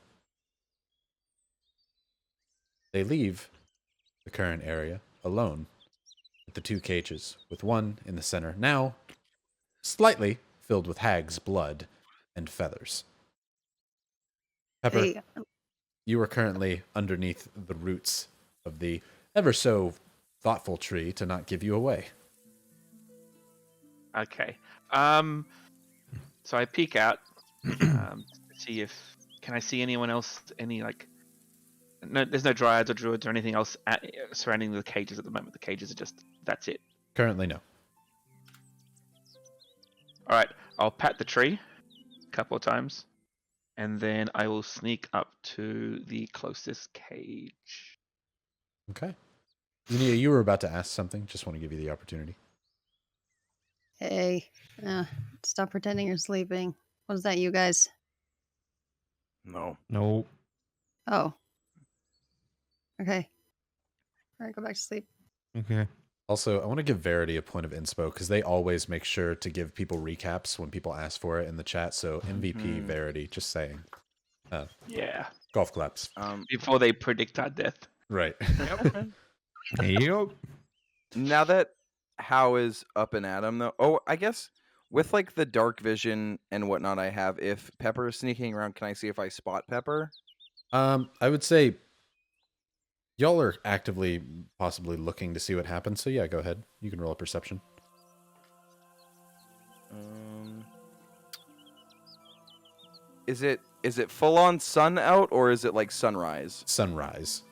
They leave the current area alone with the two cages, with one in the center, now slightly filled with hag's blood and feathers. Pepper, Hey, you are currently underneath the roots of the ever so thoughtful tree to not give you away. Okay. So I peek out to see if can I see anyone else? Any no, there's no dryads or druids or anything else surrounding the cages at the moment. The cages are just that's it. Currently, no. All right. I'll pat the tree a couple of times, and then I will sneak up to the closest cage. Okay. Zinnia, you were about to ask something. Just want to give you the opportunity. hey, stop pretending you're sleeping. What is that, you guys? No. No. Oh. Okay. All right, go back to sleep. Okay. Also, I want to give Verity a point of inspo because they always make sure to give people recaps when people ask for it in the chat. So MVP Verity, just saying. Yeah. Golf claps. Before they predict our death. Right. Yep. Now that How is up and at him, though. Oh, I guess with like the dark vision and whatnot I have, if Pepper is sneaking around, can I see if I spot Pepper? I would say y'all are actively possibly looking to see what happens. So yeah, go ahead. You can roll a perception. Is it full on sun out or is it like sunrise? Sunrise.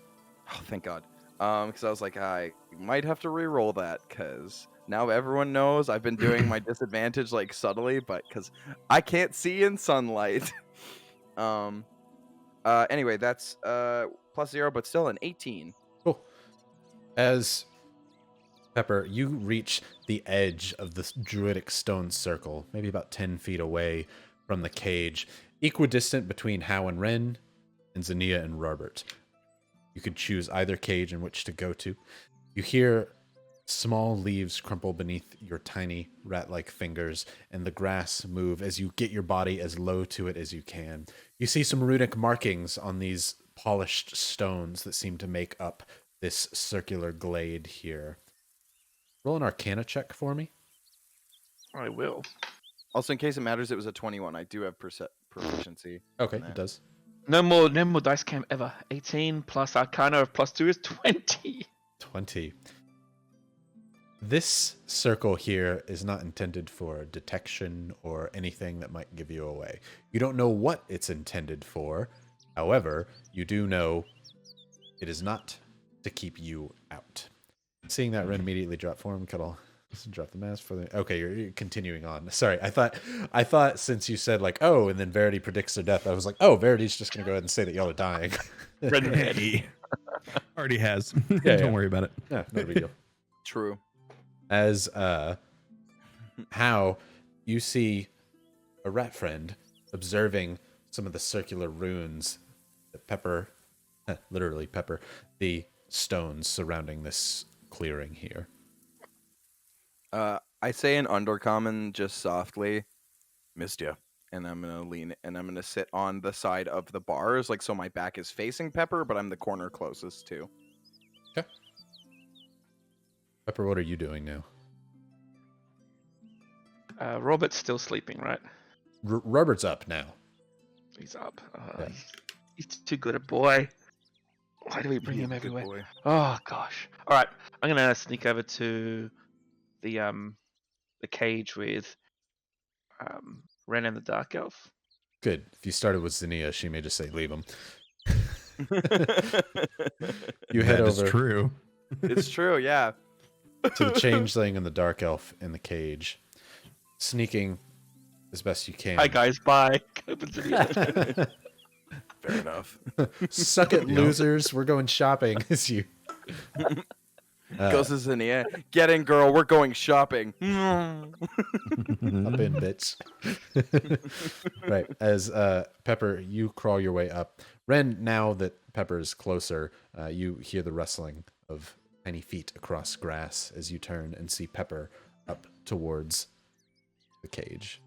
Oh, thank God. Because I was like, I might have to re-roll that because now everyone knows I've been doing my disadvantage like subtly, but because I can't see in sunlight. Anyway, that's +0, but still an 18. Cool. As Pepper, you reach the edge of this druidic stone circle, maybe about 10 feet away from the cage, equidistant between How and Ren, and Zinnia and Robert. You could choose either cage in which to go to. You hear small leaves crumple beneath your tiny rat-like fingers, and the grass move as you get your body as low to it as you can. You see some runic markings on these polished stones that seem to make up this circular glade here. Roll an Arcana check for me. I will. Also, in case it matters, it was a 21. I do have proficiency. Okay, on that. it does. No more dice cam ever. 18 plus Arcana of +2 is 20. 20. This circle here is not intended for detection or anything that might give you away. You don't know what it's intended for. However, you do know it is not to keep you out. Seeing that Ren immediately drop form, Cuddle. Drop the mask for the. Okay, you're continuing on. Sorry, I thought since you said like, oh, and then Verity predicts their death, I was like, oh, Verity's just gonna go ahead and say that y'all are dying. Hey. Already has. Yeah, Don't worry about it. No, not a big deal. True. As how you see a rat friend observing some of the circular runes that pepper, literally pepper, the stones surrounding this clearing here. I say in undercommon just softly, missed ya. And I'm gonna lean and I'm gonna sit on the side of the bars, like so my back is facing Pepper, but I'm the corner closest to. Okay. Pepper, what are you doing now? Robert's still sleeping, right? Robert's up now. He's up. Yeah. He's too good a boy. Why do we bring He's him a good everywhere? boy. Oh gosh. All right, I'm gonna sneak over to the cage with Ren and the Dark Elf. Good. If you started with Zinnia, she may just say leave him. You head That is over true. It's true, yeah. to the changeling and the dark elf in the cage, sneaking as best you can. Hi guys, bye. Opens the Fair enough. Suck it, losers. We're going shopping. As you Goes to Zinnia. Get in, girl. We're going shopping. up in, bitch. Right. As Pepper, you crawl your way up. Ren, now that Pepper is closer, you hear the rustling of tiny feet across grass as you turn and see Pepper up towards the cage.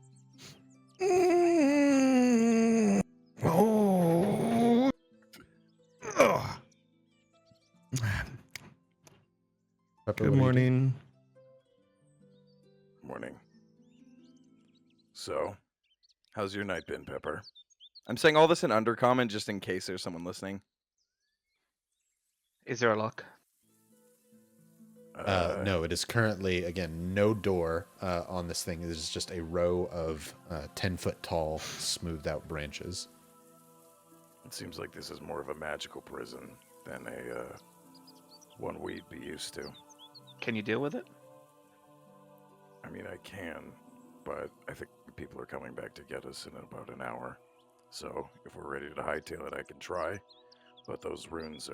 Oh. Pepper, Good what are you doing? morning. Morning. So, how's your night been, Pepper? I'm saying all this in undercommon just in case there's someone listening. Is there a lock? No, it is currently, again, no door on this thing. It is just a row of 10-foot tall, smoothed out branches. It seems like this is more of a magical prison than a one we'd be used to. Can you deal with it? I mean, I can, but I think people are coming back to get us in about an hour. So if we're ready to hightail it, I can try. But those runes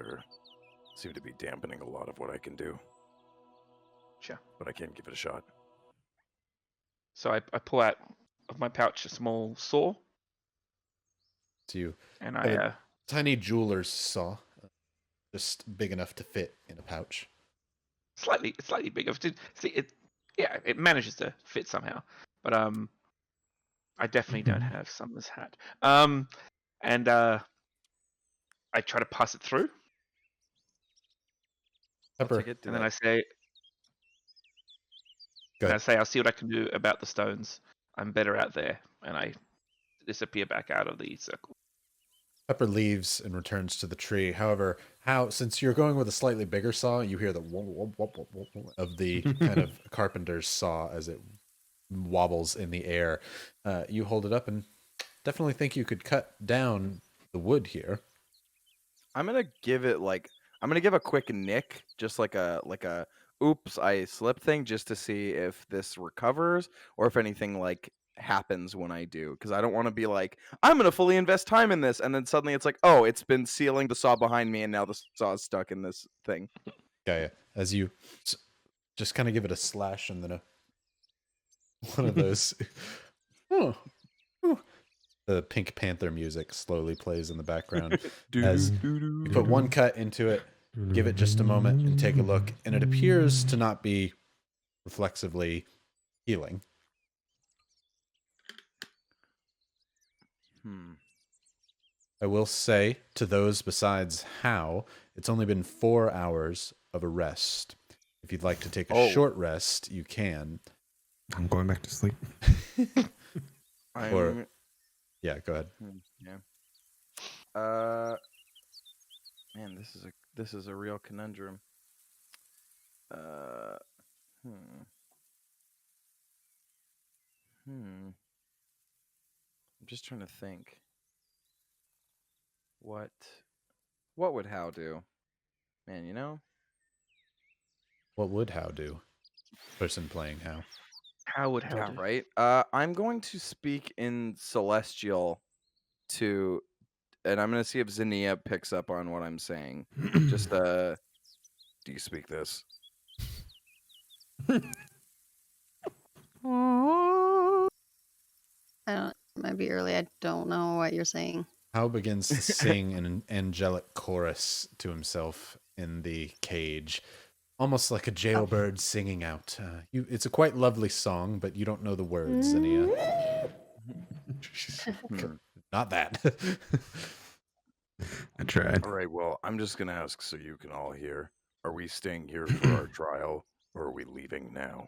seem to be dampening a lot of what I can do. Sure. But I can give it a shot. So I pull out of my pouch a small saw, To you, and a tiny jeweler's saw, just big enough to fit in a pouch. slightly bigger. See it, yeah, it manages to fit somehow, but I definitely don't have Summer's hat. And I try to pass it through, Pepper, and then I say, Go ahead. I'll see what I can do about the stones. I'm better out there, and I disappear back out of the circle. Pepper leaves and returns to the tree. However, since you're going with a slightly bigger saw, you hear the whoop, whoop, whoop, whoop, whoop, whoop of the kind of carpenter's saw as it wobbles in the air. You hold it up and definitely think you could cut down the wood here. I'm gonna give a quick nick, just like a oops, I slipped thing, just to see if this recovers or if anything like happens when I do, because I don't want to be like, I'm gonna fully invest time in this, and then suddenly it's like, oh, it's been sealing the saw behind me, and now the saw is stuck in this thing. Yeah. As you just kind of give it a slash and then one of those. The Pink Panther music slowly plays in the background as you put one cut into it, give it just a moment and take a look, and it appears to not be reflexively healing. I will say to those besides How, it's only been 4 hours of a rest. If you'd like to take a short rest, you can. I'm going back to sleep. Yeah, go ahead. Yeah. Man, this is a real conundrum. Hmm. I'm just trying to think. What would How do? Man, you know? What would How do? Person playing How. How would Yeah, do? right. I'm going to speak in Celestial to, and I'm going to see if Zinnia picks up on what I'm saying. Just do you speak this? It might be early. I don't know what you're saying. How begins to sing an angelic chorus to himself in the cage, almost like a jailbird singing out. It's a quite lovely song, but you don't know the words, Zinnia. Not that. I tried. All right, well, I'm just going to ask so you can all hear. Are we staying here for our trial, or are we leaving now?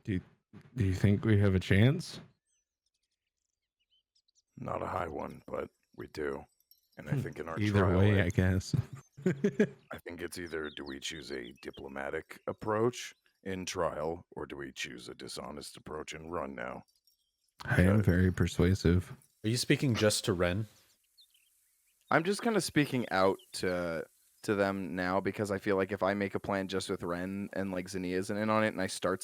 Do you think we have a chance? Not a high one, but we do. And I think in our Either trial, way, I guess. I think it's either do we choose a diplomatic approach in trial, or do we choose a dishonest approach and run now? I am very persuasive. Are you speaking just to Ren? I'm just kind of speaking out to them now because I feel like if I make a plan just with Ren and like Zinnia isn't in on it and I start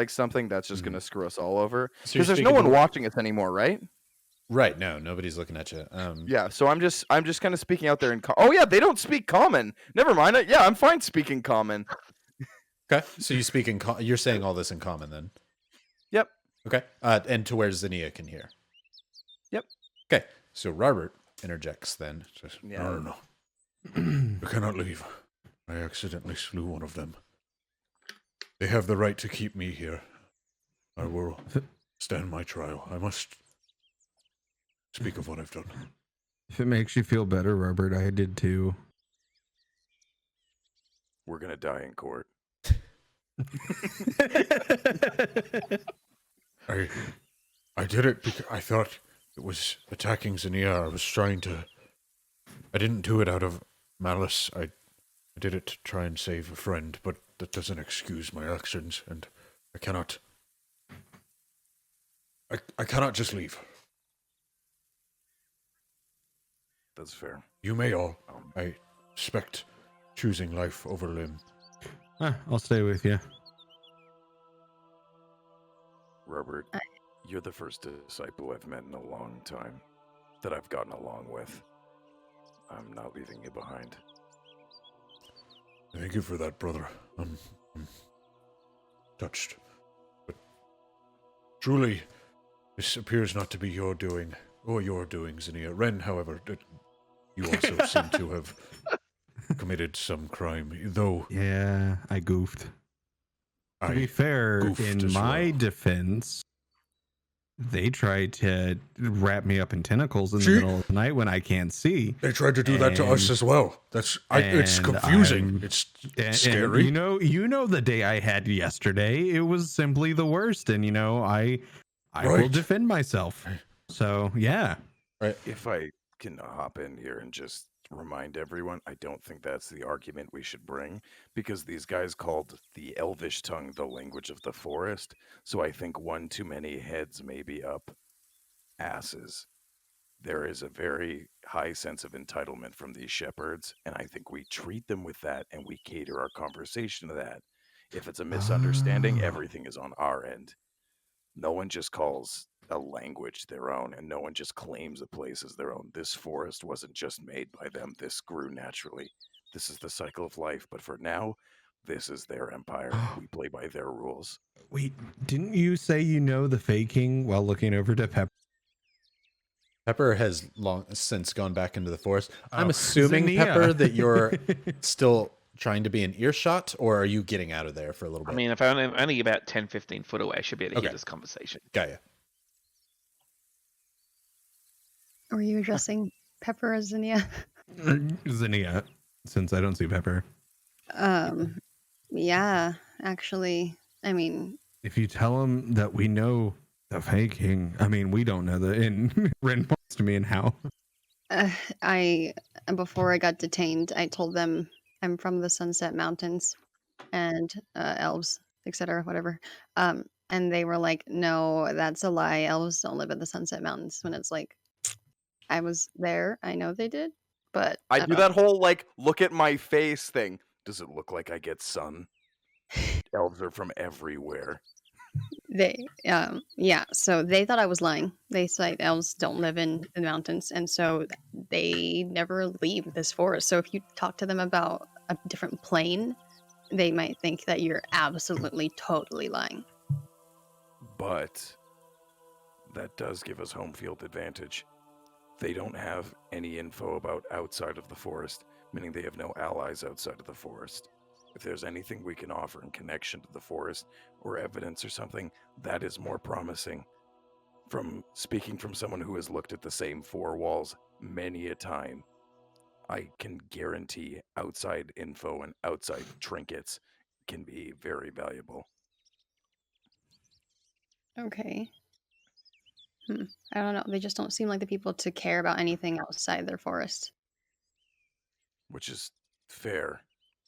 something that's just going to screw us all over. So you're Because there's no speaking one watching us anymore, right? Right. No, nobody's looking at you. Yeah, so I'm just kind of speaking out there in oh yeah, they don't speak common. Never mind. Yeah, I'm fine speaking common. Okay. So you speak in you're saying all this in common then? Yep. Okay. And to where Zinnia can hear. Yep. Okay. So Robert interjects then. Says, Yeah. No. I cannot leave. I accidentally slew one of them. They have the right to keep me here. I will stand my trial. I must speak of what I've done. If it makes you feel better, Robert, I did too. We're going to die in court. I did it because I thought it was attacking Zinnia. I didn't do it out of malice. I did it to try and save a friend, but that doesn't excuse my actions, and I cannot just leave. That's fair. You may all. I respect choosing life over limb. I'll stay with you. Robert, you're the first disciple I've met in a long time that I've gotten along with. I'm not leaving you behind. Thank you for that, brother. I'm touched. But truly, this appears not to be your doing, or your doing, Zinnia. Ren, however, you also seem to have committed some crime, though. Yeah, I goofed. To be I fair, goofed in as my well. defense, they tried to wrap me up in tentacles in the See? middle of the night when I can't see. They tried to do that to us And- as well. It's and confusing. It's And scary. you know the day I had yesterday, it was simply the worst. And I will Right. defend myself. So yeah. If I can hop in here and just remind everyone, I don't think that's the argument we should bring, because these guys called the Elvish tongue the language of the forest. So I think one too many heads may be up asses. There is a very high sense of entitlement from these shepherds, and I think we treat them with that and we cater our conversation to that. If it's a misunderstanding, Oh. everything is on our end. No one just calls a language their own, and no one just claims a place as their own. This forest wasn't just made by them. This grew naturally. This is the cycle of life, but for now, this is their empire. We play by their rules. Wait, didn't you say you know the faking while looking over to Pepper? Pepper has long since gone back into the forest. I'm Oh, assuming, Zinnia. Pepper, that you're still trying to be in earshot, or are you getting out of there for a little bit? I mean, if I'm only about 10, 15 foot away, I should be able to hear Okay. this conversation. Got ya. Were you addressing Pepper or Zinnia? Zinnia, since I don't see Pepper. Yeah, actually. I mean, If you tell him that we know the faking, I mean, we don't know the, and Ren points to me and how. I before I got detained, I told them I'm from the Sunset Mountains and elves, etc., whatever. And they were like, "No, that's a lie. Elves don't live in the Sunset Mountains." When it's like, I was there. I know they did, but I I do don't. that whole like look at my face thing. Does it look like I get sun? Elves are from everywhere. They, yeah. So they thought I was lying. They said elves don't live in the mountains, and so they never leave this forest. So if you talk to them about a different plane, they might think that you're absolutely, totally lying. But that does give us home field advantage. They don't have any info about outside of the forest, meaning they have no allies outside of the forest. If there's anything we can offer in connection to the forest or evidence or something, that is more promising. From speaking from someone who has looked at the same four walls many a time, I can guarantee outside info and outside trinkets can be very valuable. Okay. I don't know. They just don't seem like the people to care about anything outside their forest. Which is fair,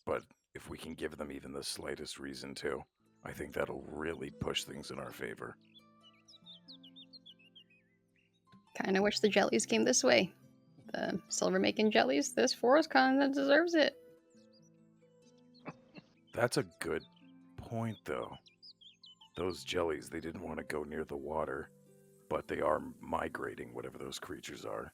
but if we can give them even the slightest reason to, I think that'll really push things in our favor. Kind of wish the jellies came this way. The silver making jellies. This forest kind of deserves it. That's a good point, though. Those jellies, they didn't want to go near the water, but they are migrating, whatever those creatures are.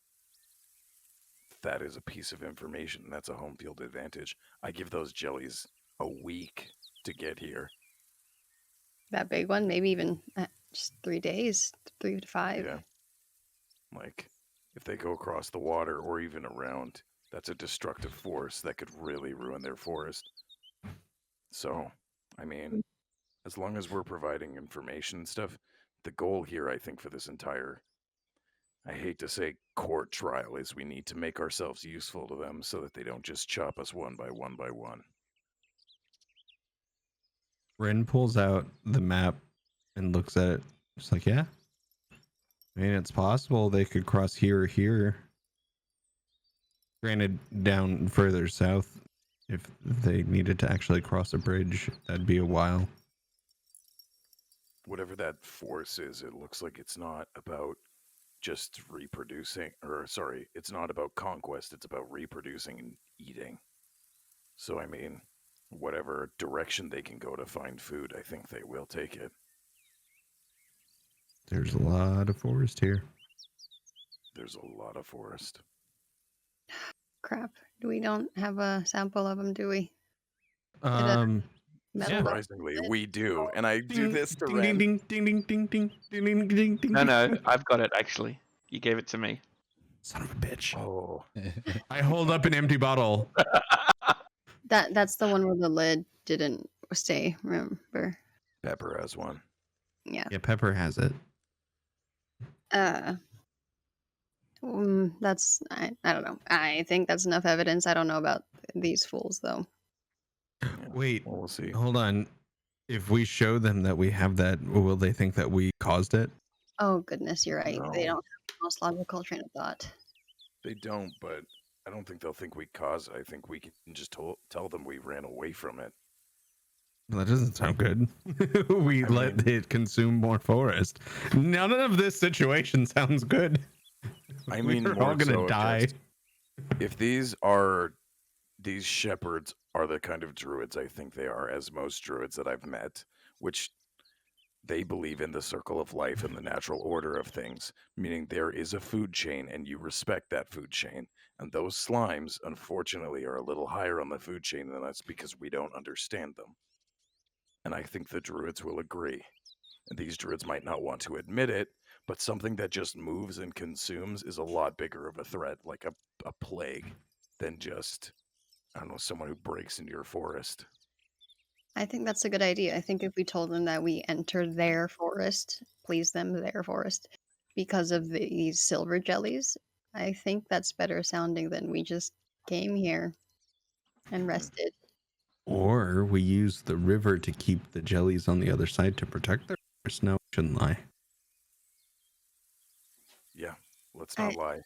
That is a piece of information. That's a home field advantage. I give those jellies a week to get here. That big one, maybe even just 3 days, 3 to 5. Yeah. Like, if they go across the water or even around, that's a destructive force that could really ruin their forest. So, I mean, as long as we're providing information and stuff, the goal here, I think, for this entire, I hate to say court trial, is we need to make ourselves useful to them so that they don't just chop us one by one by one. Ren pulls out the map and looks at it. Just like, yeah. I mean, it's possible they could cross here or here. Granted, down further south, if they needed to actually cross a bridge, that'd be a while. Whatever that force is, it looks like it's not about just reproducing, or sorry, it's not about conquest, it's about reproducing and eating. So, I mean, whatever direction they can go to find food, I think they will take it. There's a lot of forest here. There's a lot of forest. Crap. We don't have a sample of them, do we? Um, Metal yeah. Surprisingly, we do, and I do this to ding, Ren. ding, ding, ding, ding, ding, ding, ding, ding, ding. No, I've got it actually. You gave it to me. Son of a bitch. Oh, I hold up an empty bottle. That's the one where the lid didn't stay, remember? Pepper has one. Yeah. Yeah, Pepper has it. That's I don't know. I think that's enough evidence. I don't know about these fools though. Yeah, Wait, well, we'll see. hold on. If we show them that we have that, will they think that we caused it? Oh goodness, you're right. They No. don't have the most logical train of thought. They don't, but I don't think they'll think we caused it. I think we can just tell them we ran away from it. Well, that doesn't sound good. We let it consume more forest. None of this situation sounds good. I mean, we're more all gonna so die. just- if these shepherds are the kind of druids I think they are, as most druids that I've met, which they believe in the circle of life and the natural order of things, meaning there is a food chain and you respect that food chain. And those slimes, unfortunately, are a little higher on the food chain than us because we don't understand them. And I think the druids will agree. And these druids might not want to admit it, but something that just moves and consumes is a lot bigger of a threat, like a plague, than just, I don't know, someone who breaks into your forest. I think that's a good idea. I think if we told them that we entered their forest, please them, their forest, because of these silver jellies, I think that's better sounding than we just came here and rested. Or we use the river to keep the jellies on the other side to protect their forest. No, shouldn't lie. Yeah, let's not lie.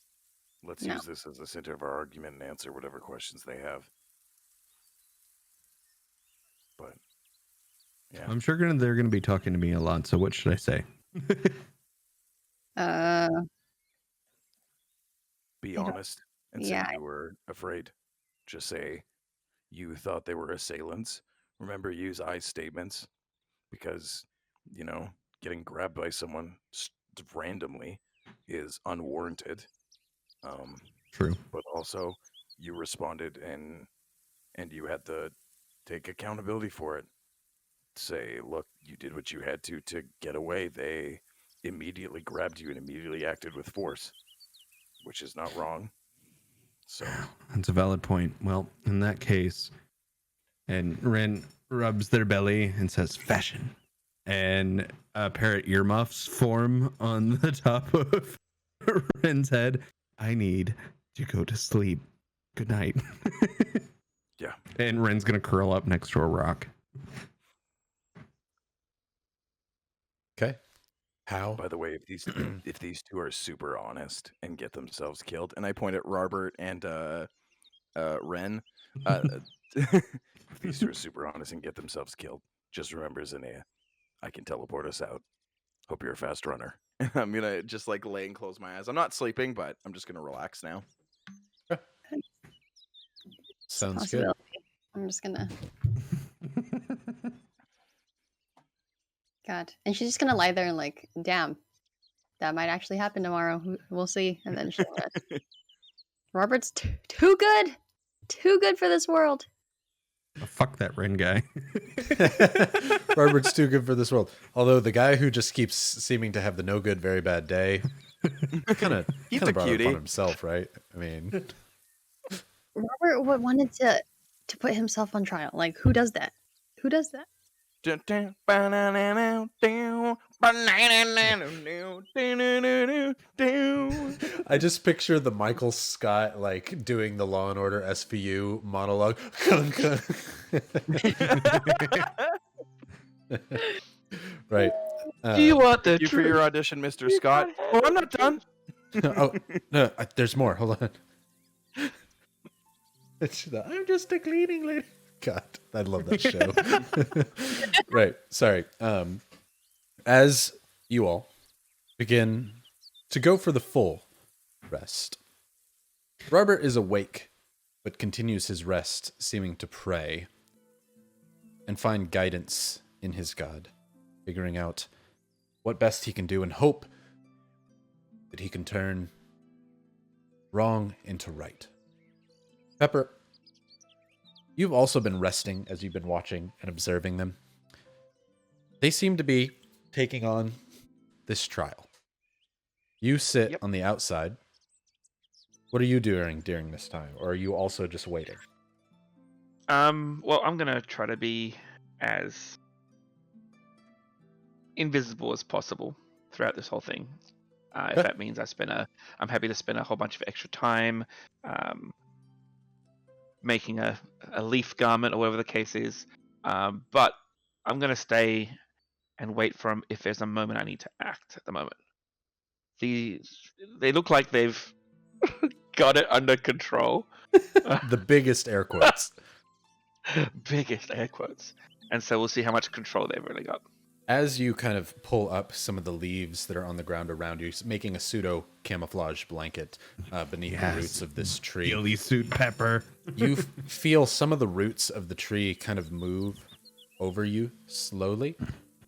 Let's No. use this as a center of our argument and answer whatever questions they have. But yeah, I'm sure they're gonna be talking to me a lot. So what should I say? Uh, be I don't- honest and yeah. say you were afraid. Just say you thought they were assailants. Remember, use I statements because, getting grabbed by someone randomly is unwarranted. True. But also, you responded and you had to take accountability for it. Say, look, you did what you had to get away. They immediately grabbed you and immediately acted with force, which is not wrong. So That's a valid point. Well, in that case, and Ren rubs their belly and says, "Fashion." And a pair of earmuffs form on the top of Ren's head. I need to go to sleep. Good night. Yeah. And Ren's gonna curl up next to a rock. Okay. How? By the way, if these two are super honest and get themselves killed, and I point at Robert and Ren, if these two are super honest and get themselves killed, just remember, Zanea, I can teleport us out. Hope you're a fast runner. I'm gonna just like lay and close my eyes. I'm not sleeping, but I'm just gonna relax now. Sounds good. Possibility. I'm just gonna. God, and she's just gonna lie there and like, damn, that might actually happen tomorrow. We'll see, and then she'll rest. Robert's too good for this world. Oh, fuck that Ren guy. Robert's too good for this world. Although the guy who just keeps seeming to have the no good, very bad day, kind of He's a brought it cutie. upon himself, right? I mean, Robert wanted to put himself on trial. Like, who does that? Who does that? I just picture the Michael Scott like doing the Law and Order SVU monologue. Right. Do you want the Thank you for your truth? audition, Mr. Scott. Oh, I'm not done. Oh no, there's more. Hold on. I'm just a cleaning lady. God, I love that show. Right. Sorry. As you all begin to go for the full rest, Robert is awake, but continues his rest, seeming to pray and find guidance in his God, figuring out what best he can do and hope that he can turn wrong into right. Pepper, you've also been resting as you've been watching and observing them. They seem to be taking on this trial. You sit on the outside. What are you doing during this time? Or are you also just waiting? Well, I'm gonna try to be as invisible as possible throughout this whole thing. If that means I'm happy to spend a whole bunch of extra time making a leaf garment or whatever the case is. But I'm gonna stay and wait for 'em if there's a moment I need to act at the moment. They look like they've got it under control. The biggest air quotes. Biggest air quotes. And so we'll see how much control they've really got. As you kind of pull up some of the leaves that are on the ground around you, making a pseudo camouflage blanket beneath the roots of this tree. Ghillie suit Pepper. You feel some of the roots of the tree kind of move over you slowly,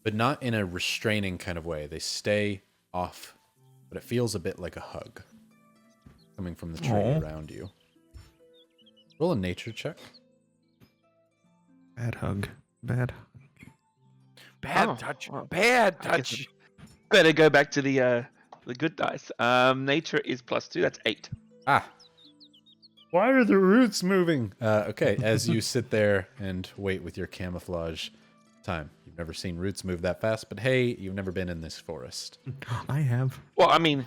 but not in a restraining kind of way. They stay off, but it feels a bit like a hug coming from the tree around you. Roll a nature check. Bad hug. Bad. Bad touch. Bad touch. Better go back to the good dice. Nature is +2. That's 8. Ah. Why are the roots moving? Okay, as you sit there and wait with your camouflage time. You've never seen roots move that fast, but hey, you've never been in this forest. I have. Well, I mean,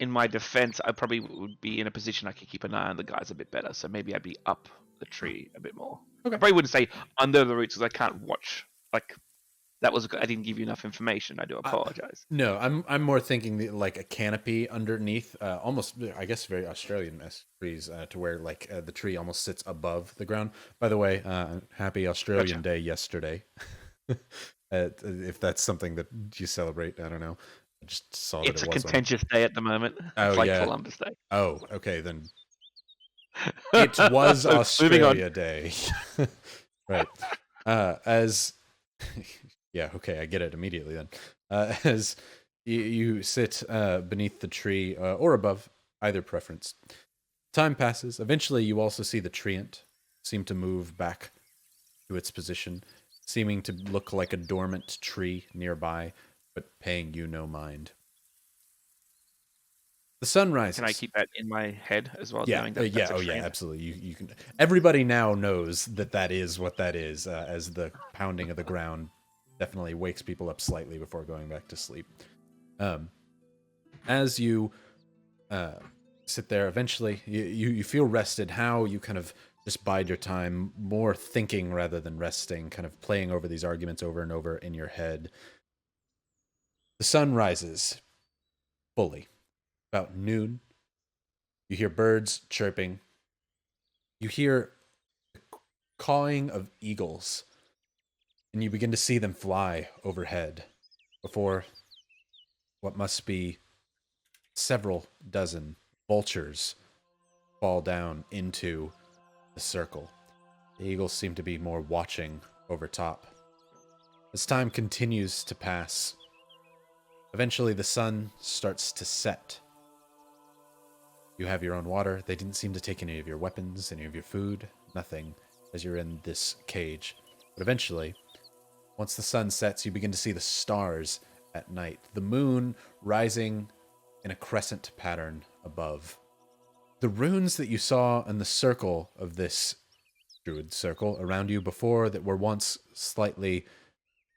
in my defense, I probably would be in a position I could keep an eye on the guys a bit better. So maybe I'd be up the tree a bit more. Okay. I probably wouldn't say under the roots because I can't watch like That was I didn't give you enough information. I do apologize. No, I'm more thinking like a canopy underneath, almost I guess very Australian trees, to where like the tree almost sits above the ground. By the way, happy Australian Day yesterday. If that's something that you celebrate, I don't know. I just saw that It's it a was contentious day at the moment. Oh, It's like yeah. Columbus Day. Oh, okay, then it was So, moving on. Australia Day. Right. As yeah, okay, I get it immediately then. As you sit beneath the tree or above, either preference. Time passes. Eventually, you also see the treant seem to move back to its position, seeming to look like a dormant tree nearby, but paying you no mind. The sun rises. Can I keep that in my head as well? Yeah, knowing that that's a yeah, treant? absolutely. You can. Everybody now knows that is what that is, as the pounding of the ground definitely wakes people up slightly before going back to sleep. As you sit there, eventually you feel rested. How you kind of just bide your time, more thinking rather than resting, kind of playing over these arguments over and over in your head. The sun rises fully. About noon, you hear birds chirping. You hear the cawing of eagles, and you begin to see them fly overhead before what must be several dozen vultures fall down into the circle. The eagles seem to be more watching over top. As time continues to pass, eventually the sun starts to set. You have your own water. They didn't seem to take any of your weapons, any of your food, nothing, as you're in this cage. But eventually, once the sun sets, you begin to see the stars at night. The moon rising in a crescent pattern above. The runes that you saw in the circle of this druid circle around you before, that were once slightly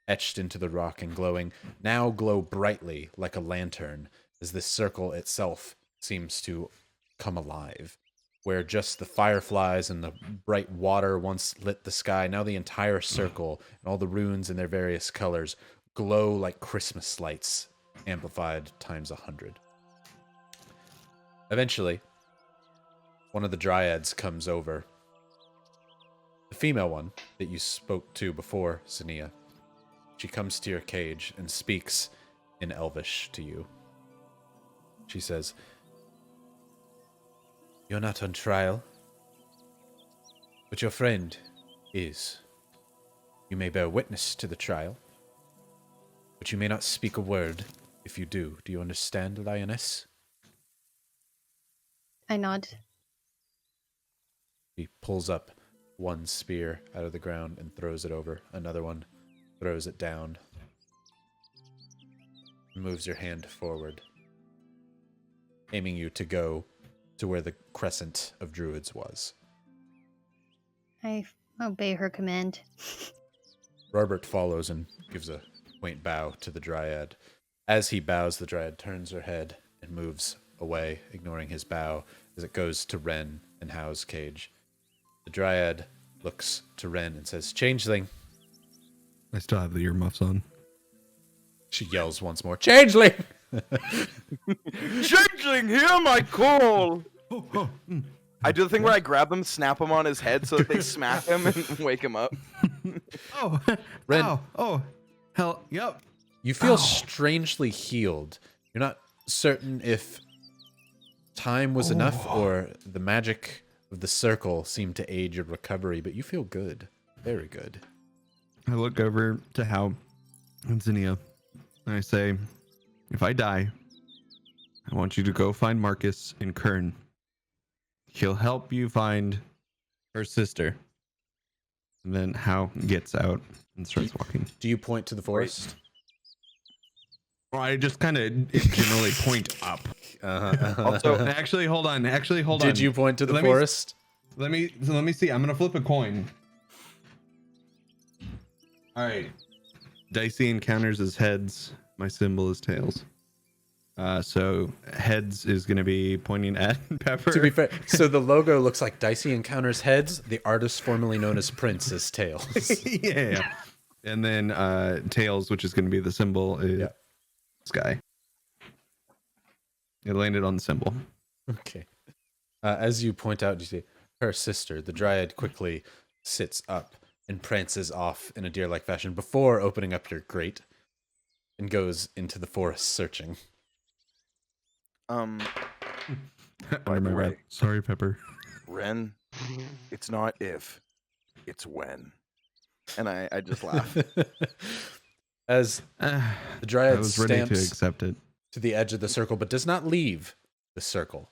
etched into the rock and glowing, now glow brightly like a lantern, as this circle itself seems to come alive, where just the fireflies and the bright water once lit the sky. Now the entire circle and all the runes in their various colors glow like Christmas lights, amplified times 100. Eventually, one of the Dryads comes over. The female one that you spoke to before, Sania. She comes to your cage and speaks in Elvish to you. She says, "You're not on trial, but your friend is. You may bear witness to the trial, but you may not speak a word if you do. Do you understand, Lioness?" I nod. He pulls up one spear out of the ground and throws it over. Another one throws it down. Moves your hand forward, aiming you to go to where the crescent of druids was. I obey her command. Robert follows and gives a quaint bow to the Dryad. As he bows, the Dryad turns her head and moves away, ignoring his bow as it goes to Ren and Hao's cage. The Dryad looks to Ren and says, "Changeling." I still have the earmuffs on. She yells once more, "Changeling!" Changeling, hear my call! I do the thing where I grab them, snap them on his head so that they smack him and wake him up. Oh, Ren, ow, oh, hell, yep. you feel strangely healed. You're not certain if time was enough or the magic of the circle seemed to aid your recovery, but you feel good. Very good. I look over to Hal and Zinnia, and I say, if I die, I want you to go find Marcus in Kern. He'll help you find her sister. And then Hal gets out and starts walking. Do you point to the forest? Well, I just kind of generally point up. Also, Actually, hold on. Did you point to the forest? Let me see. I'm gonna flip a coin. All right. Dicey encounters as heads. My symbol is tails. So heads is gonna be pointing at Pepper. To be fair, so the logo looks like Dicey encounters heads. The artist formerly known as Prince is tails. yeah. And then tails, which is going to be the symbol, is Yeah. sky. It landed on the symbol. Okay. As you point out, you see her sister, the Dryad, quickly sits up and prances off in a deer-like fashion before opening up your grate and goes into the forest searching. Under By my the breath. way, Sorry, Pepper. Ren, it's not if, it's when. And I just laugh. As I the Dryad was ready to stamps accept it. to the edge of the circle, but does not leave the circle.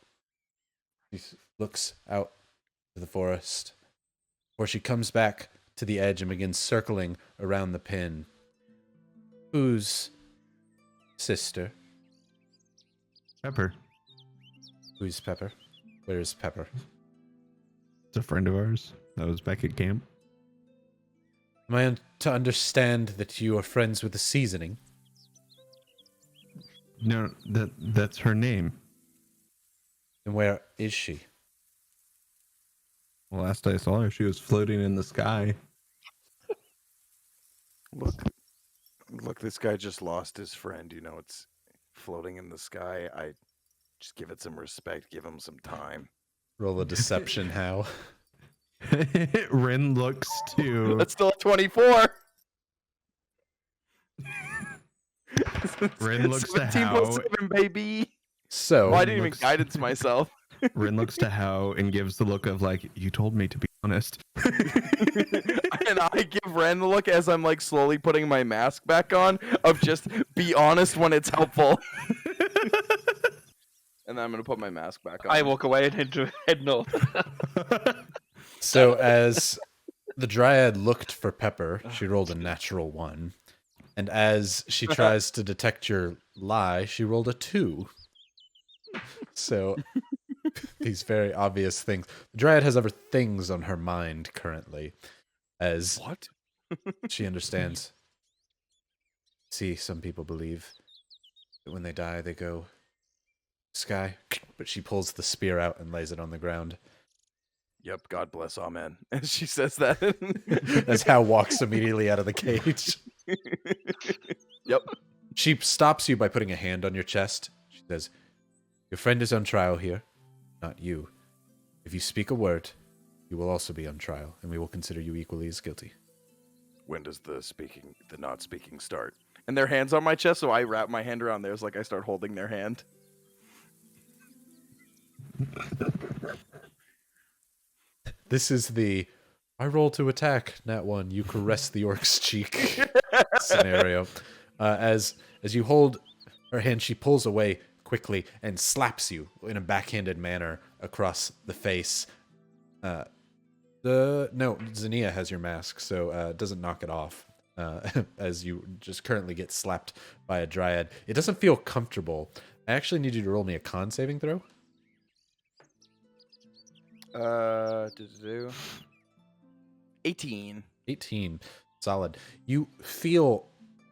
She looks out to the forest, where she comes back to the edge and begins circling around the pin. Whose sister? Pepper. Who's Pepper? Where's Pepper? It's a friend of ours that was back at camp. Am I to understand that you are friends with the seasoning? No, that's her name. And where is she? Well, last I saw her, she was floating in the sky. Look, this guy just lost his friend. You know, it's floating in the sky. I just give it some respect, give him some time. Roll a deception, how? Ren looks to That's still a 24. Ren looks to 17 plus How. 7, baby. So, Oh, I didn't even looks- guidance myself. Ren looks to How and gives the look of like, you told me to be honest. And I give Ren the look as I'm like slowly putting my mask back on of just be honest when it's helpful. And then I'm gonna put my mask back on. I walk away and head north. so as the Dryad looked for Pepper, she rolled a natural 1. And as she tries to detect your lie, she rolled a 2. So these very obvious things. The Dryad has other things on her mind currently, as What? she understands. See, some people believe that when they die, they go sky. But she pulls the spear out and lays it on the ground. Yep, God bless, amen. And she says that. As Hal walks immediately out of the cage. Yep. She stops you by putting a hand on your chest. She says, "Your friend is on trial here, not you. If you speak a word, you will also be on trial, and we will consider you equally as guilty." When does the not speaking start? And their hands on my chest, so I wrap my hand around theirs like I start holding their hand. This is the I roll to attack, nat 1, you caress the orc's cheek scenario. As you hold her hand, she pulls away quickly and slaps you in a backhanded manner across the face. No, Zania has your mask, so it doesn't knock it off. As you just currently get slapped by a Dryad. It doesn't feel comfortable. I actually need you to roll me a con saving throw. 18. 18. Solid. You feel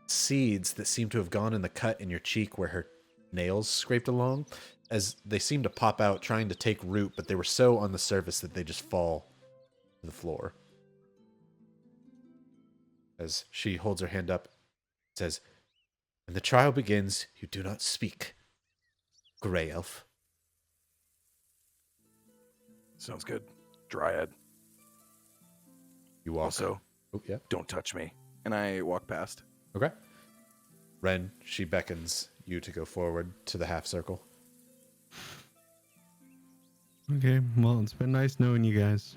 seeds that seem to have gone in the cut in your cheek where her nails scraped along, as they seem to pop out trying to take root, but they were so on the surface that they just fall to the floor. As she holds her hand up, it says, "When the trial begins, you do not speak, Grey Elf." Sounds good. Dryad. You walk. Also, Oh, yeah. don't touch me. And I walk past. Okay. Ren, she beckons you to go forward to the half circle. Okay, well, it's been nice knowing you guys.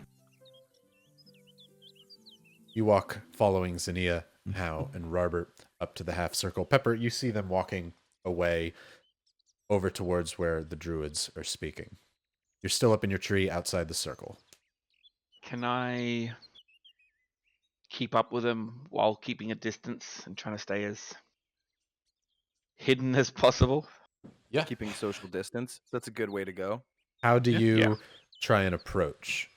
You walk following Zania, Hao, and Robert up to the half circle. Pepper, you see them walking away over towards where the Druids are speaking. You're still up in your tree outside the circle. Can I keep up with them while keeping a distance and trying to stay as hidden as possible? Yeah. Keeping social distance. That's a good way to go. How do you Yeah. try and approach?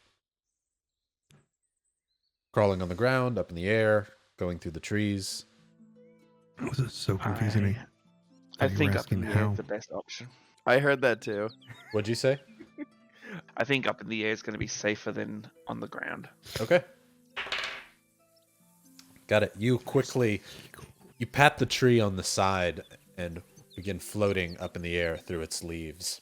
Crawling on the ground, up in the air, going through the trees. This is so confusing me. I You were think up asking in the air how. is the best option. I heard that too. What'd you say? I think up in the air is going to be safer than on the ground. Okay. Got it. You pat the tree on the side and begin floating up in the air through its leaves.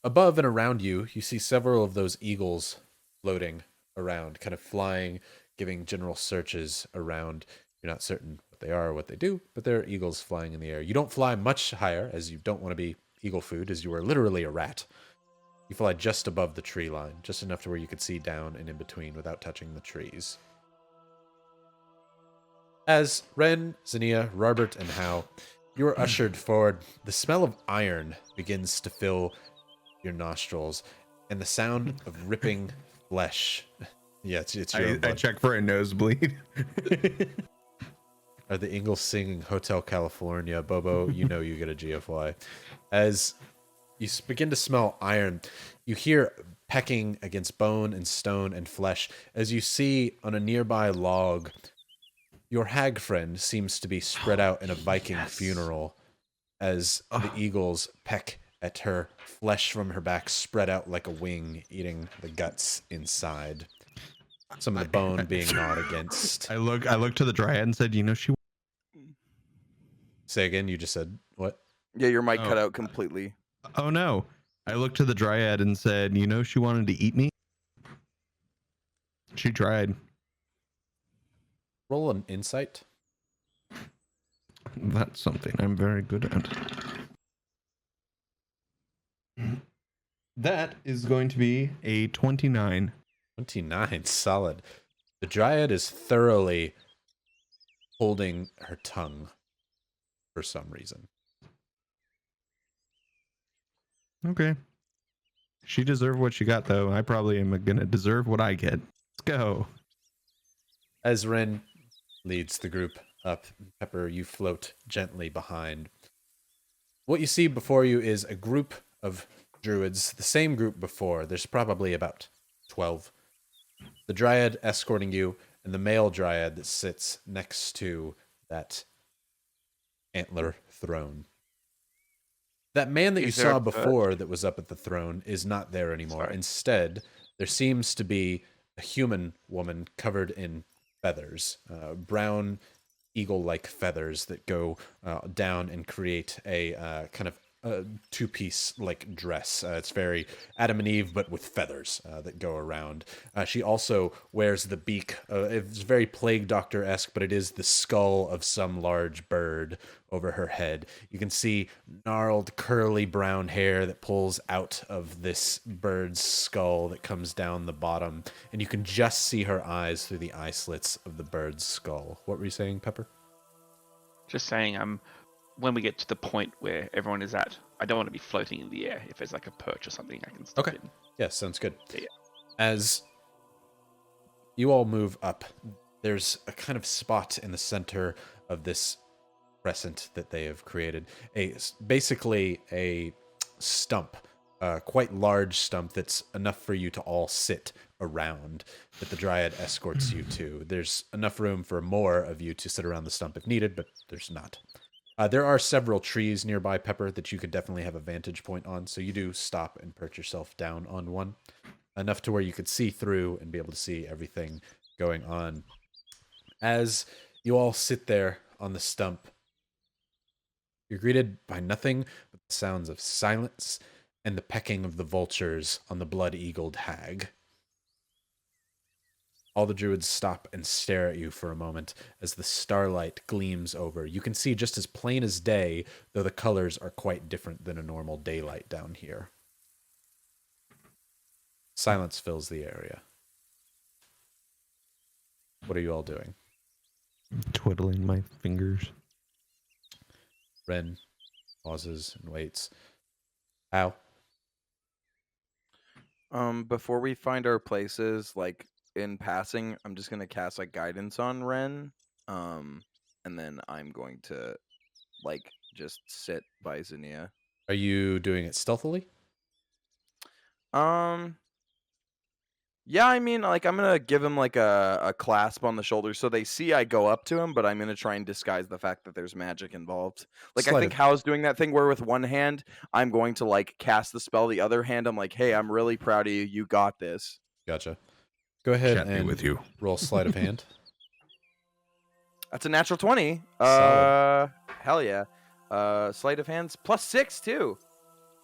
Above and around you, you see several of those eagles floating around, kind of flying, giving general searches around. You're not certain what they are or what they do, but they're eagles flying in the air. You don't fly much higher, as you don't want to be eagle food, as you are literally a rat. You fly just above the tree line, just enough to where you could see down and in between without touching the trees. As Ren, Zinnia, Robert, and Hal, you are ushered forward, the smell of iron begins to fill your nostrils, and the sound of ripping flesh. Yeah, it's your own I blood. check for a nosebleed. Are the Ingles singing Hotel California? Bobo, you know you get a GFY. As you begin to smell iron, you hear pecking against bone and stone and flesh. As you see on a nearby log, your hag friend seems to be spread out in a Viking funeral as the eagles peck at her, flesh from her back spread out like a wing, eating the guts inside. Some of the bone being gnawed against. I look to the Dryad and said, she. Say again, you just said what? Yeah, your mic Oh. cut out completely. Oh no! I looked to the Dryad and said, she wanted to eat me. She tried. Roll an insight. That's something I'm very good at. That is going to be a 29. 29, solid. The Dryad is thoroughly holding her tongue for some reason. Okay. She deserved what she got, though. I probably am going to deserve what I get. Let's go. As Ren leads the group up, Pepper, you float gently behind. What you see before you is a group of druids, the same group before. There's probably about 12. The Dryad escorting you, and the male Dryad that sits next to that antler throne. That man that you Is there saw a bird? before that was up at the throne is not there anymore. Sorry. Instead, there seems to be a human woman covered in feathers, brown eagle-like feathers that go down and create a kind of two-piece like dress. It's very Adam and Eve, but with feathers that go around. She also wears the beak. It's very Plague Doctor-esque, but it is the skull of some large bird over her head. You can see gnarled, curly brown hair that pulls out of this bird's skull that comes down the bottom, and you can just see her eyes through the eye slits of the bird's skull. What were you saying, Pepper? Just saying, when we get to the point where everyone is at, I don't want to be floating in the air. If there's like a perch or something, I can step Okay. in. Yeah, sounds good. Yeah. As you all move up, there's a kind of spot in the center of this crescent that they have created. Basically a stump, a quite large stump that's enough for you to all sit around, that the Dryad escorts you to. There's enough room for more of you to sit around the stump if needed, but there's not. There are several trees nearby, Pepper, that you could definitely have a vantage point on, so you do stop and perch yourself down on one, enough to where you could see through and be able to see everything going on. As you all sit there on the stump, you're greeted by nothing but the sounds of silence and the pecking of the vultures on the blood-eagled hag. All the druids stop and stare at you for a moment as the starlight gleams over. You can see just as plain as day, though the colors are quite different than a normal daylight down here. Silence fills the area. What are you all doing? Twiddling my fingers. Ren pauses and waits. Al? Before we find our places, like in passing, I'm just gonna cast like guidance on Ren. And then I'm going to like just sit by Zinnia. Are you doing it stealthily? Yeah, I mean, like I'm gonna give him like a clasp on the shoulder so they see I go up to him, but I'm gonna try and disguise the fact that there's magic involved. Like I Sleight think of- Hal's doing that thing where with one hand I'm going to like cast the spell, the other hand I'm like, hey, I'm really proud of you. You got this. Gotcha. Go ahead Chat me and with you. roll sleight of hand. That's a natural 20. Solid. Hell yeah. Sleight of hands +6 too.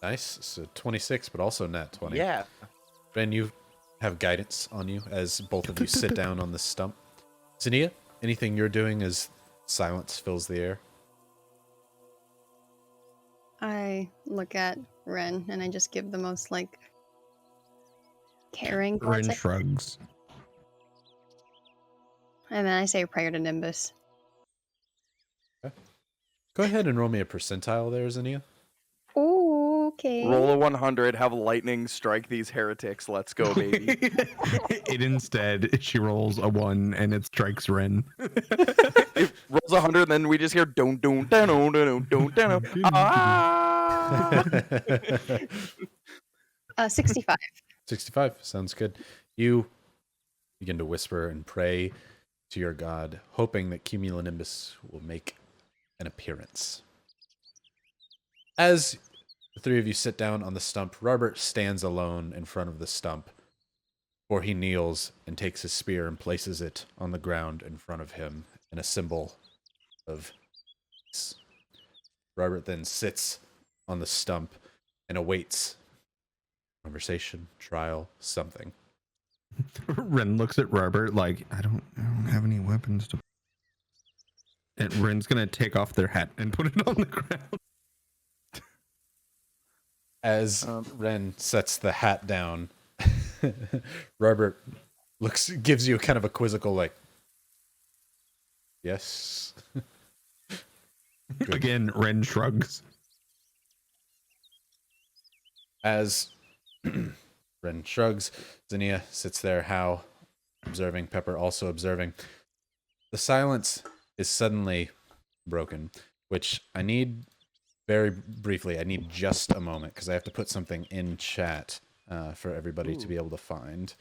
Nice. So 26, but also nat 20. Yeah. Ben, you have guidance on you as both of you sit down on the stump. Zania, anything you're doing as silence fills the air? I look at Ren and I just give the most like caring Ren thoughts. shrugs. And then I say a prayer to Nimbus. Go ahead and roll me a percentile there, Zania. Okay. Roll a 100, have lightning strike these heretics. Let's go, baby. It instead, she rolls a 1 and it strikes Ren. It rolls 100, and then we just hear don don don don don don don. Ah! 65. 65. Sounds good. You begin to whisper and pray to your god, hoping that cumulonimbus will make an appearance. As the three of you sit down on the stump, Robert stands alone in front of the stump, for he kneels and takes his spear and places it on the ground in front of him in a symbol of peace. Robert then sits on the stump and awaits conversation, trial, something. Ren looks at Robert like, I don't have any weapons to. And Ren's gonna take off their hat and put it on the ground. As Ren sets the hat down, Robert gives you kind of a quizzical like, yes. Again, Ren shrugs. As Ren shrugs, Zania sits there, How observing, Pepper also observing. The silence is suddenly broken, which I need very briefly. I need just a moment because I have to put something in chat for everybody to be able to find.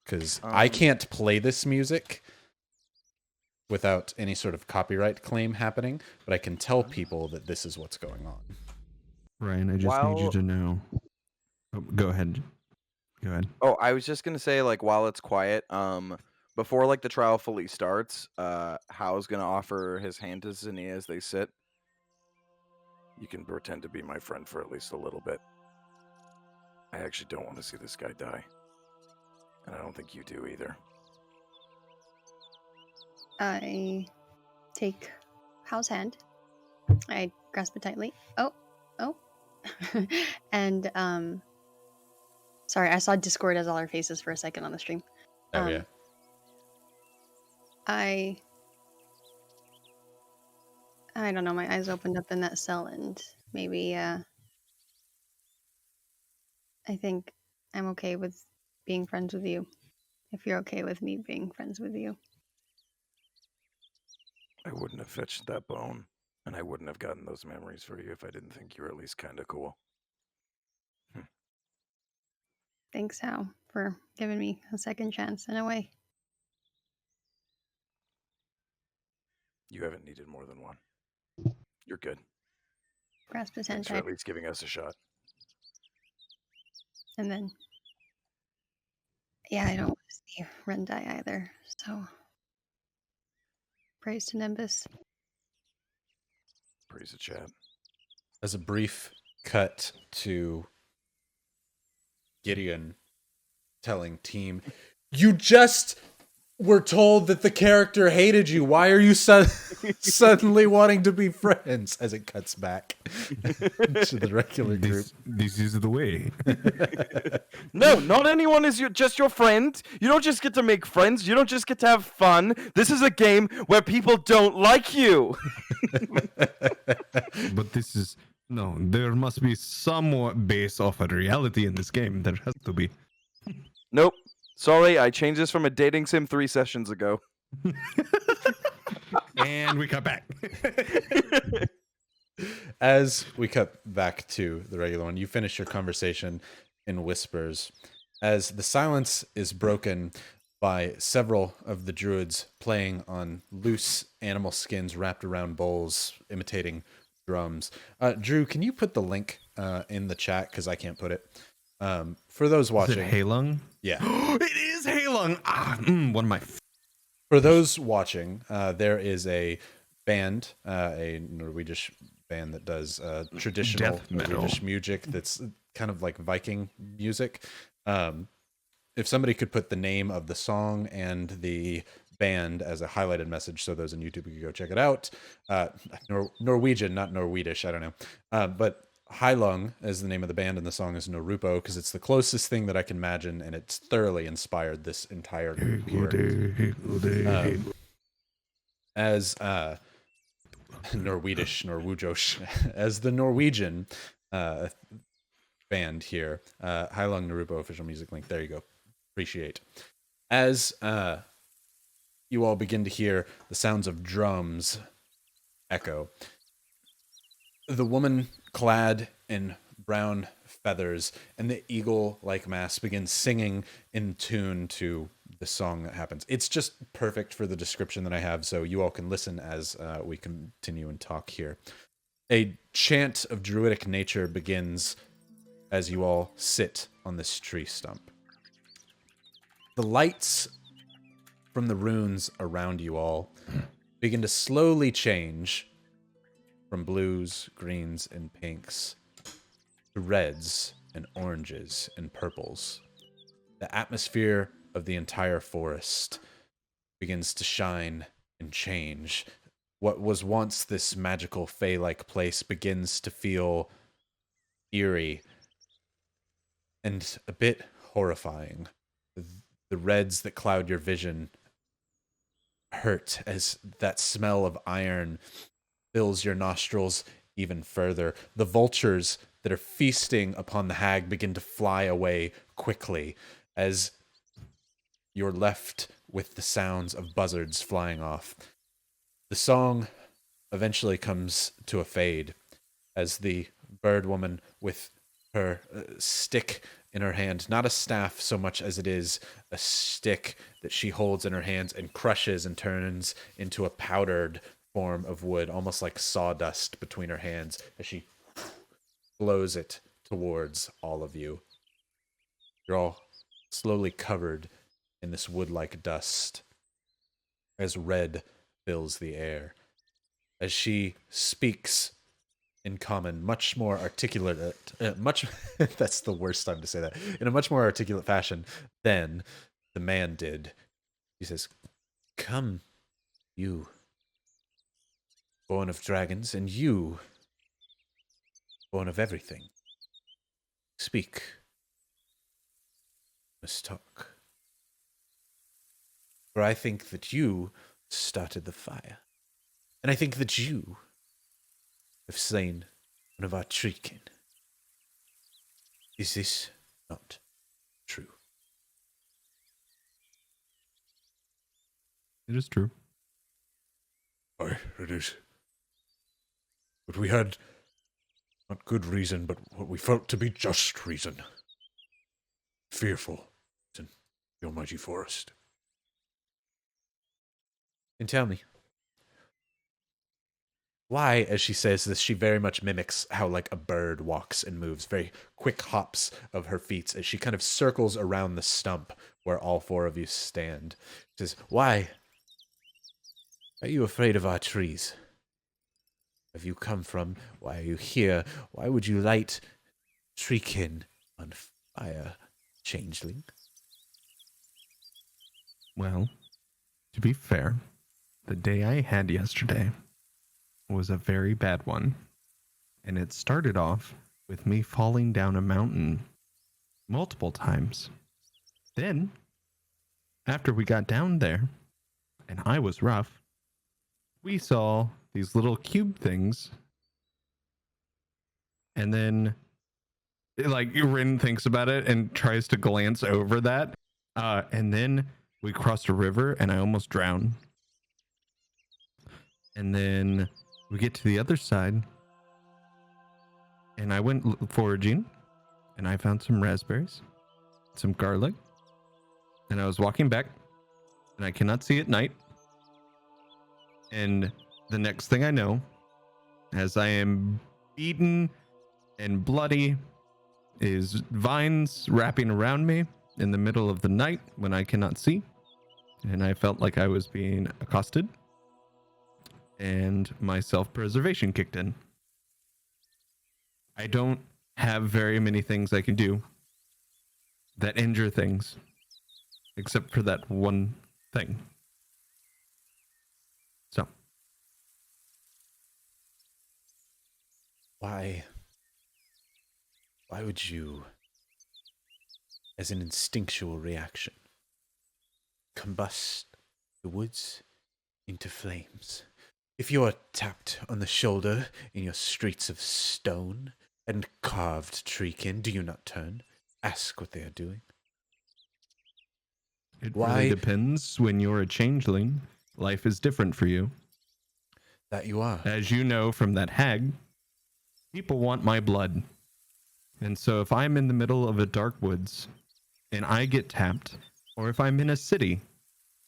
Because I can't play this music without any sort of copyright claim happening, but I can tell people that this is what's going on. Ryan, I just need you to know. Oh, go ahead. Go ahead. Oh, I was just gonna say, like, while it's quiet, before like the trial fully starts, Hal's gonna offer his hand to Zania as they sit. You can pretend to be my friend for at least a little bit. I actually don't want to see this guy die. And I don't think you do either. I take Hal's hand. I grasp it tightly. Oh. And sorry, I saw Discord as all our faces for a second on the stream. Oh yeah. I don't know, my eyes opened up in that cell and maybe I think I'm okay with being friends with you. If you're okay with me being friends with you. I wouldn't have fetched that bone, and I wouldn't have gotten those memories for you if I didn't think you were at least kind of cool. Thanks, Hal, for giving me a second chance in a way. You haven't needed more than one. You're good. Grasp his hand Thanks for tight. at least giving us a shot. And then, yeah, I don't want to see Ren die either. So, praise to Nimbus. Praise the chat. As a brief cut to Gideon telling team, you just were told that the character hated you. Why are you suddenly wanting to be friends? As it cuts back to the regular group. This is the way. No, not anyone is just your friend. You don't just get to make friends. You don't just get to have fun. This is a game where people don't like you. But this is no. There must be some base of a reality in this game. There has to be. Nope. Sorry, I changed this from a dating sim 3 sessions ago. And we cut back. As we cut back to the regular one, you finish your conversation in whispers. As the silence is broken by several of the druids playing on loose animal skins wrapped around bowls, imitating drums. Drew, can you put the link in the chat? Because I can't put it. For those watching. Is it Halung? Yeah. It is Halung. One of my For those watching, there is a band, a Norwegish band that does traditional Death metal. Norwegish music that's kind of like Viking music. If somebody could put the name of the song and the band as a highlighted message so those on YouTube could go check it out. Norwegian, not Norwedish, I don't know. But Heilung is the name of the band, and the song is Norupo because it's the closest thing that I can imagine, and it's thoroughly inspired this entire group here. As Norwegish, as the Norwegian band here, Heilung Norupo official music link. There you go. Appreciate. As you all begin to hear the sounds of drums echo, the woman clad in brown feathers and the eagle-like mask begins singing in tune to the song that happens. It's just perfect for the description that I have, so you all can listen as we continue and talk here. A chant of druidic nature begins as you all sit on this tree stump. The lights from the runes around you all begin to slowly change from blues, greens, and pinks to reds and oranges and purples. The atmosphere of the entire forest begins to shine and change. What was once this magical fey-like place begins to feel eerie and a bit horrifying. The reds that cloud your vision hurt as that smell of iron fills your nostrils even further. The vultures that are feasting upon the hag begin to fly away quickly as you're left with the sounds of buzzards flying off. The song eventually comes to a fade as the bird woman with her stick in her hand, not a staff so much as it is a stick that she holds in her hands and crushes and turns into a powdered form of wood, almost like sawdust between her hands as she blows it towards all of you. You're all slowly covered in this wood-like dust as red fills the air. As she speaks in common, much more articulate, that's the worst time to say that, in a much more articulate fashion than the man did. He says, "Come, you, born of dragons, and you, born of everything. Speak. Must talk. For I think that you started the fire, and I think that you have slain one of our treant. Is this not true?" It is true. Aye, it is. But we had not good reason, but what we felt to be just reason. Fearful in the almighty forest. And tell me, why, as she says this, she very much mimics how like a bird walks and moves, very quick hops of her feet as she kind of circles around the stump where all four of you stand. She says, "Why are you afraid of our trees? Where have you come from? Why are you here? Why would you light treekin on fire, changeling?" Well, to be fair, the day I had yesterday was a very bad one. And it started off with me falling down a mountain multiple times. Then, after we got down there, and I was rough, we saw these little cube things. And then, Rin thinks about it and tries to glance over that. And then we crossed a river and I almost drowned. And then we get to the other side and I went foraging and I found some raspberries, some garlic, and I was walking back and I cannot see at night. And the next thing I know, as I am beaten and bloody, is vines wrapping around me in the middle of the night when I cannot see. and I felt like I was being accosted, and my self-preservation kicked in. I don't have very many things I can do that injure things, except for that one thing. So, Why would you, as an instinctual reaction, combust the woods into flames? If you are tapped on the shoulder in your streets of stone and carved treekin, do you not turn? Ask what they are doing. it Why? really depends. When you're a changeling, life is different for you. That you are. As you know from that hag, people want my blood. And so if I'm in the middle of a dark woods and I get tapped, or if I'm in a city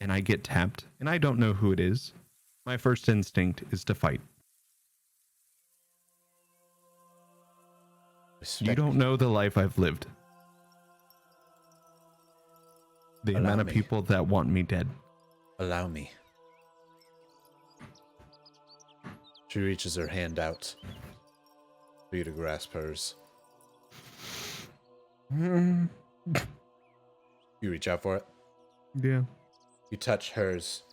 and I get tapped and I don't know who it is, my first instinct is to fight. You don't know the life I've lived. The Allow amount of me. people that want me dead. Allow me. She reaches her hand out for you to grasp hers. You reach out for it. Yeah. You touch hers.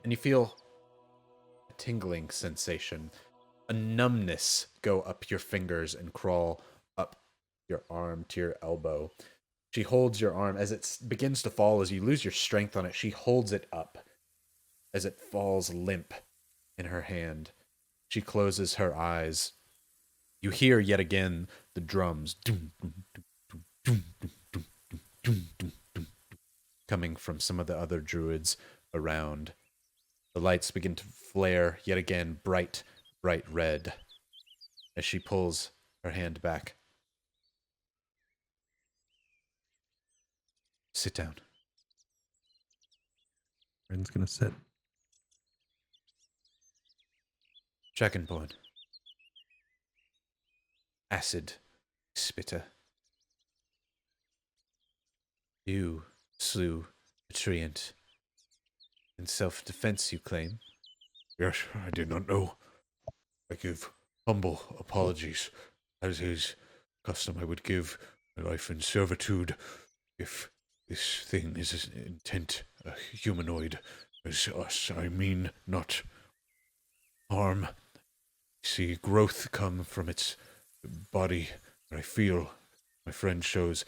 And you feel a tingling sensation. A numbness go up your fingers and crawl up your arm to your elbow. She holds your arm as it begins to fall, as you lose your strength on it. She holds it up as it falls limp in her hand. She closes her eyes. You hear yet again the drums coming from some of the other druids around. The lights begin to flare yet again, bright red, as she pulls her hand back. Sit down. Ren's gonna sit. Dragonborn. Acid spitter. You slew a treant. In self-defense, you claim? Yes, I did not know. I give humble apologies. As is custom, I would give my life in servitude if this thing is an intent, a humanoid as us. I mean not harm. See growth come from its body, and I feel my friend shows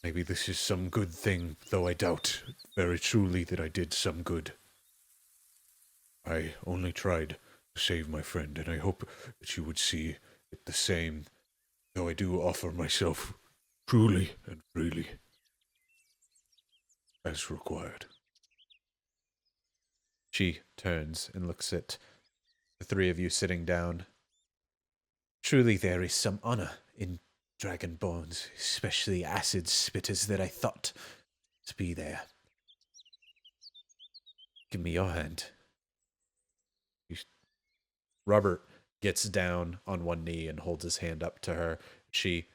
maybe this is some good thing, though I doubt very truly that I did some good. I only tried to save my friend, and I hope that you would see it the same, though I do offer myself truly and freely, as required. She turns and looks at the three of you sitting down. Truly there is some honor in dragonborns, especially acid spitters that I thought to be there. Give me your hand. Robert gets down on one knee and holds his hand up to her. She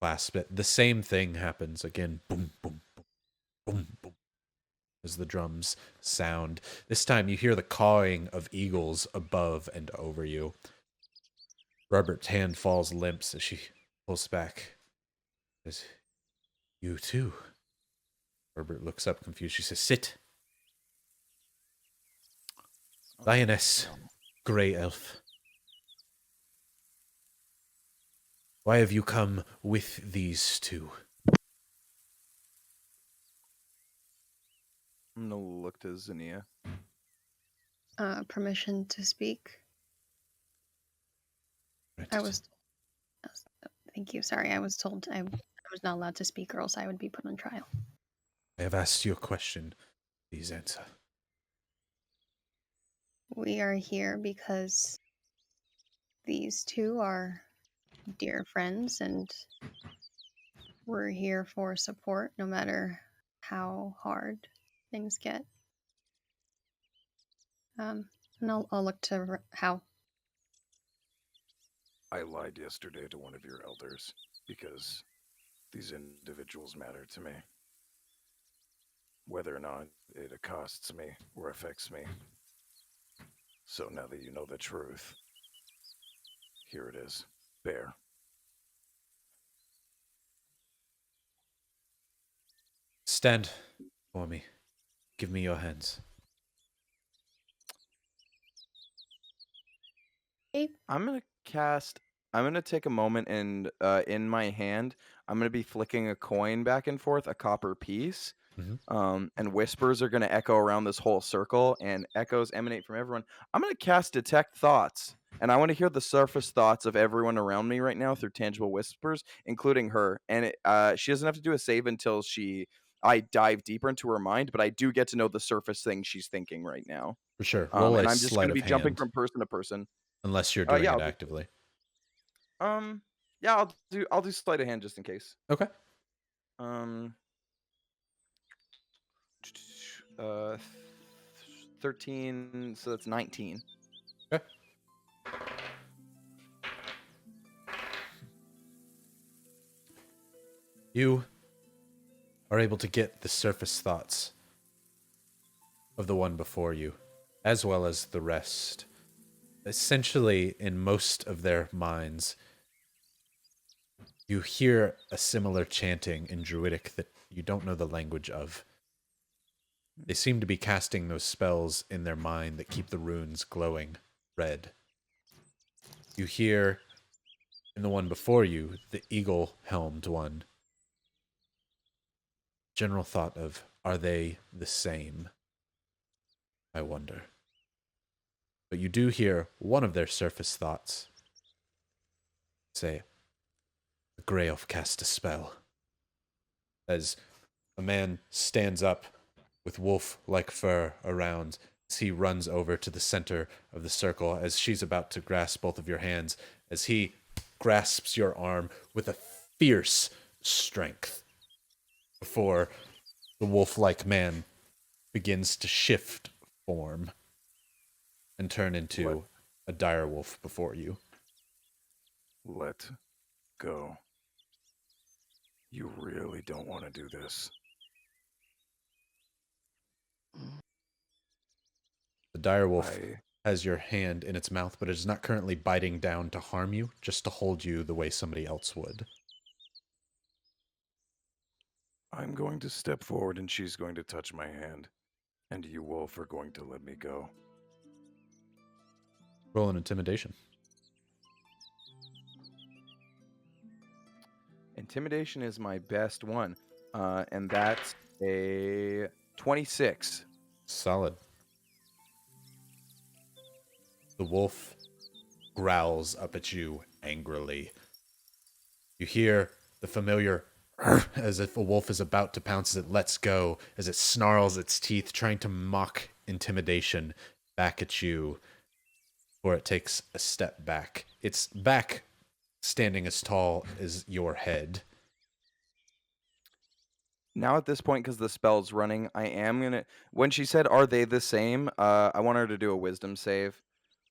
clasps it. The same thing happens again. Boom, boom, boom, boom, boom. As the drums sound. This time you hear the cawing of eagles above and over you. Robert's hand falls limp as she pulls back. Says, you too. Robert looks up confused. She says, sit. Lioness, Grey Elf. Why have you come with these two? I'm gonna look to Zinnia. Permission to speak. Thank you. Sorry, I was told I was not allowed to speak, or else I would be put on trial. I have asked you a question. Please answer. We are here because these two are dear friends, and we're here for support no matter how hard things get. And I'll look to how. I lied yesterday to one of your elders because these individuals matter to me. whether or not it accosts me or affects me. So now that you know the truth, here it is. Bear. Stand for me. Give me your hands. I'm gonna take a moment and in my hand, I'm gonna be flicking a coin back and forth, a copper piece. And whispers are gonna echo around this whole circle, and echoes emanate from everyone. I'm gonna cast detect thoughts, and I want to hear the surface thoughts of everyone around me right now through tangible whispers, including her. And she doesn't have to do a save until I dive deeper into her mind, but I do get to know the surface things she's thinking right now. For sure. Roll a And I'm just sleight gonna of be jumping hand, from person to person. unless you're doing Yeah, it actively. Yeah, I'll do sleight of hand just in case. Okay. Um, uh, 13, so that's 19. Okay. You are able to get the surface thoughts of the one before you, as well as the rest. Essentially, in most of their minds, you hear a similar chanting in Druidic that you don't know the language of. They seem to be casting those spells in their mind that keep the runes glowing red. You hear in the one before you, the eagle-helmed one, general thought of, are they the same? I wonder. But you do hear one of their surface thoughts say, the Grey Elf cast a spell. As a man stands up with wolf-like fur around, as he runs over to the center of the circle, as she's about to grasp both of your hands, as he grasps your arm with a fierce strength before the wolf-like man begins to shift form and turn into a dire wolf before you. Let go. You really don't want to do this. The dire wolf has your hand in its mouth, but it is not currently biting down to harm you, just to hold you the way somebody else would. I'm going to step forward and she's going to touch my hand. And you, wolf, are going to let me go. Roll an intimidation. Intimidation is my best one. And that's a 26. Solid. The wolf growls up at you angrily. You hear the familiar as if a wolf is about to pounce as it lets go, as it snarls its teeth, trying to mock intimidation back at you, or it takes a step back. Its back standing as tall as your head. Now at this point, because the spell's running, I am going to... When she said, are they the same? I want her to do a wisdom save.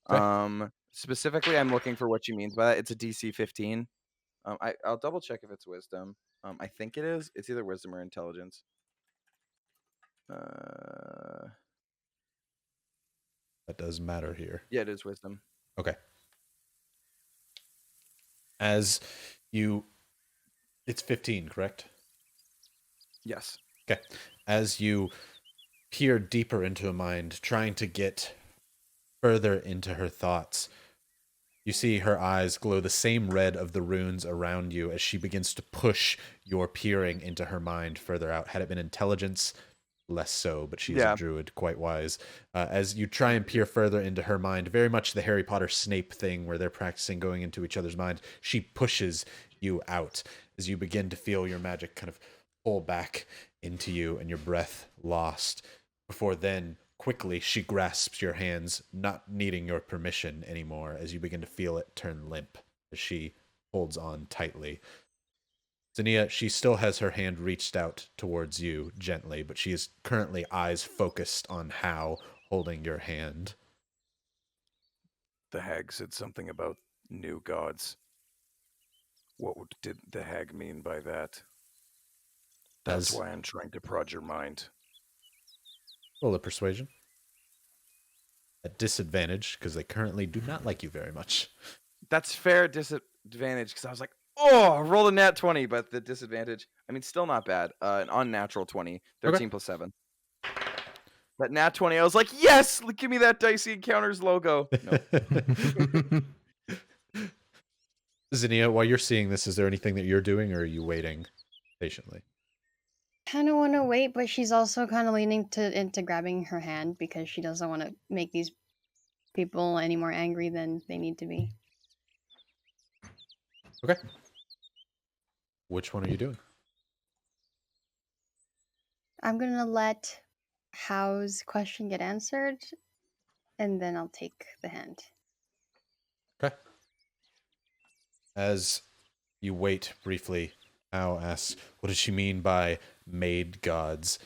Okay. Specifically, I'm looking for what she means by that. It's a DC 15. I'll double check if it's wisdom. I think it is. It's either wisdom or intelligence. That does matter here. Yeah, it is wisdom. Okay. As you... It's 15, correct? Yes. Okay. As you peer deeper into her mind, trying to get further into her thoughts, you see her eyes glow the same red of the runes around you as she begins to push your peering into her mind further out. Had it been intelligence, less so, but she is a druid, quite wise. As you try and peer further into her mind, very much the Harry Potter Snape thing where they're practicing going into each other's minds, she pushes you out as you begin to feel your magic kind of pull back into you and your breath lost. Before then, quickly, she grasps your hands, not needing your permission anymore, as you begin to feel it turn limp as she holds on tightly. Zania, she still has her hand reached out towards you gently, but she is currently eyes focused on Hal holding your hand. The hag said something about new gods. What did the hag mean by that? That's why I'm trying to prod your mind. Roll a persuasion. At disadvantage, because they currently do not like you very much. That's fair disadvantage because I was like, oh, roll a nat 20, but the disadvantage. I mean, still not bad. An unnatural 20, 13 plus 7. That nat 20, I was like, yes, give me that Dicey Encounters logo. No. Zinnia, while you're seeing this, is there anything that you're doing, or are you waiting patiently? Kind of want to wait, but she's also kind of leaning into grabbing her hand because she doesn't want to make these people any more angry than they need to be. Okay. Which one are you doing? I'm gonna let How's question get answered, and then I'll take the hand. Okay. As you wait briefly, Ao asks, what does she mean by maid gods?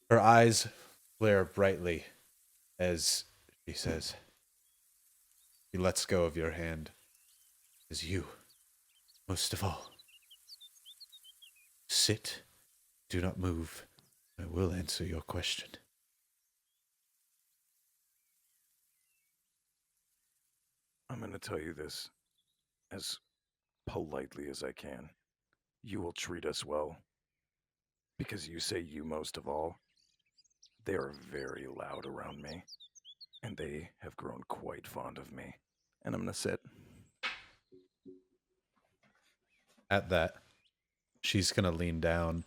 Her eyes flare brightly as she says, she lets go of your hand. As you, most of all. Sit. Do not move. I will answer your question. I'm going to tell you this as politely as I can. You will treat us well. Because you say you most of all. They are very loud around me. And they have grown quite fond of me. And I'm going to sit. At that, she's going to lean down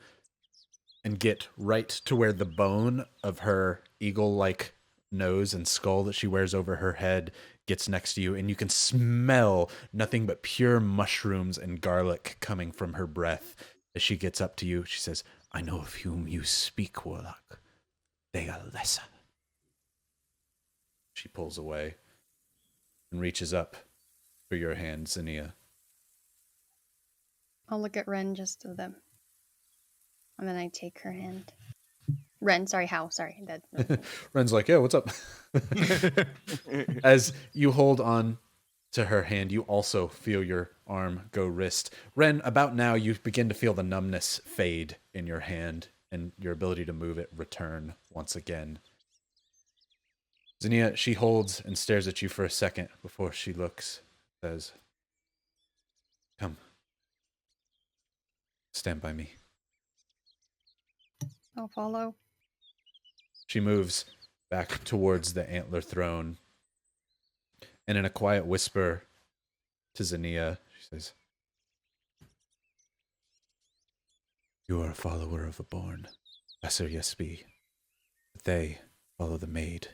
and get right to where the bone of her eagle-like nose and skull that she wears over her head gets next to you, and you can smell nothing but pure mushrooms and garlic coming from her breath. As she gets up to you, she says, I know of whom you speak, Warlock. They are lesser. She pulls away and reaches up for your hand, Zinnia. I'll look at Ren just of them. And then I take her hand. Ren, sorry, How, sorry. Ren's like, yeah, what's up? As you hold on to her hand, you also feel your arm go wrist. Ren, about now, you begin to feel the numbness fade in your hand and your ability to move it return once again. Zinnia, she holds and stares at you for a second before she looks, says, come. Stand by me. I'll follow. She moves back towards the antler throne, and in a quiet whisper to Zinnia, she says, you are a follower of a born, lesser yes be, but they follow the maid.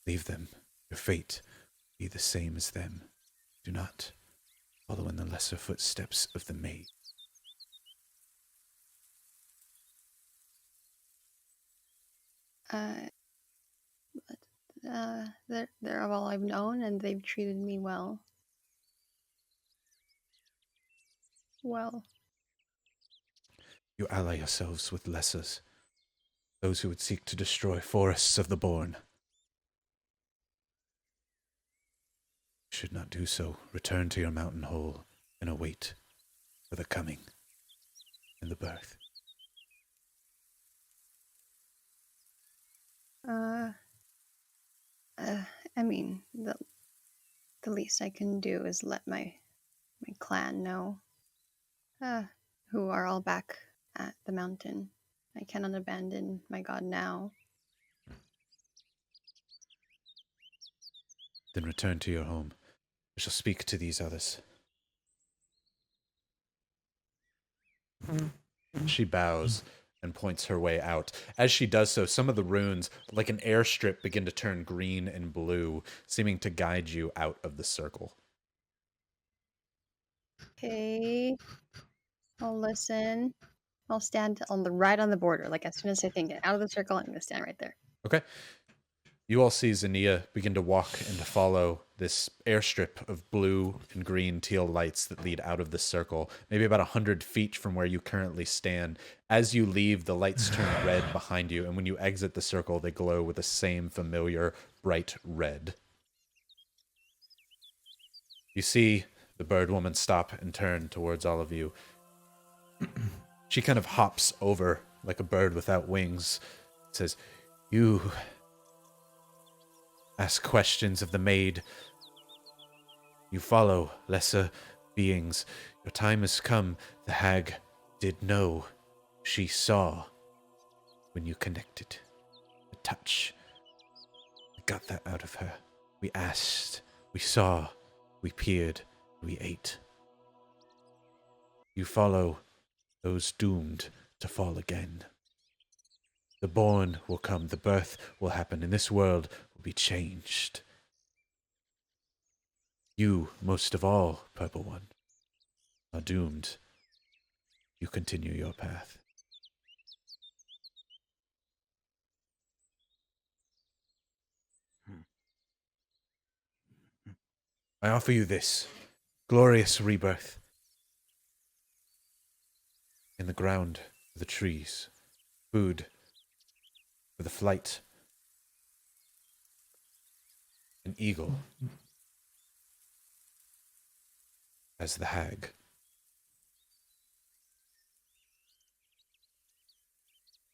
Leave them. Your fate be the same as them. Do not follow in the lesser footsteps of the maid. They're all I've known, and they've treated me well. Well. You ally yourselves with lessers, those who would seek to destroy forests of the born. You should not do so. Return to your mountain hole and await for the coming and the birth. I mean, the least I can do is let my clan know, who are all back at the mountain. I cannot abandon my god now. Then return to your home. I shall speak to these others. She bows and points her way out. As she does so, some of the runes, like an airstrip, begin to turn green and blue, seeming to guide you out of the circle. Okay. I'll listen. I'll stand right on the border. Like, as soon as I think get out of the circle, I'm gonna stand right there. Okay. You all see Zinnia begin to walk and to follow this airstrip of blue and green teal lights that lead out of the circle, maybe about 100 feet from where you currently stand. As you leave, the lights turn red behind you, and when you exit the circle, they glow with the same familiar bright red. You see the bird woman stop and turn towards all of you. She kind of hops over like a bird without wings. It says, "You ask questions of the maid. You follow lesser beings. Your time has come. The hag did know. She saw when you connected. The touch. We got that out of her. We asked. We saw. We peered. We ate. You follow those doomed to fall again. The born will come. The birth will happen. And this world will be changed. You, most of all, Purple One, are doomed. You continue your path." I offer you this glorious rebirth in the ground for the trees, food for the flight, an eagle as the hag.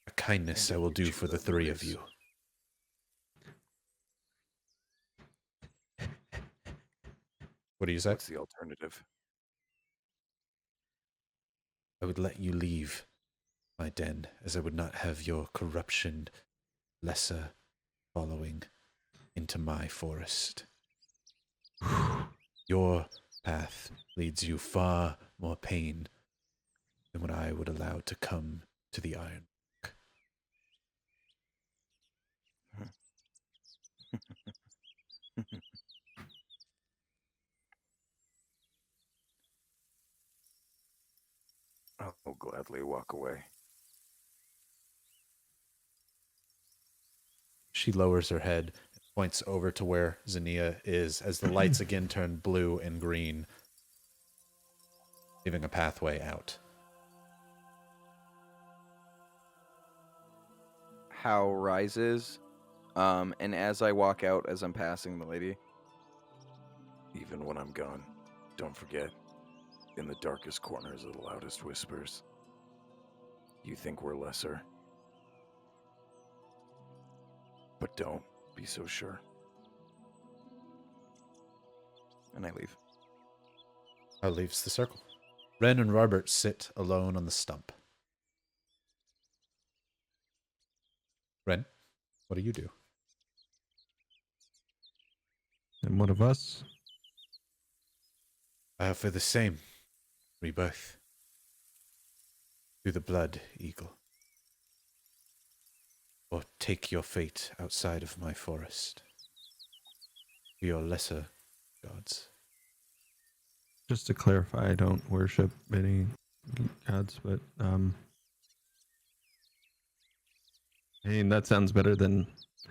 A kindness I will do for the three of you. What do you say? What's the alternative? I would let you leave my den, as I would not have your corruption, lesser following into my forest. Your path leads you far more pain than what I would allow to come to the iron. I'll gladly walk away. She lowers her head, points over to where Zinnia is as the lights again turn blue and green, leaving a pathway out. How rises, and as I walk out, as I'm passing the lady, even when I'm gone, don't forget, in the darkest corners are the loudest whispers. You think we're lesser, but don't be so sure. And I leave. How leaves the circle. Ren and Robert sit alone on the stump. Ren, what do you do? And one of us. I offer the same rebirth through the blood, eagle. Or take your fate outside of my forest. For your lesser gods. Just to clarify, I don't worship any gods, but I mean that sounds better than.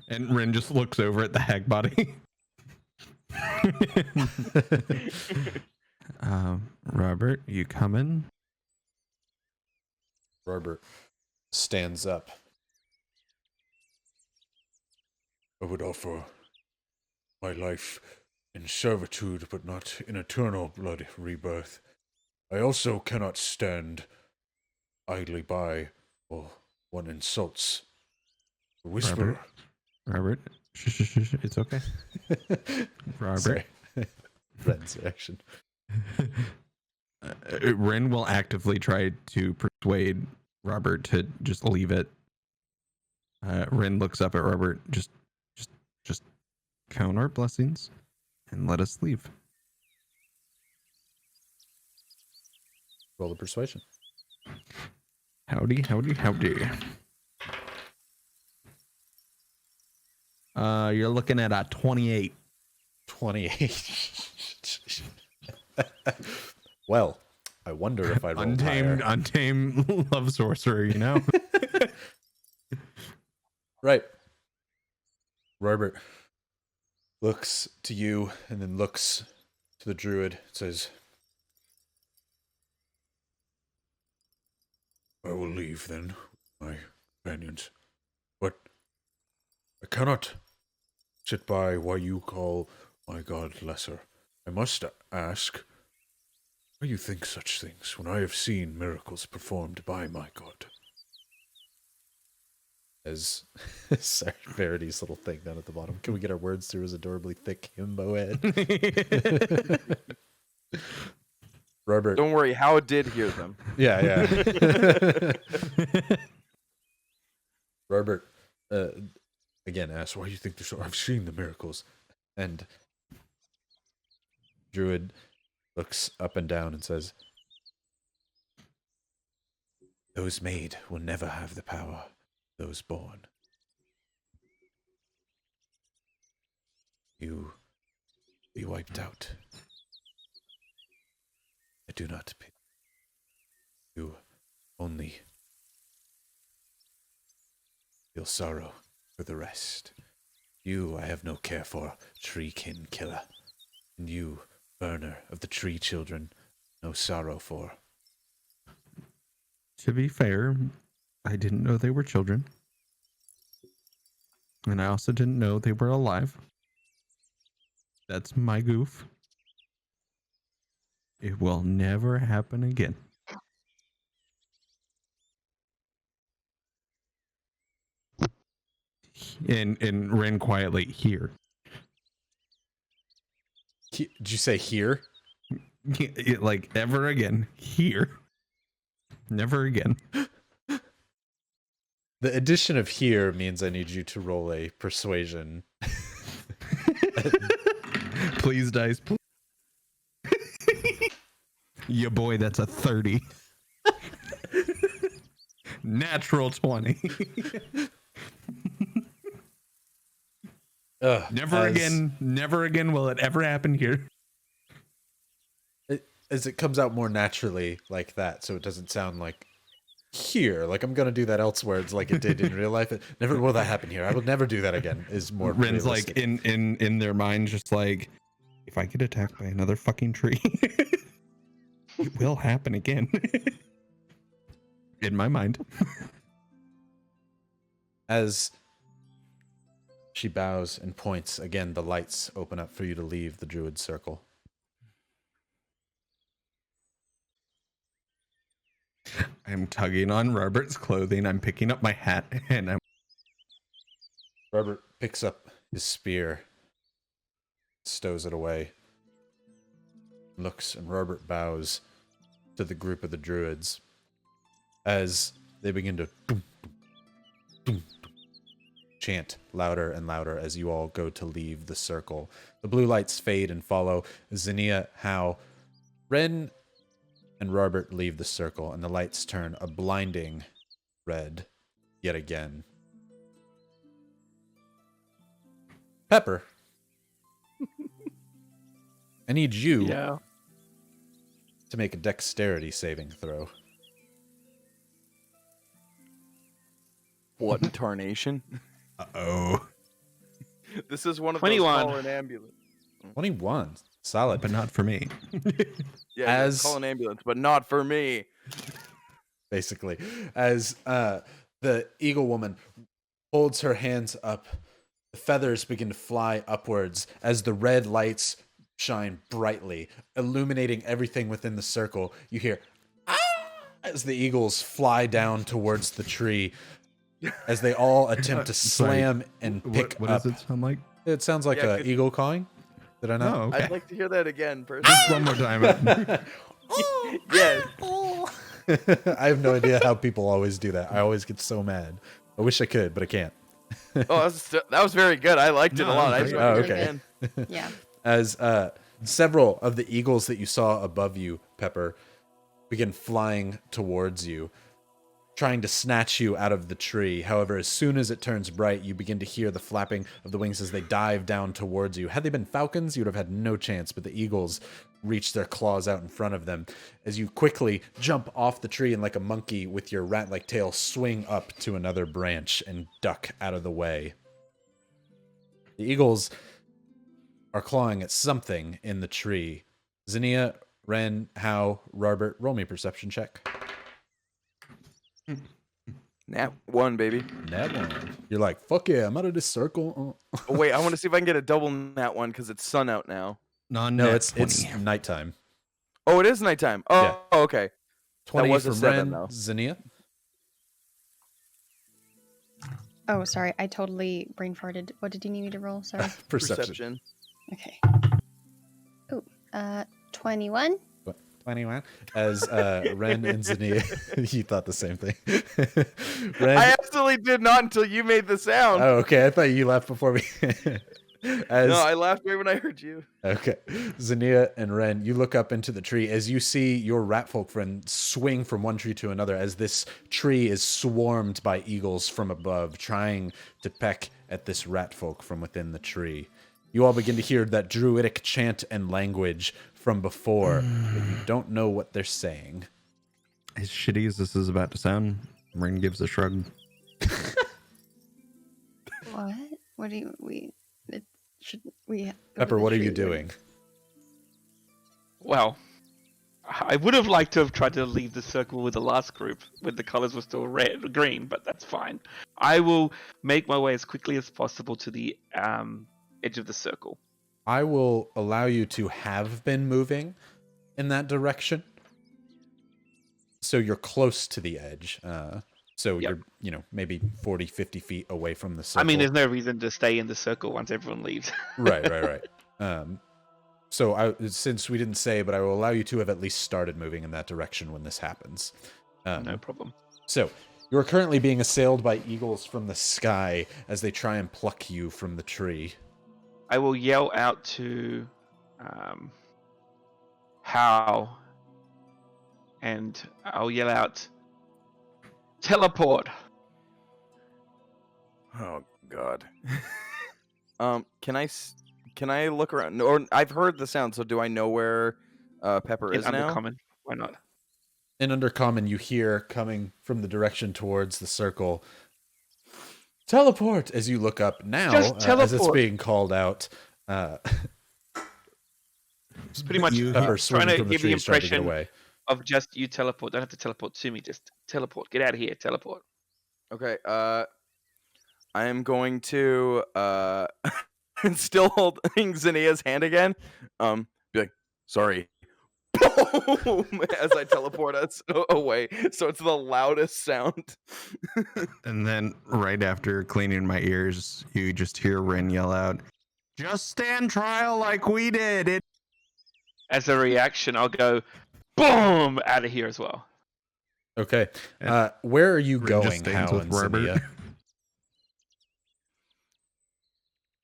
And Ren just looks over at the hag body. Robert, you coming? Robert stands up. I would offer my life in servitude, but not in eternal blood rebirth. I also cannot stand idly by while one insults the whisperer. Robert, shh, it's okay. Robert. Sorry. Ren's reaction. Ren will actively try to persuade Robert to just leave it. Ren looks up at Robert, just count our blessings and let us leave. Roll the persuasion. Howdy. You're looking at a 28. 28. Well, I wonder if I rolled higher. Untamed love sorcerer, you know? Right. Robert looks to you and then looks to the druid, says, I will leave then, my companions. But I cannot sit by why you call my god lesser. I must ask, why you think such things when I have seen miracles performed by my god? As sorry, Verity's little thing down at the bottom. Can we get our words through his adorably thick himbo head? Robert. Don't worry, Howard did hear them. Yeah. Robert again asks, why do you think they're so... I've seen the miracles. And Druid looks up and down and says, those made will never have the power, those born. You be wiped out. I do not pity you, only feel sorrow for the rest. You I have no care for, tree-kin killer. And you, burner of the tree children, no sorrow for. To be fair, I didn't know they were children. And I also didn't know they were alive. That's my goof. It will never happen again. And ran quietly here. Did you say here? Like ever again. Here. Never again. The addition of here means I need you to roll a persuasion. Please, dice. Please. Yeah, boy, that's a 30. Natural 20. Never again will it ever happen here. As it comes out more naturally like that, so it doesn't sound like here, like I'm gonna do that elsewhere. It's like it did in real life. Never will that happen here. I will never do that again. Is more Ren's realistic. like in their mind, just like, if I get attacked by another fucking tree, it will happen again. In my mind. As she bows and points again, the lights open up for you to leave the Druid circle. I'm tugging on Robert's clothing. I'm picking up my hat, and I'm. Robert picks up his spear, stows it away, looks, and Robert bows to the group of the Druids as they begin to chant louder and louder as you all go to leave the circle. The blue lights fade and follow. Zinnia, How, Ren, and Robert leave the circle, and the lights turn a blinding red yet again. Pepper, I need you to make a dexterity saving throw. What in tarnation? Uh-oh. This is one of 21. those call an ambulance. 21. Solid. But not for me. Yeah, As- call an ambulance, but not for me. Basically. As the eagle woman holds her hands up, the feathers begin to fly upwards as the red lights shine brightly, illuminating everything within the circle. You hear, ah! As the eagles fly down towards the tree, as they all attempt to slam and pick what up. does it sound like? It sounds like Yeah, an eagle cawing. Did I not? Oh, okay. I'd like to hear that again, Just personally. one more time. Yes. I have no idea how people always do that. I always get so mad. I wish I could, but I can't. Oh, that was very good. I liked it a No, lot. that I was just great. want to hear Oh, it okay. again. Yeah. As several of the eagles that you saw above you, Pepper, begin flying towards you, trying to snatch you out of the tree. However, as soon as it turns bright, you begin to hear the flapping of the wings as they dive down towards you. Had they been falcons, you would have had no chance, but the eagles reach their claws out in front of them as you quickly jump off the tree and, like a monkey with your rat-like tail, swing up to another branch and duck out of the way. The eagles are clawing at something in the tree. Zinnia, Ren, How, Robert, roll me a perception check. Nat 1, baby. Nat 1. You're like, fuck yeah, I'm out of this circle. Oh, wait, I want to see if I can get a double Nat 1 because it's sun out now. No, it's nighttime. Oh, it is nighttime. Oh, Yeah. oh, okay. 20 was a from 7, Ren, though. Zinnia. Oh, sorry. I totally brain farted. What did you need me to roll? Sorry. Perception. Okay. Oh, 21. 21. As Ren and Zania, you thought the same thing. Ren, I absolutely did not until you made the sound. oh, okay. I thought you laughed before me. As, No, I laughed right when I heard you. okay. Zania and Ren, you look up into the tree as you see your ratfolk friend swing from one tree to another as this tree is swarmed by eagles from above, trying to peck at this ratfolk from within the tree. You all begin to hear that druidic chant and language from before, but you don't know what they're saying. As shitty as this is about to sound, Rin gives a shrug. What? What do you should we go to Pepper, the what are you tree? doing? Well, I would have liked to have tried to leave the circle with the last group when the colors were still red or green, but that's fine. I will make my way as quickly as possible to the edge of the circle. I will allow you to have been moving in that direction. So you're close to the edge. So Yep. you're, maybe 40, 50 feet away from the circle. I mean, there's no reason to stay in the circle once everyone leaves. Right. So since we didn't say, but I will allow you to have at least started moving in that direction when this happens. No problem. So you are currently being assailed by eagles from the sky as they try and pluck you from the tree. I will yell out to How, and I'll yell out, teleport. Oh God. Can I look around? Or I've heard the sound, so do I know where Pepper In is now? Undercommon. Why not? In Undercommon, you hear coming from the direction towards the circle, teleport, as you look up now, Just as it's teleport. being called out. It's pretty much Pepper trying swinging to from the give the tree is trying to get impression away. of just you teleport. Don't have to teleport to me. Just teleport. Get out of here. Teleport. Okay. I am going to still holding Zania's hand again. Be like, sorry. Boom! As I teleport us away, so it's the loudest sound. And then right after cleaning my ears, you just hear Rin yell out, "Just stand trial like we did." As a reaction, I'll go, boom, out of here as well. Okay. And Where are you Rin just going, stands Hal with and Robert.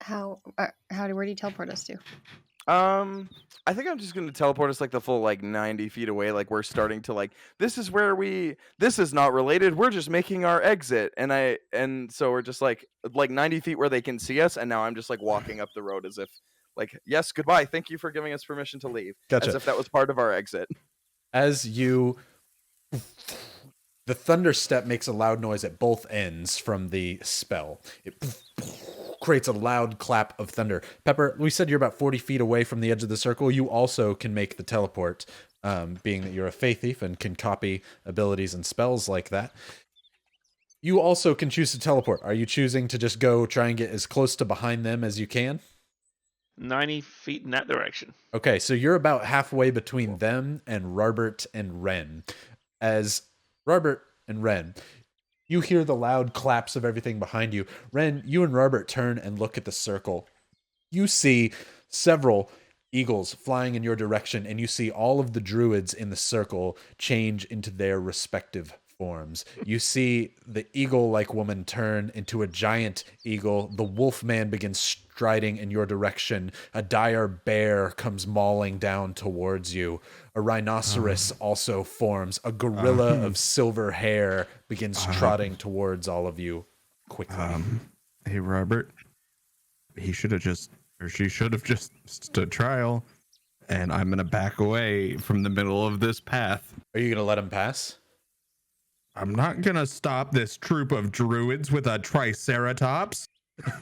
Zania? Where do you teleport us to? I think I'm just gonna teleport us like the full 90 feet away. Like we're starting to this is where this is not related. We're just making our exit, and so we're just like 90 feet where they can see us, and now I'm just walking up the road as if yes, goodbye, thank you for giving us permission to leave. Gotcha. As if that was part of our exit. As you... The thunder step makes a loud noise at both ends from the spell. It creates a loud clap of thunder. Pepper, we said you're about 40 feet away from the edge of the circle. You also can make the teleport, being that you're a faith thief and can copy abilities and spells like that. You also can choose to teleport. Are you choosing to just go try and get as close to behind them as you can? 90 feet in that direction. Okay, so you're about halfway between them and Robert and Ren. As Robert and Ren, you hear the loud claps of everything behind you. Ren, you and Robert turn and look at the circle. You see several eagles flying in your direction, and you see all of the druids in the circle change into their respective forms. You see the eagle-like woman turn into a giant eagle. The wolf man begins striding in your direction. A dire bear comes mauling down towards you. A rhinoceros also forms. A gorilla of silver hair begins trotting towards all of you quickly. Hey, Robert. She should have just stood trial, and I'm gonna back away from the middle of this path. Are you going to let him pass? I'm not gonna stop this troop of druids with a triceratops.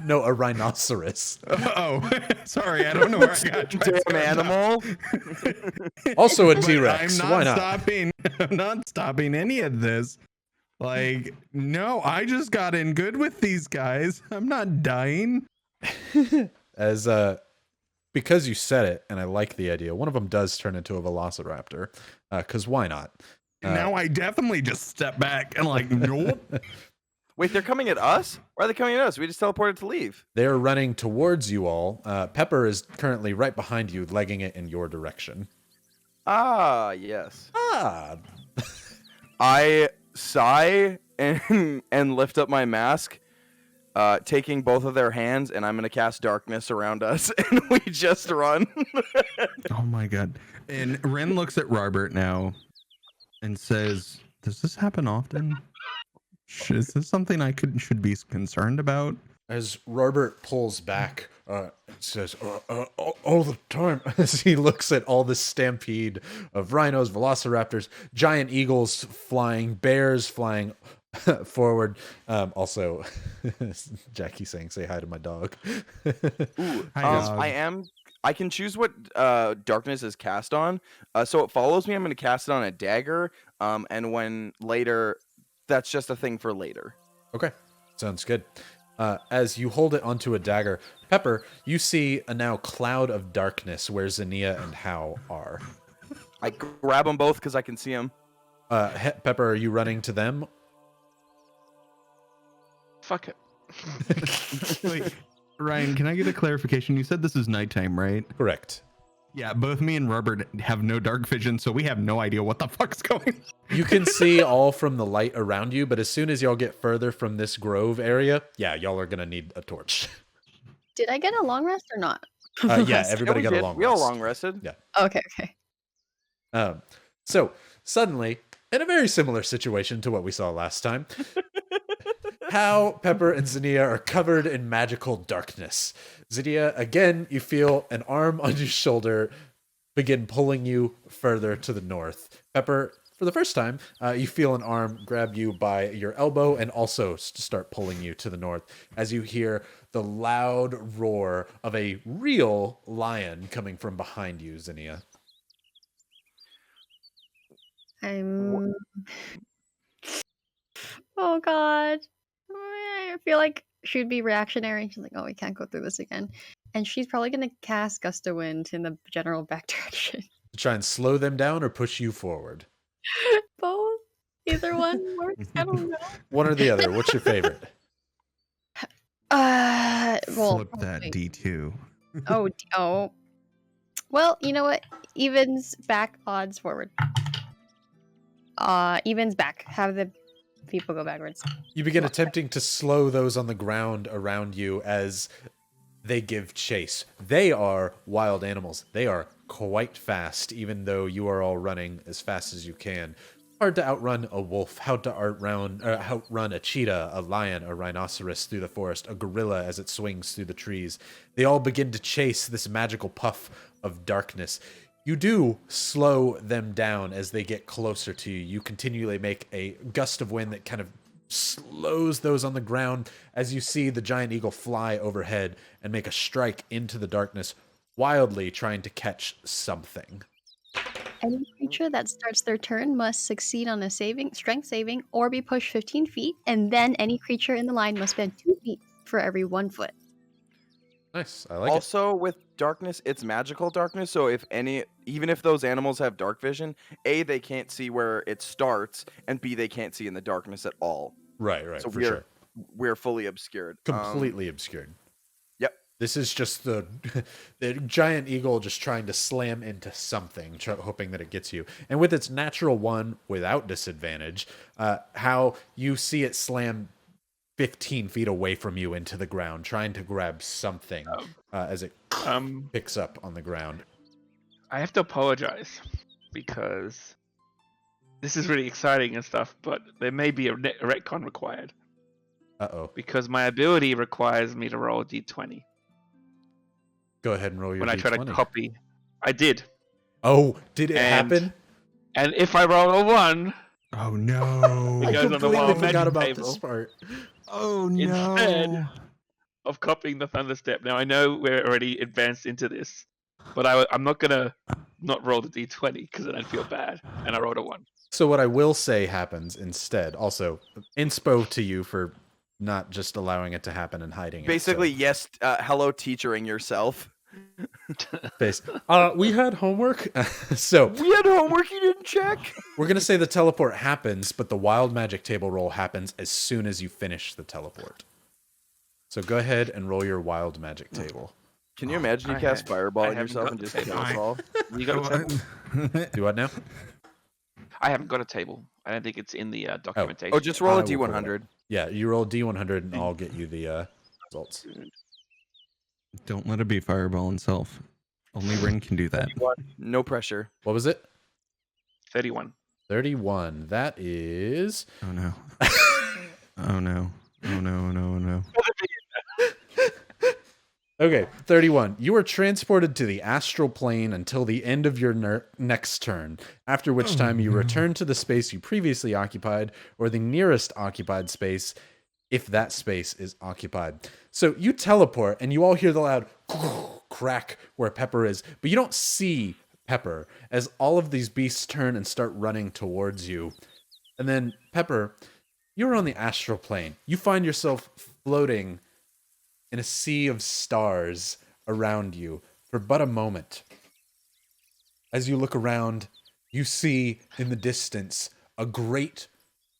No, a rhinoceros. Oh, sorry, I don't know where I got Damn triceratops. animal. Also a But T-Rex. I'm Why not not? stopping. I'm not stopping any of this. No, I just got in good with these guys. I'm not dying. As because you said it, and I like the idea, one of them does turn into a velociraptor. Because why not? Now I definitely just step back and nope. Wait, they're coming at us? Why are they coming at us? We just teleported to leave. They're running towards you all. Pepper is currently right behind you, legging it in your direction. Ah, yes. Ah, I sigh and lift up my mask, taking both of their hands, and I'm going to cast darkness around us, and we just run. Oh my god. And Ren looks at Robert now and says, does this happen often? Is this something I should be concerned about? as Robert pulls back, says, all the time, as he looks at all this stampede of rhinos, velociraptors, giant eagles flying, bears flying forward. Also, Jackie saying, say hi to my dog. Ooh, Hi, dog. I can choose what darkness is cast on. So it follows me. I'm going to cast it on a dagger. And when later, that's just a thing for later. Okay, sounds good. As you hold it onto a dagger, Pepper, you see a now cloud of darkness where Zinnia and Hao are. I grab them both because I can see them. Pepper, are you running to them? Fuck it. Wait, Ryan, can I get a clarification? You said this is nighttime, right? Correct. Yeah, both me and Robert have no dark vision, so we have no idea what the fuck's going on. You can see all from the light around you, but as soon as y'all get further from this grove area, yeah, y'all are going to need a torch. Did I get a long rest or not? Yeah, everybody we got did. a long We all rest. long rested. Yeah. Okay, okay. So suddenly, in a very similar situation to what we saw last time, Hao, Pepper, and Zinnia are covered in magical darkness. Zinnia, again, you feel an arm on your shoulder begin pulling you further to the north. Pepper, for the first time, you feel an arm grab you by your elbow and also start pulling you to the north as you hear the loud roar of a real lion coming from behind you, Zinnia. Oh god. I feel like she'd be reactionary. She's like, oh, we can't go through this again. And she's probably gonna cast Gust of Wind in the general back direction. To try and slow them down or push you forward? Both. Either one works. I don't know. One or the other. What's your favorite? Well, Flip that wait. D2. Oh. Well, you know what? Evens back, odds forward. Evens back. Have the people go backwards. You begin attempting to slow those on the ground around you as they give chase. They are wild animals. They are quite fast, even though you are all running as fast as you can. Hard to outrun a wolf, hard to outrun a cheetah, a lion, a rhinoceros through the forest, a gorilla as it swings through the trees. They all begin to chase this magical puff of darkness. You do slow them down as they get closer to you. You continually make a gust of wind that kind of slows those on the ground as you see the giant eagle fly overhead and make a strike into the darkness, wildly trying to catch something. Any creature that starts their turn must succeed on a strength saving, or be pushed 15 feet, and then any creature in the line must spend 2 feet for every 1 foot. Nice, I like it. Also, with darkness, it's magical darkness. So even if those animals have dark vision, A, they can't see where it starts, and B, they can't see in the darkness at all. Right, So for sure. we're fully obscured. Completely obscured. Yep. This is just the giant eagle just trying to slam into something, hoping that it gets you. And with its natural one without disadvantage, how you see it slam 15 feet away from you into the ground, trying to grab something as it picks up on the ground. I have to apologize because this is really exciting and stuff, but there may be a retcon required Uh-oh. because my ability requires me to roll a d20 Go ahead and roll your when I D20. try to copy. I did. Oh, did it And- happen? And if I roll a 1, Oh no. It I goes on the completely wild forgot magic about table. this part. Oh Instead of copying the Thunderstep. Now I know we're already advanced into this, but I'm not gonna not roll the d20 because then I'd feel bad, and I rolled a 1. So what I will say happens instead, also, inspo to you for not just allowing it to happen and hiding it. Basically, yes, hello teachering yourself. Face. We had homework. So We had homework you didn't check. we're going to say the teleport happens, but the wild magic table roll happens as soon as you finish the teleport. So go ahead and roll your wild magic table. Can you imagine you I cast ha- fireball I on haven't yourself got and the just table. kill us all? You got a table? Do what now? I haven't got a table. I don't think it's in the documentation. Oh, just roll I a will pull it up. D100. Yeah, you roll D100 and I'll get you the results. Don't let it be Fireball himself. Only Rin can do that. No pressure. What was it? 31. 31. That is... Oh no. Oh no. Oh no, no, no. Okay, 31. You are transported to the astral plane until the end of your next turn, after which time you return to the space you previously occupied, or the nearest occupied space, if that space is occupied. So you teleport, and you all hear the loud crack where Pepper is, but you don't see Pepper, as all of these beasts turn and start running towards you. And then, Pepper, you're on the astral plane. You find yourself floating in a sea of stars around you for but a moment. As you look around, you see in the distance a great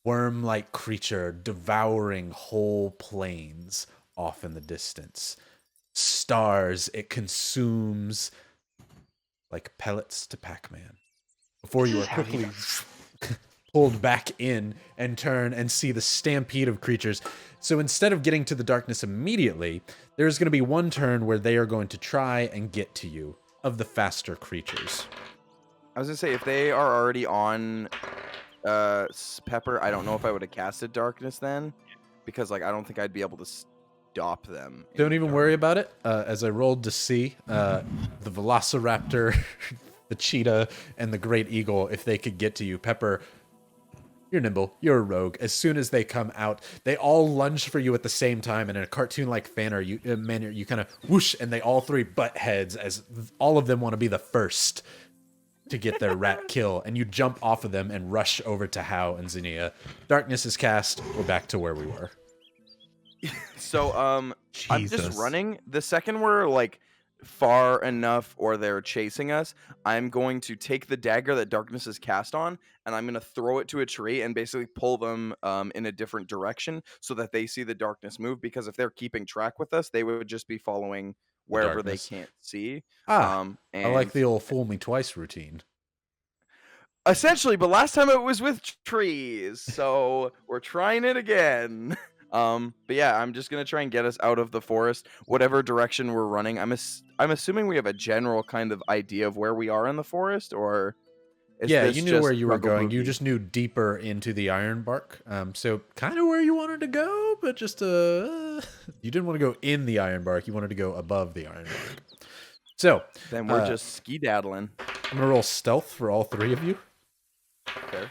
worm-like creature devouring whole plains off in the distance. Stars it consumes like pellets to Pac-Man. Before you are quickly pulled back in and turn and see the stampede of creatures. So instead of getting to the darkness immediately, there's going to be one turn where they are going to try and get to you of the faster creatures. I was gonna say, if they are already on Pepper, I don't know if I would have casted Darkness then, because like I don't think I'd be able to stop them. in Don't the even dark. worry about it. As I rolled to see the Velociraptor, the cheetah, and the great eagle, if they could get to you, Pepper, you're nimble. You're a rogue. As soon as they come out, they all lunge for you at the same time, and in a cartoon-like manner, you kind of whoosh, and they all three butt heads as all of them want to be the first to get their rat kill, and you jump off of them and rush over to Hao and Zinnia. Darkness is cast. We're back to where we were. So I'm just Jesus. running. The second we're like far enough or they're chasing us, I'm going to take the dagger that Darkness is cast on, and I'm going to throw it to a tree and basically pull them in a different direction so that they see the darkness move, because if they're keeping track with us, they would just be following wherever they darkness. can't see. I like And the old fool me twice routine. essentially, but last time it was with trees, so we're trying it again. But yeah, I'm just gonna try and get us out of the forest, whatever direction we're running. I'm assuming we have a general kind of idea of where we are in the forest, or is Yeah, this you knew just where you were Jungle going. You Movie? just knew deeper into the Ironbark. So kind of where you wanted to go, but just you didn't want to go in the Ironbark. You wanted to go above the Ironbark. So Then we're just skedaddling. I'm gonna roll stealth for all three of you. Okay.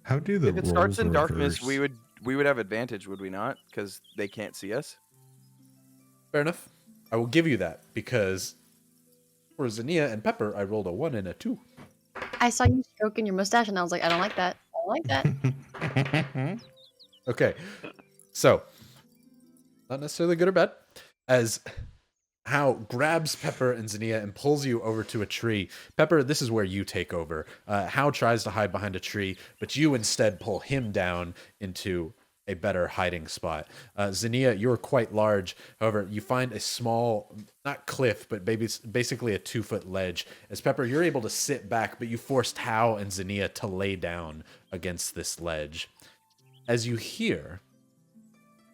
How do the If it starts roles in darkness, reverse? we would have advantage, would we not? Because they can't see us. Fair enough. I will give you that because for Zinnia and Pepper, I rolled a 1 and a 2. I saw you stroking your mustache, and I was like, I don't like that. I don't like that. Okay, so not necessarily good or bad. As Hao grabs Pepper and Zinnia and pulls you over to a tree. Pepper, this is where you take over. Hao tries to hide behind a tree, but you instead pull him down into a better hiding spot. Zinnia, you're quite large. However, you find a small, not cliff, but basically a 2-foot ledge. As Pepper, you're able to sit back, but you forced Hao and Zinnia to lay down against this ledge. As you hear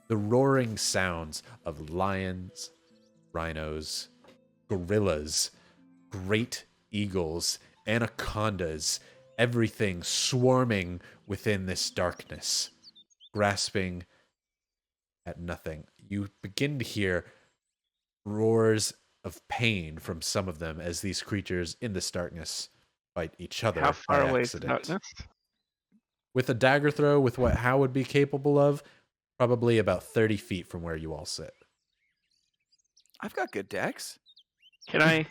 the roaring sounds of lions, rhinos, gorillas, great eagles, anacondas, everything swarming within this darkness, grasping at nothing. You begin to hear roars of pain from some of them as these creatures in this darkness fight each other How far by away is the accident. darkness? With a dagger throw, with what Hao would be capable of, probably about 30 feet from where you all sit. I've got good decks. Can I?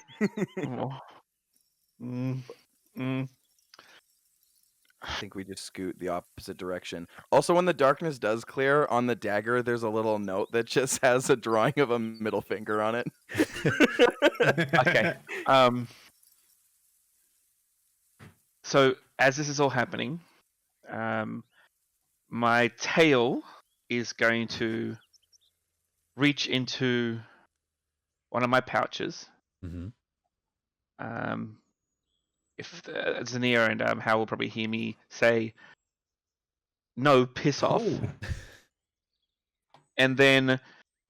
Oh. Mm, mm. I think we just scoot the opposite direction. Also, when the darkness does clear, on the dagger, there's a little note that just has a drawing of a middle finger on it. Okay. So as this is all happening, my tail is going to reach into one of my pouches. Mhm. If Zania and Hal will probably hear me say, "No, piss off," Oh. and then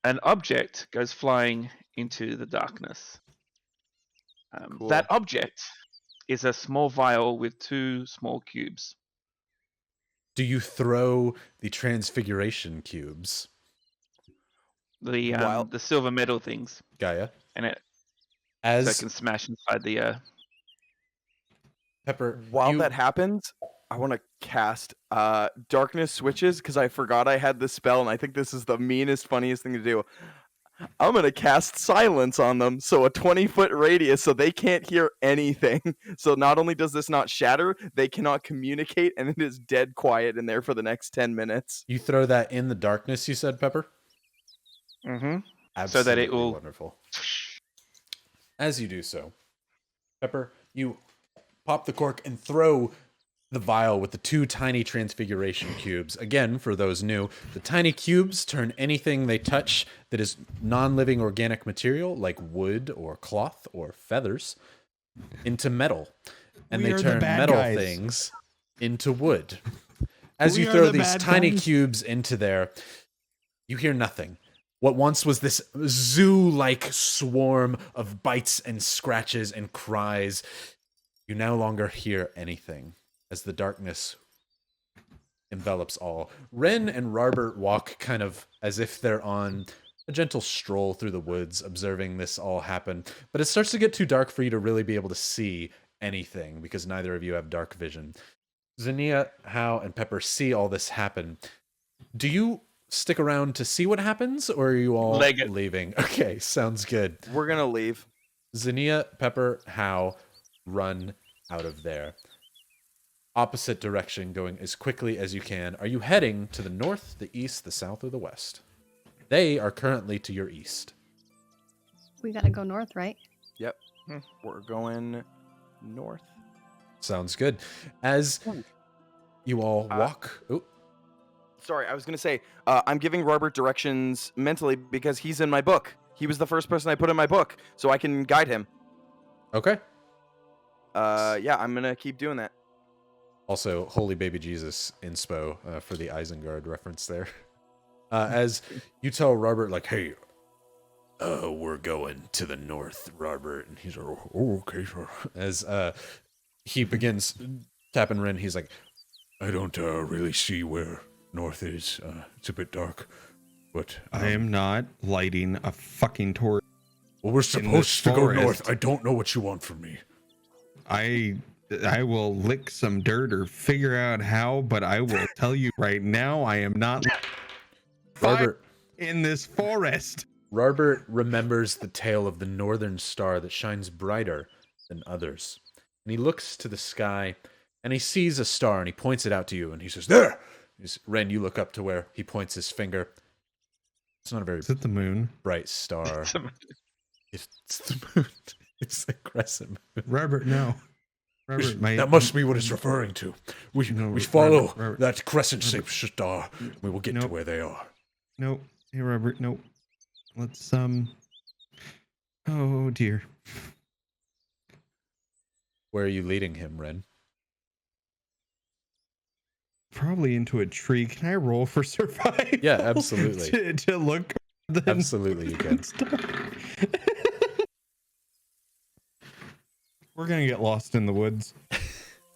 an object goes flying into the darkness. Cool. That object is a small vial with 2 small cubes. Do you throw the transfiguration cubes, The silver metal things, Gaia? and it so As it can smash inside the. Pepper, While you, that happens, I want to cast darkness switches because I forgot I had this spell, and I think this is the meanest, funniest thing to do. I'm gonna cast silence on them, so a 20-foot radius, so they can't hear anything. So not only does this not shatter, they cannot communicate, and it is dead quiet in there for the next 10 minutes. you throw that in the darkness, you said, Pepper? Mm-hmm. Absolutely So that it will. wonderful. As you do so, Pepper, you pop the cork and throw the vial with the 2 tiny transfiguration cubes. Again, for those new, the tiny cubes turn anything they touch that is non-living organic material, like wood or cloth or feathers, into metal. And We they are the turn bad metal guys. things into wood. As We you are throw the these bad tiny guys. cubes into there, you hear nothing. What once was this zoo-like swarm of bites and scratches and cries, you no longer hear anything as the darkness envelops all. Ren and Robert walk kind of as if they're on a gentle stroll through the woods, observing this all happen. But it starts to get too dark for you to really be able to see anything because neither of you have dark vision. Zania, Hao, and Pepper see all this happen. Do you stick around to see what happens, or are you all Leg it. leaving? Okay, sounds good. We're gonna leave. Zania, Pepper, Hao run out of there. Opposite direction, going as quickly as you can. Are you heading to the north, the east, the south, or the west? They are currently to your east. We gotta go north, right? Yep. We're going north. Sounds good. As you all walk... Sorry, I was gonna say I'm giving Robert directions mentally because he's in my book. He was the first person I put in my book, so I can guide him. Okay. Yeah, I'm gonna keep doing that. Also, Holy Baby Jesus inspo for the Isengard reference there. As you tell Robert, like, hey, we're going to the north, Robert. And he's like, oh, okay, sure. As he begins tapping Ren, he's like, I don't really see where north is. It's a bit dark. But I am not lighting a fucking torch. well, we're this supposed to go forest. north. I don't know what you want from me. I will lick some dirt or figure out how, but I will tell you right now, I am not Robert, in this forest. Robert remembers the tale of the northern star that shines brighter than others. And he looks to the sky and he sees a star and he points it out to you and he says, there! Ren, you look up to where he points his finger. It's not a very Is it the moon? bright star. It's the moon. It's the crescent moon. Robert, no. Robert, That must be what it's referring to. We follow that crescent-shaped star. We will get to where they are. Nope. Hey, Robert, nope. Let's, oh, dear. Where are you leading him, Ren? Probably into a tree. Can I roll for survival? Yeah, absolutely. to look. Absolutely, you can. We're gonna get lost in the woods.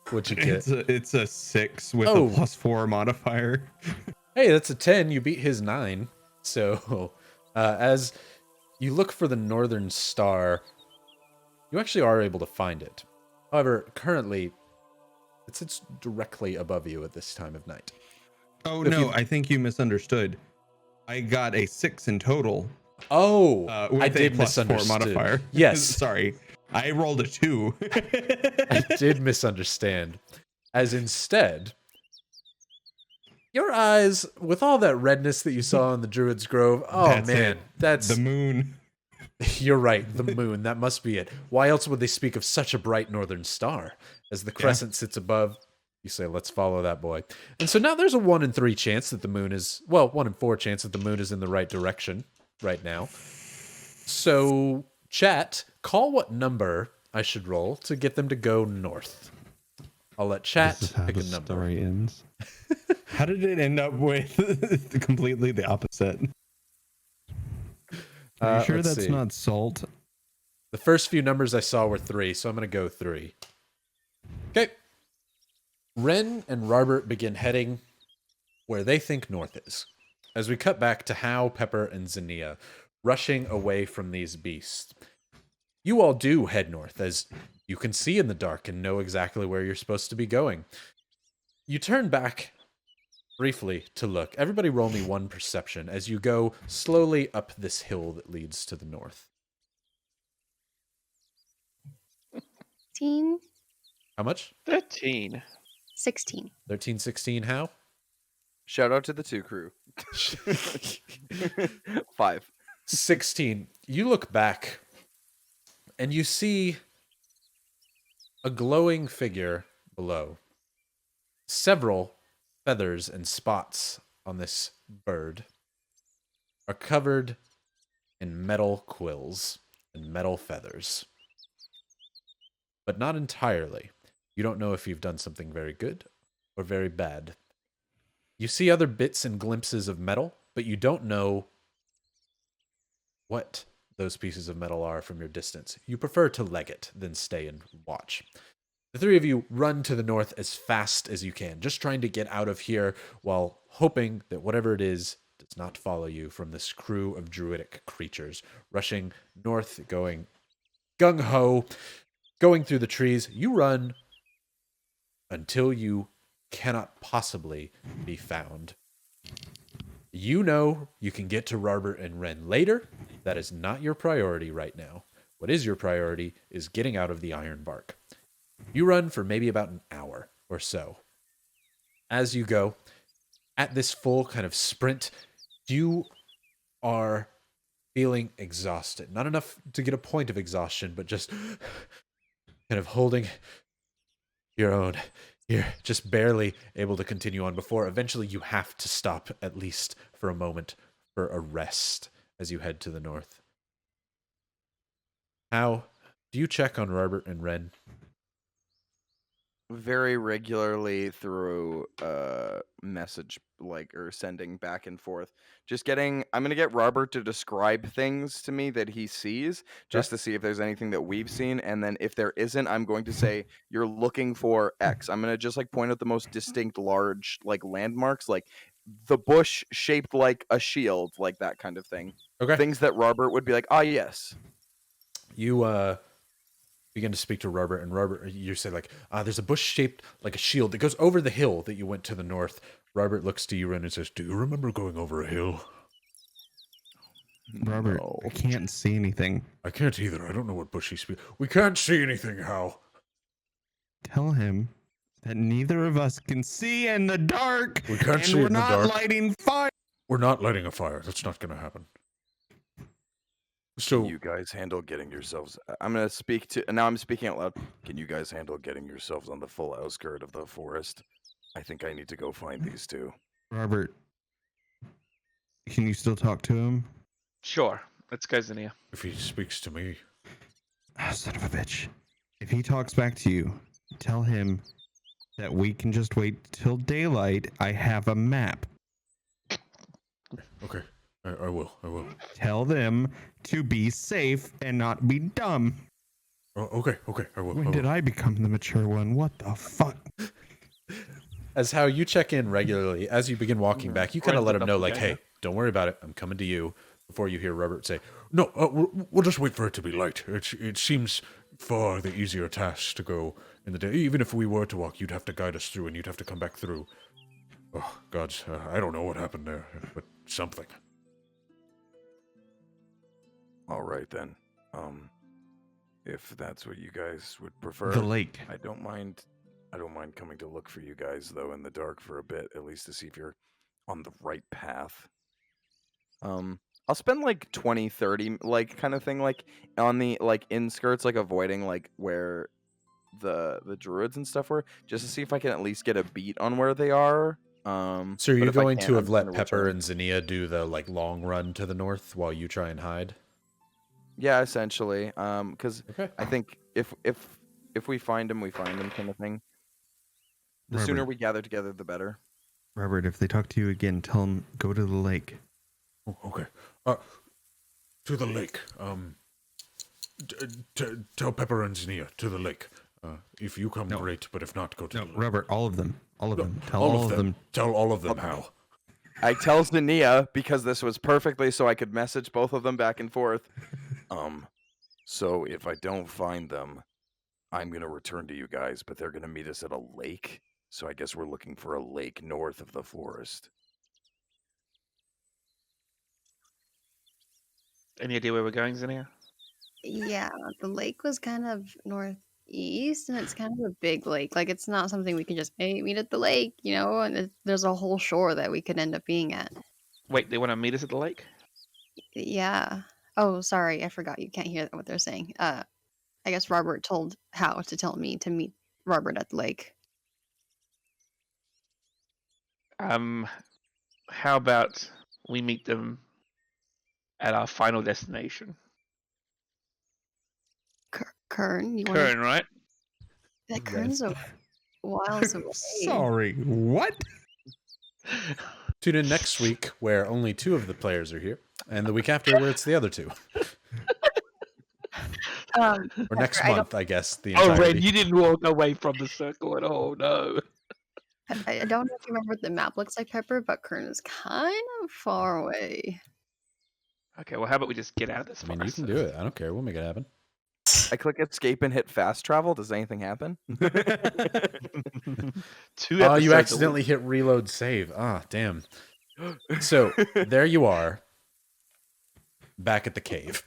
What'd you get? It's a 6 with Oh. a +4 modifier. Hey, that's a 10. You beat his 9. So, as you look for the northern star, you actually are able to find it. However, currently, it sits directly above you at this time of night. Oh If no, you- I think you misunderstood. I got a 6 in total. Oh, With I a did +4 misunderstand. modifier. Yes. Sorry. I rolled a 2. I did misunderstand. as instead, your eyes, with all that redness that you saw in the Druids Grove, oh That's man, it. that's The moon. you're right, the moon. That must be it. Why else would they speak of such a bright northern star? As the crescent sits above, you say, let's follow that boy. And so now there's a 1 in 3 chance that the moon is, well, 1 in 4 chance that the moon is in the right direction right now. So, chat, call what number I should roll to get them to go north. I'll let chat This is how pick a the number. story ends. How did it end up with completely the opposite? Are you sure let's that's see. not salt? The first few numbers I saw were 3, so I'm going to go 3. Okay. Ren and Robert begin heading where they think north is. As we cut back to Hal, Pepper, and Zinnia rushing away from these beasts. You all do head north, as you can see in the dark and know exactly where you're supposed to be going. You turn back briefly to look. Everybody roll me 1 perception as you go slowly up this hill that leads to the north. 16. How much? 13. 16. 13, 16, how? Shout out to the 2 crew. 5. 16. You look back and you see a glowing figure below. Several feathers and spots on this bird are covered in metal quills and metal feathers. But not entirely. You don't know if you've done something very good or very bad. You see other bits and glimpses of metal, but you don't know what those pieces of metal are from your distance. You prefer to leg it than stay and watch. The 3 of you run to the north as fast as you can, just trying to get out of here while hoping that whatever it is does not follow you from this crew of druidic creatures, rushing north, going gung-ho, going through the trees. You run until you cannot possibly be found. You know you can get to Robert and Ren later. That is not your priority right now. What is your priority is getting out of the Iron Bark. You run for maybe about an hour or so. As you go, at this full kind of sprint, you are feeling exhausted. Not enough to get a point of exhaustion, but just kind of holding your own. You're just barely able to continue on before eventually you have to stop, at least for a moment, for a rest as you head to the north. How do you check on Robert and Ren? Very regularly through message or sending back and forth. I'm gonna get Robert to describe things to me that he sees, just to see if there's anything that we've seen, and then if there isn't, I'm going to say you're looking for X. I'm gonna just point out the most distinct large landmarks, like the bush shaped like a shield, like that kind of thing. Okay. Things that Robert would be like, ah, yes. You begin to speak to Robert, and Robert, you say there's a bush shaped like a shield that goes over the hill that you went to the north. Robert looks to you, Ren, and says, "Do you remember going over a hill?" Robert, No. I can't see anything. I can't either. I don't know what bush he's speaking. We can't see anything, Hal. Tell him that neither of us can see in the dark. We can't and see we're in the not dark. lighting fire. We're not lighting a fire. That's not going to happen. So You guys handle getting yourselves. I'm gonna speak to. Now I'm speaking out loud. Can you guys handle getting yourselves on the full outskirt of the forest? I think I need to go find these 2. Robert, can you still talk to him? Sure. Let's go, Zinnia. if he speaks to me, Ah, son of a bitch. If he talks back to you, tell him that we can just wait till daylight. I have a map. okay, I will. Tell them to be safe and not be dumb. Oh, okay, I will. When did I become the mature one? What the fuck? As how you check in regularly, as you begin walking back, you kind of Friends let him know, enough to hey, don't worry about it. I'm coming to you. Before you hear Robert say, no, we'll just wait for it to be light. It seems far the easier task to go in the day. Even if we were to walk, you'd have to guide us through, and you'd have to come back through. Oh, God, I don't know what happened there, but something. All right then. If that's what you guys would prefer, The lake. I don't mind. I don't mind coming to look for you guys though in the dark for a bit, at least to see if you're on the right path. I'll spend like 20, 30, like kind of thing, like on the like inskirts, like avoiding like where the druids and stuff were, just to see if I can at least get a beat on where they are. So But you're if I going can't, to I'm have just let gonna Pepper return. and Zinnia do the like long run to the north while you try and hide? Yeah, essentially. Because Okay. I think if we find him, we find him, kind of thing. The sooner Robert, we gather together, the better. Robert, if they talk to you again, tell them go to the lake. Oh, okay. To the lake. Tell Pepper and Zinnia to the lake. If you come, No. great. But if not, go to No, the lake. Robert, all of them. All of them. Tell all of them. Tell all of them how. I tell Zinnia, because this was perfectly so I could message both of them back and forth. So if I don't find them, I'm gonna return to you guys, but they're gonna meet us at a lake. So I guess we're looking for a lake north of the forest. Any idea where we're going, Zinnia? Yeah, the lake was kind of northeast, and it's kind of a big lake. Like, it's not something we can just, hey, meet at the lake, you know? And there's a whole shore that we could end up being at. Wait, they want to meet us at the lake? Yeah. Oh, sorry, I forgot. You can't hear what they're saying. I guess Robert told How to tell me to meet Robert at the lake. How about we meet them at our final destination? Kern, you want Kern, right? that Kern's a whiles away. Sorry, what? Tune in next week where only 2 of the players are here, and the week after where it's the other 2. Or next month, I guess. The Oh, entirety. Red, you didn't walk away from the circle at all. No. I don't know if you remember what the map looks like, Pepper, but Kern is kind of far away. Okay, well, how about we just get out of this? I mean, you can do it. I don't care. We'll make it happen. I click escape and hit fast travel. Does anything happen? 2 Oh, you episodes a accidentally week. hit reload save. Ah, damn. So there you are, back at the cave.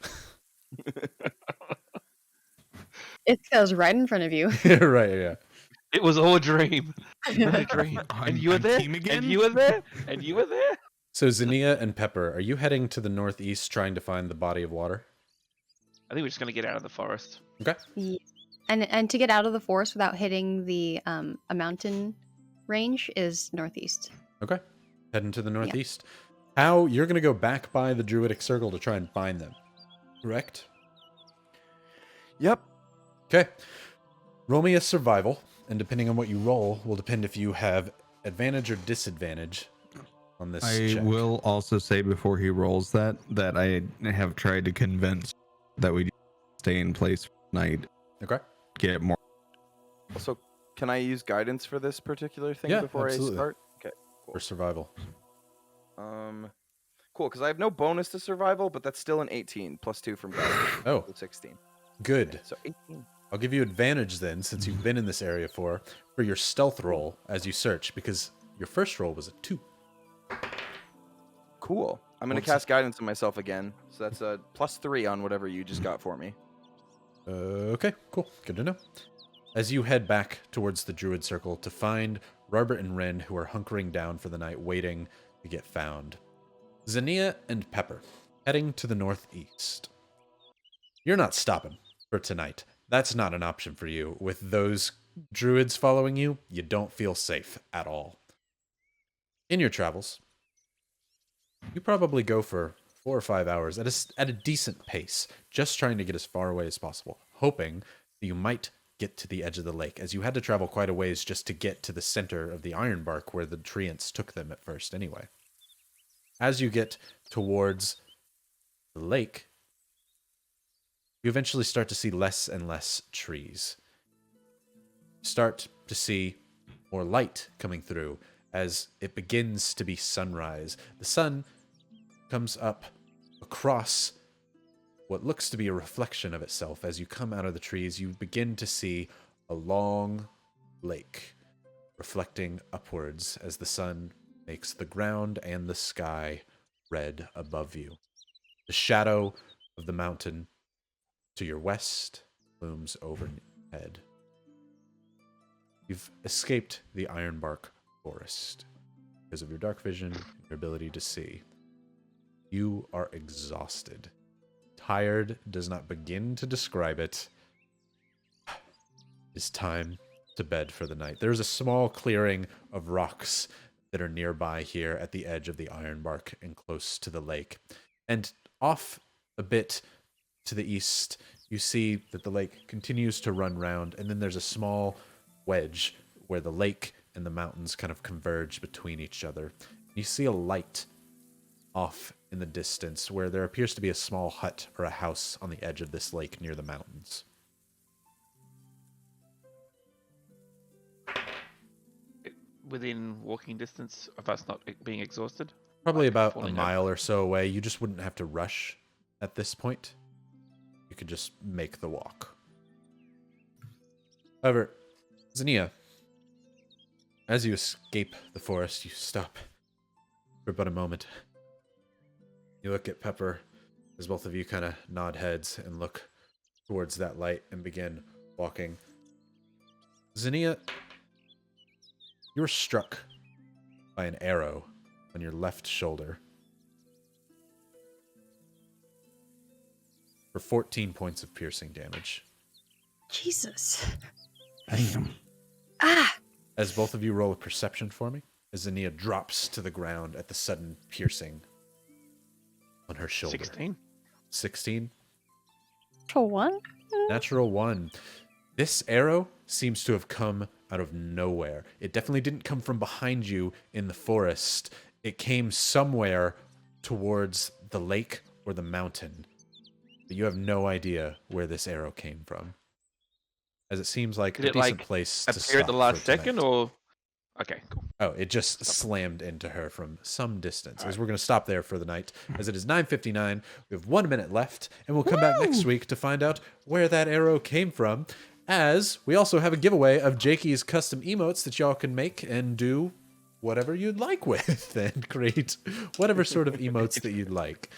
It goes right in front of you. Right, yeah. It was all a dream. It was a dream. And you were I'm there. team again? And you were there. And you were there. So Zinnia and Pepper, are you heading to the northeast trying to find the body of water? I think we're just gonna get out of the forest. Okay. Yeah. And to get out of the forest without hitting the a mountain range is northeast. Okay. Heading to the northeast. How you're going to go back by the Druidic Circle to try and find them, correct? Yep. Okay. Roll me a survival, and depending on what you roll, will depend if you have advantage or disadvantage on this I check. will also say before he rolls that I have tried to convince that we stay in place for the night, Okay. get more. Also, can I use guidance for this particular thing Yeah, before absolutely. I start? Okay. For survival. Cool, because I have no bonus to survival, but that's still an 18 plus 2 from guidance. Oh. So 16. Good. So 18. I'll give you advantage then, since you've been in this area for your stealth roll as you search, because your first roll was a 2. Cool. I'm going to cast guidance on myself again. So that's a plus 3 on whatever you just got for me. Okay, cool. Good to know. As you head back towards the Druid Circle to find Robert and Ren, who are hunkering down for the night, waiting to get found. Zinnia and Pepper, heading to the northeast. You're not stopping for tonight. That's not an option for you. With those druids following you, you don't feel safe at all. In your travels, you probably go for 4 or 5 hours at a decent pace, just trying to get as far away as possible, hoping that you might get to the edge of the lake, as you had to travel quite a ways just to get to the center of the Ironbark where the treants took them at first anyway. As you get towards the lake, you eventually start to see less and less trees. Start to see more light coming through as it begins to be sunrise. The sun comes up across what looks to be a reflection of itself. As you come out of the trees, you begin to see a long lake reflecting upwards as the sun makes the ground and the sky red above you. The shadow of the mountain to your west looms overhead. You've escaped the Ironbark Forest because of your dark vision and your ability to see. You are exhausted. Tired does not begin to describe it. It's time to bed for the night. There's a small clearing of rocks that are nearby here at the edge of the Ironbark and close to the lake. And off a bit to the east, you see that the lake continues to run round, and then there's a small wedge where the lake and the mountains kind of converge between each other. You see a light off in the distance where there appears to be a small hut or a house on the edge of this lake near the mountains. Within walking distance of us not being exhausted? Probably Like about a falling mile or so away. You just wouldn't have to rush at this point. You could just make the walk. However, Zania, as you escape the forest, you stop for but a moment. You look at Pepper as both of you kind of nod heads and look towards that light and begin walking. Zania, you were struck by an arrow on your left shoulder for 14 points of piercing damage. Jesus. Damn. Ah! As both of you roll a perception for me, as Zania drops to the ground at the sudden piercing on her shoulder. 16. 16? For one? Natural 1. This arrow seems to have come out of nowhere. It definitely didn't come from behind you in the forest. It came somewhere towards the lake or the mountain. But you have no idea where this arrow came from. As it seems like Did a it, decent like, place to Appear at stop the last for tonight. second, or? Okay, cool. Oh, it just slammed into her from some distance. As we're going to stop there for the night, as it is 9:59. We have 1 minute left, and we'll come back next week to find out where that arrow came from. As we also have a giveaway of Jakey's custom emotes that y'all can make and do whatever you'd like with, and create whatever sort of emotes that you'd like.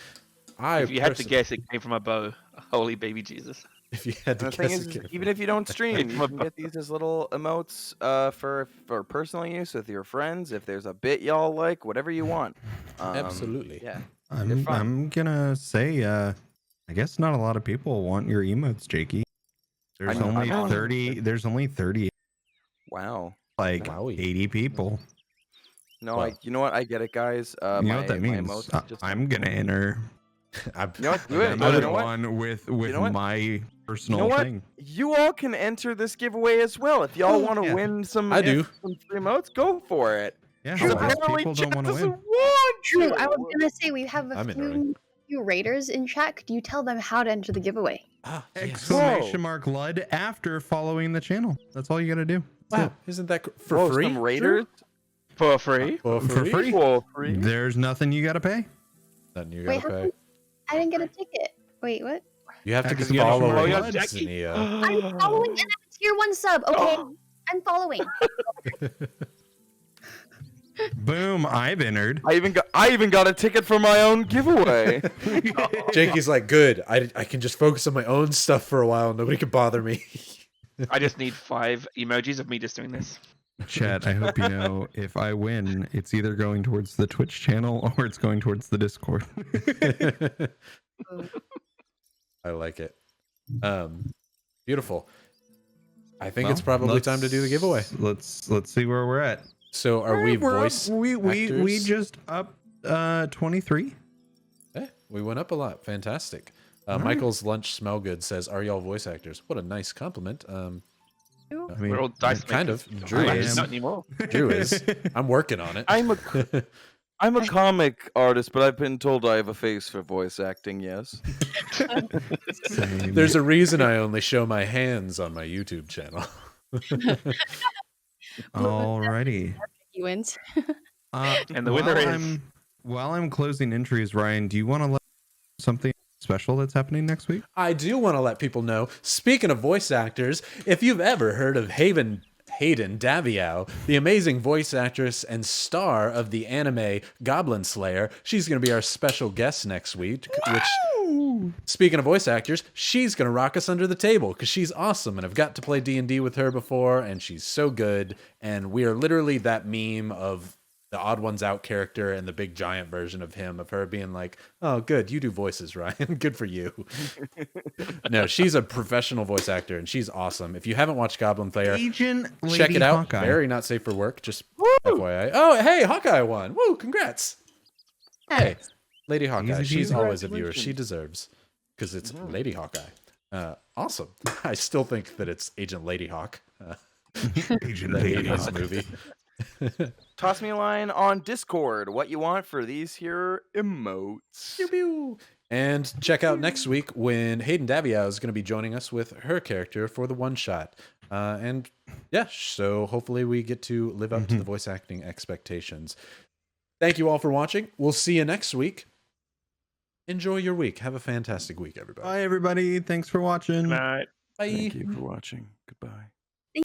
If you had to guess, it came from a bow. Holy baby Jesus. If you had to And the thing guess, is, it came even if you don't stream, you can get these as little emotes for personal use with your friends. If there's a bit y'all like, whatever you want. Absolutely. Yeah. They're fun. I'm gonna say, I guess not a lot of people want your emotes, Jakey. There's know, only I'm 30. There's only 30. Wow. Like Wowie. 80 people. No, Well, you know what? I get it, guys. You know what that means? Emotes just I'm gonna enter. I'm, You know what? Do it. I'm You gonna know what? one with know what? my personal You know what? thing. You all can enter this giveaway as well. If y'all want to Yeah. win some, I do. some free emotes, go for it. Yeah, True, so those Apparently people don't Chet want to doesn't win. want True. to. I was gonna say we have a I'm entering. few raiders in chat. Could you tell them how to enter the giveaway? ah, yes. Exclamation mark Lud after following the channel. That's all you gotta do. Wow, isn't that for Whoa, free? Some raiders For free? Well, For free. for free. There's nothing you gotta pay. Then you Wait, gotta how pay. I didn't get a ticket. Wait, what? You have to Because you gotta follow follow your it, Jackie. Zania. I'm following and I'm a tier 1 sub. Okay, I'm following. Boom! I've entered. I even got a ticket for my own giveaway. Jakey's like, good. I can just focus on my own stuff for a while. Nobody can bother me. I just need 5 emojis of me just doing this. Chat, I hope you know if I win, it's either going towards the Twitch channel or it's going towards the Discord. I like it. Beautiful. I think it's probably time to do the giveaway. Let's see where we're at. So are we We're up- voice we actors? just up 23. We went up a lot. Fantastic. All right. Michael's Lunch Smell Good says, are y'all voice actors? What a nice compliment. I We're mean, all dice kind makers. of. Drew I is. am. Not anymore. Drew is. I'm working on it. I'm a comic artist, but I've been told I have a face for voice acting. Yes. same. There's a reason I only show my hands on my YouTube channel. Alrighty. He wins. And the winner is- While I'm closing entries, Ryan, do you want to let something special that's happening next week? I do want to let people know, speaking of voice actors, if you've ever heard of Hayden Daviow, the amazing voice actress and star of the anime Goblin Slayer, she's going to be our special guest next week, which Speaking of voice actors, she's going to rock us under the table because she's awesome. And I've got to play D&D with her before, and she's so good. And we are literally that meme of the Odd Ones Out character and the big giant version of him, of her being like, oh, good, you do voices, Ryan. Good for you. No, she's a professional voice actor, and she's awesome. If you haven't watched Goblin Slayer, Agent Lady check it out. Hawkeye. Very not safe for work, just FYI. Oh, hey, Hawkeye won. Woo, congrats. Hey, Lady Hawkeye. Easy She's peasy. always a viewer. She deserves, because it's Lady Hawkeye. Awesome. I still think that it's Agent Lady Hawk. Agent The Lady 80s Hawk. movie. Toss me a line on Discord. What you want for these here emotes? Pew, pew. And check out next week when Hayden Daviow is going to be joining us with her character for the one shot. And yeah, so hopefully we get to live up to the voice acting expectations. Thank you all for watching. We'll see you next week. Enjoy your week. Have a fantastic week, everybody. Bye, everybody. Thanks for watching. Good night. Bye. Thank you for watching. Goodbye.